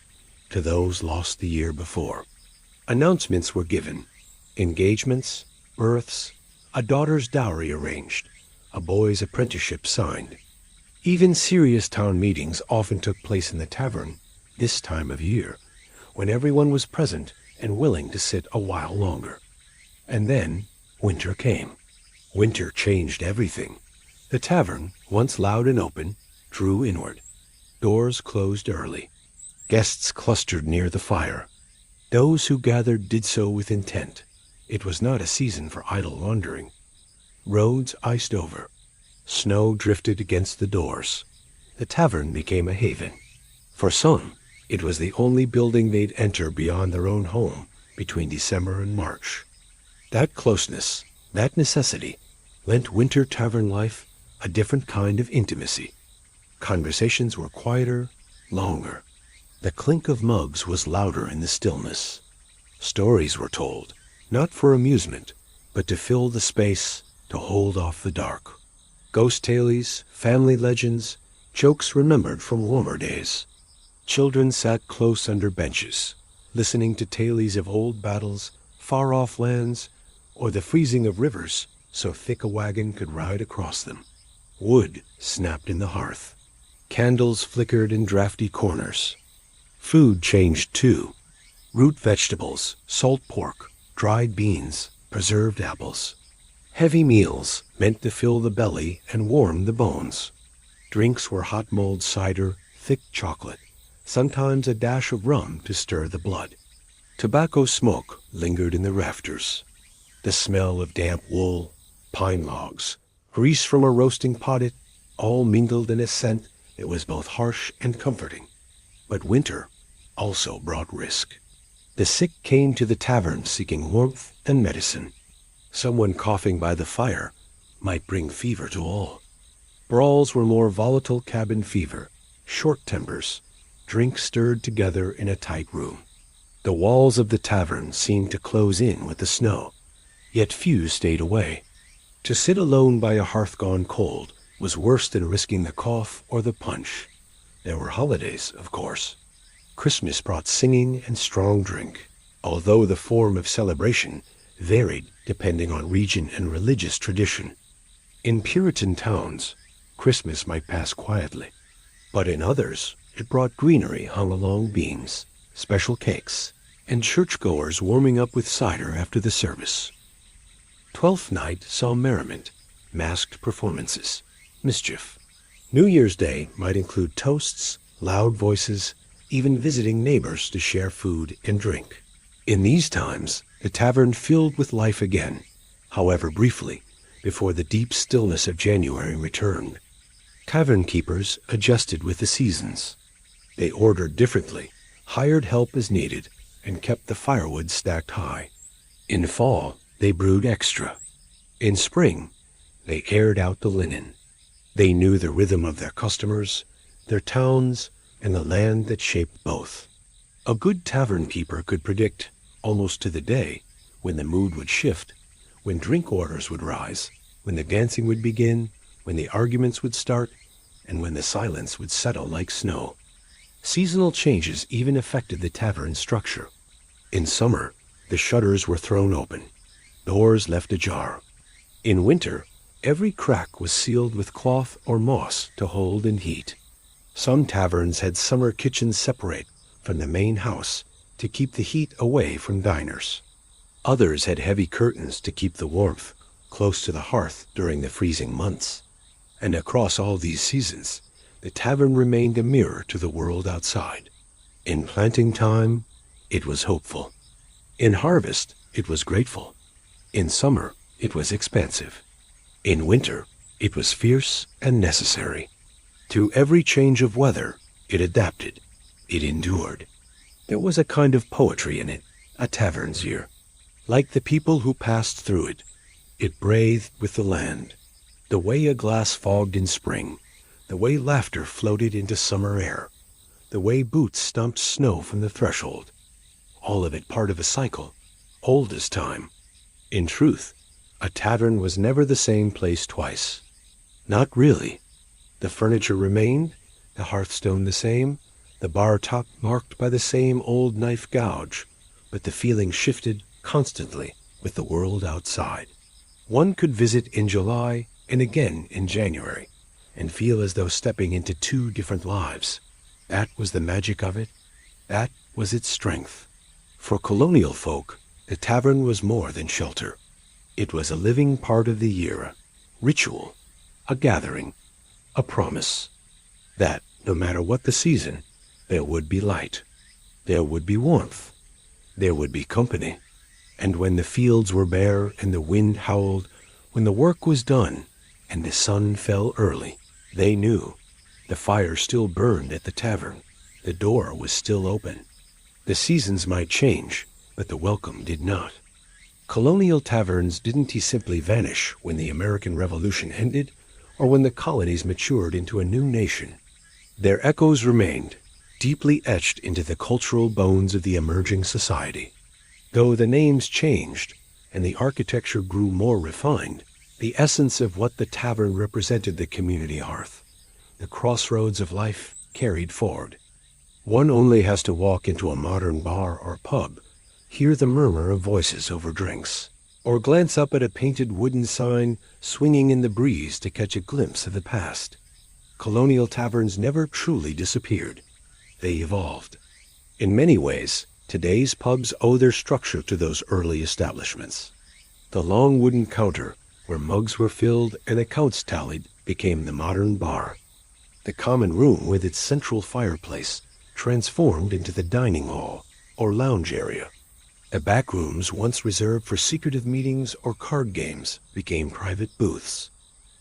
to those lost the year before. Announcements were given, engagements, births, a daughter's dowry arranged, a boy's apprenticeship signed. Even serious town meetings often took place in the tavern this time of year, when everyone was present and willing to sit a while longer. And then winter came. Winter changed everything. The tavern, once loud and open, drew inward. Doors closed early. Guests clustered near the fire. Those who gathered did so with intent. It was not a season for idle wandering. Roads iced over. Snow drifted against the doors. The tavern became a haven. For some, it was the only building they'd enter beyond their own home between December and March. That closeness, that necessity, lent winter tavern life a different kind of intimacy. Conversations were quieter, longer. The clink of mugs was louder in the stillness. Stories were told, not for amusement, but to fill the space, to hold off the dark. Ghost tales, family legends, jokes remembered from warmer days. Children sat close under benches, listening to tales of old battles, far-off lands, or the freezing of rivers so thick a wagon could ride across them. Wood snapped in the hearth. Candles flickered in drafty corners. Food changed too. Root vegetables, salt pork, dried beans, preserved apples. Heavy meals meant to fill the belly and warm the bones. Drinks were hot mulled cider, thick chocolate, sometimes a dash of rum to stir the blood. Tobacco smoke lingered in the rafters. The smell of damp wool, pine logs, grease from a roasting potted, all mingled in a scent that was both harsh and comforting. But winter also brought risk. The sick came to the tavern seeking warmth and medicine. Someone coughing by the fire might bring fever to all. Brawls were more volatile cabin fever, short tempers, drink stirred together in a tight room. The walls of the tavern seemed to close in with the snow, yet few stayed away. To sit alone by a hearth gone cold was worse than risking the cough or the punch. There were holidays, of course. Christmas brought singing and strong drink, although the form of celebration varied depending on region and religious tradition. In Puritan towns, Christmas might pass quietly, but in others it brought greenery hung along beams, special cakes, and churchgoers warming up with cider after the service. Twelfth Night saw merriment, masked performances, mischief. New Year's Day might include toasts, loud voices, even visiting neighbors to share food and drink. In these times, the tavern filled with life again, however briefly, before the deep stillness of January returned. Tavern keepers adjusted with the seasons. They ordered differently, hired help as needed, and kept the firewood stacked high. In fall, they brewed extra. In spring, they aired out the linen. They knew the rhythm of their customers, their towns, and the land that shaped both. A good tavern keeper could predict, almost to the day, when the mood would shift, when drink orders would rise, when the dancing would begin, when the arguments would start, and when the silence would settle like snow. Seasonal changes even affected the tavern structure. In summer, the shutters were thrown open, doors left ajar. In winter, every crack was sealed with cloth or moss to hold in heat. Some taverns had summer kitchens separate from the main house to keep the heat away from diners. Others had heavy curtains to keep the warmth close to the hearth during the freezing months. And across all these seasons, the tavern remained a mirror to the world outside. In planting time, it was hopeful. In harvest, it was grateful. In summer, it was expansive. In winter, It was fierce and necessary. To every change of weather, it adapted. It endured. There was a kind of poetry in it, a tavern's year. Like the people who passed through it, it breathed with the land. The way a glass fogged in spring, the way laughter floated into summer air, the way boots stomped snow from the threshold. All of it part of a cycle, old as time. In truth, a tavern was never the same place twice. Not really. The furniture remained, the hearthstone the same, the bar top marked by the same old knife gouge, but the feeling shifted constantly with the world outside. One could visit in July and again in January, and feel as though stepping into two different lives. That was the magic of it. That was its strength. For colonial folk, the tavern was more than shelter. It was a living part of the year, a ritual, a gathering, a promise. That, no matter what the season, there would be light, there would be warmth, there would be company. And when the fields were bare and the wind howled, when the work was done and the sun fell early, they knew the fire still burned at the tavern, the door was still open. The seasons might change, but the welcome did not. Colonial taverns didn't simply vanish when the American Revolution ended or when the colonies matured into a new nation. Their echoes remained, deeply etched into the cultural bones of the emerging society. Though the names changed and the architecture grew more refined, the essence of what the tavern represented, the community hearth, the crossroads of life, carried forward. One only has to walk into a modern bar or pub, hear the murmur of voices over drinks, or glance up at a painted wooden sign swinging in the breeze to catch a glimpse of the past. Colonial taverns never truly disappeared. They evolved. In many ways, today's pubs owe their structure to those early establishments. The long wooden counter, where mugs were filled and accounts tallied, became the modern bar. The common room with its central fireplace transformed into the dining hall or lounge area. The back rooms, once reserved for secretive meetings or card games, became private booths.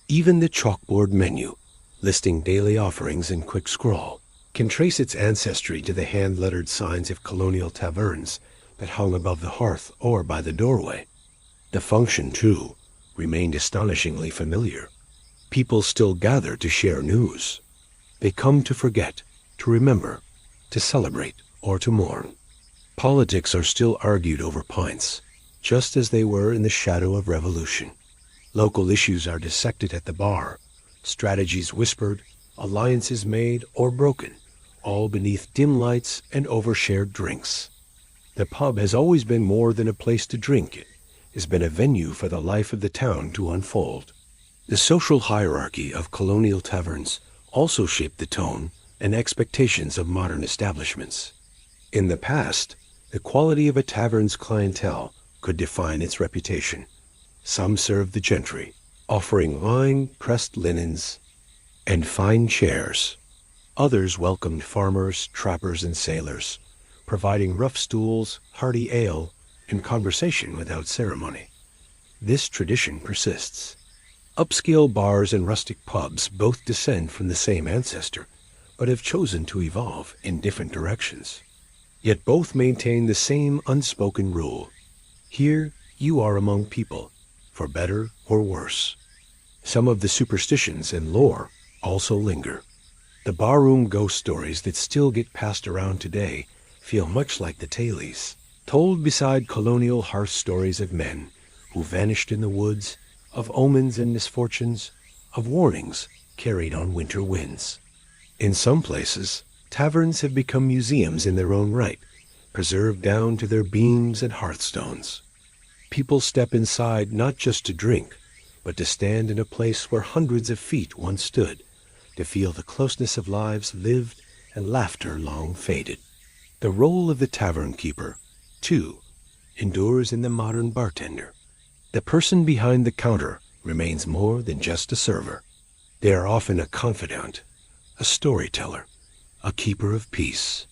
Even the chalkboard menu, listing daily offerings in quick scrawl, can trace its ancestry to the hand-lettered signs of colonial taverns that hung above the hearth or by the doorway. The function, too, remained astonishingly familiar. People still gather to share news. They come to forget, to remember, to celebrate, or to mourn. Politics are still argued over pints, just as they were in the shadow of revolution. Local issues are dissected at the bar, strategies whispered, alliances made or broken, all beneath dim lights and overshared drinks. The pub has always been more than a place to drink. It has been a venue for the life of the town to unfold. The social hierarchy of colonial taverns also shaped the tone and expectations of modern establishments. In the past, the quality of a tavern's clientele could define its reputation. Some served the gentry, offering wine, pressed linens, and fine chairs. Others welcomed farmers, trappers, and sailors, providing rough stools, hearty ale, and conversation without ceremony. This tradition persists. Upscale bars and rustic pubs both descend from the same ancestor, but have chosen to evolve in different directions. Yet both maintain the same unspoken rule. Here you are among people, for better or worse. Some of the superstitions and lore also linger. The barroom ghost stories that still get passed around today feel much like the tailies, told beside colonial hearth stories of men who vanished in the woods, of omens and misfortunes, of warnings carried on winter winds. In some places, taverns have become museums in their own right, preserved down to their beams and hearthstones. People step inside not just to drink, but to stand in a place where hundreds of feet once stood, to feel the closeness of lives lived and laughter long faded. The role of the tavern keeper, too, endures in the modern bartender. The person behind the counter remains more than just a server. They are often a confidant, a storyteller, a keeper of peace.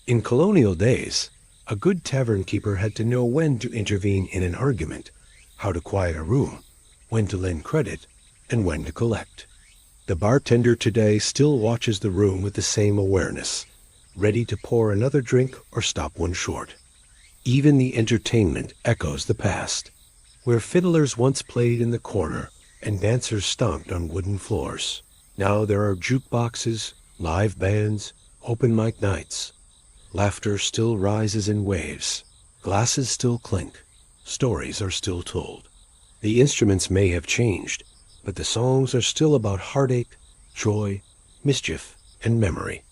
In colonial days, a good tavern keeper had to know when to intervene in an argument, how to quiet a room, when to lend credit, and when to collect. The bartender today still watches the room with the same awareness, ready to pour another drink or stop one short. Even the entertainment echoes the past, where fiddlers once played in the corner and dancers stomped on wooden floors. Now there are jukeboxes, live bands, open mic nights. Laughter still rises in waves. Glasses still clink. Stories are still told. The instruments may have changed, but the songs are still about heartache, joy, mischief, and memory.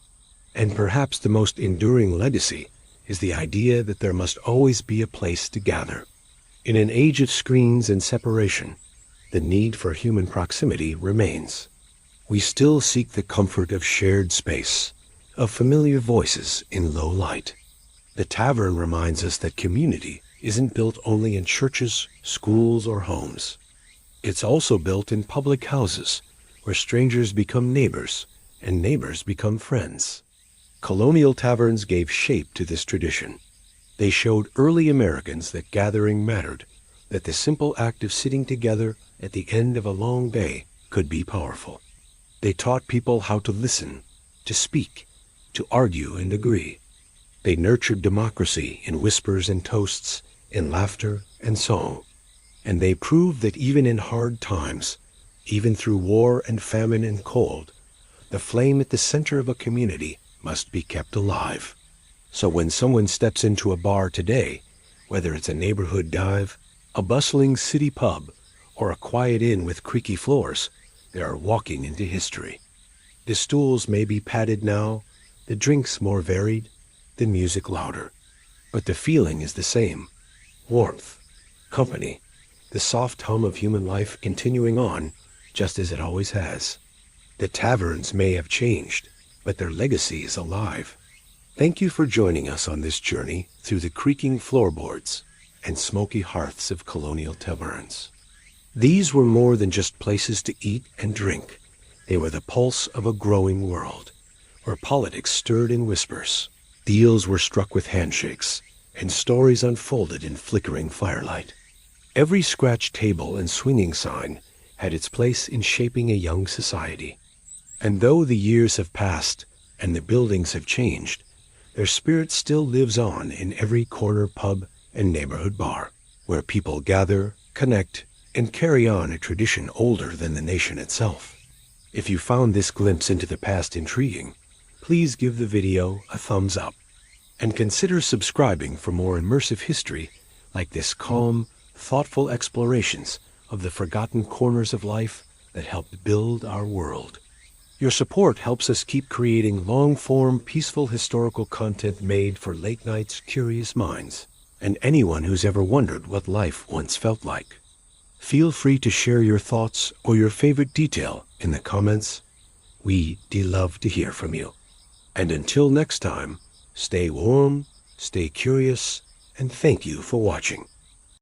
And perhaps the most enduring legacy is the idea that there must always be a place to gather. In an age of screens and separation, the need for human proximity remains. We still seek the comfort of shared space, of familiar voices in low light. The tavern reminds us that community isn't built only in churches, schools, or homes. It's also built in public houses, where strangers become neighbors and neighbors become friends. Colonial taverns gave shape to this tradition. They showed early Americans that gathering mattered, that the simple act of sitting together at the end of a long day could be powerful. They taught people how to listen, to speak, to argue and agree. They nurtured democracy in whispers and toasts, in laughter and song. And they proved that even in hard times, even through war and famine and cold, the flame at the center of a community must be kept alive. So when someone steps into a bar today, whether it's a neighborhood dive, a bustling city pub, or a quiet inn with creaky floors, they are walking into history. The stools may be padded now, the drinks more varied, the music louder. But the feeling is the same. Warmth, company, the soft hum of human life continuing on, just as it always has. The taverns may have changed, but their legacy is alive. Thank you for joining us on this journey through the creaking floorboards and smoky hearths of colonial taverns. These were more than just places to eat and drink. They were the pulse of a growing world, where politics stirred in whispers, deals were struck with handshakes, and stories unfolded in flickering firelight. Every scratched table and swinging sign had its place in shaping a young society. And though the years have passed and the buildings have changed, their spirit still lives on in every corner pub and neighborhood bar, where people gather, connect, and carry on a tradition older than the nation itself. If you found this glimpse into the past intriguing, please give the video a thumbs up and consider subscribing for more immersive history like this calm, thoughtful explorations of the forgotten corners of life that helped build our world. Your support helps us keep creating long-form, peaceful historical content made for late nights' curious minds, and anyone who's ever wondered what life once felt like. Feel free to share your thoughts or your favorite detail in the comments. We'd love to hear from you. And until next time, stay warm, stay curious, and thank you for watching.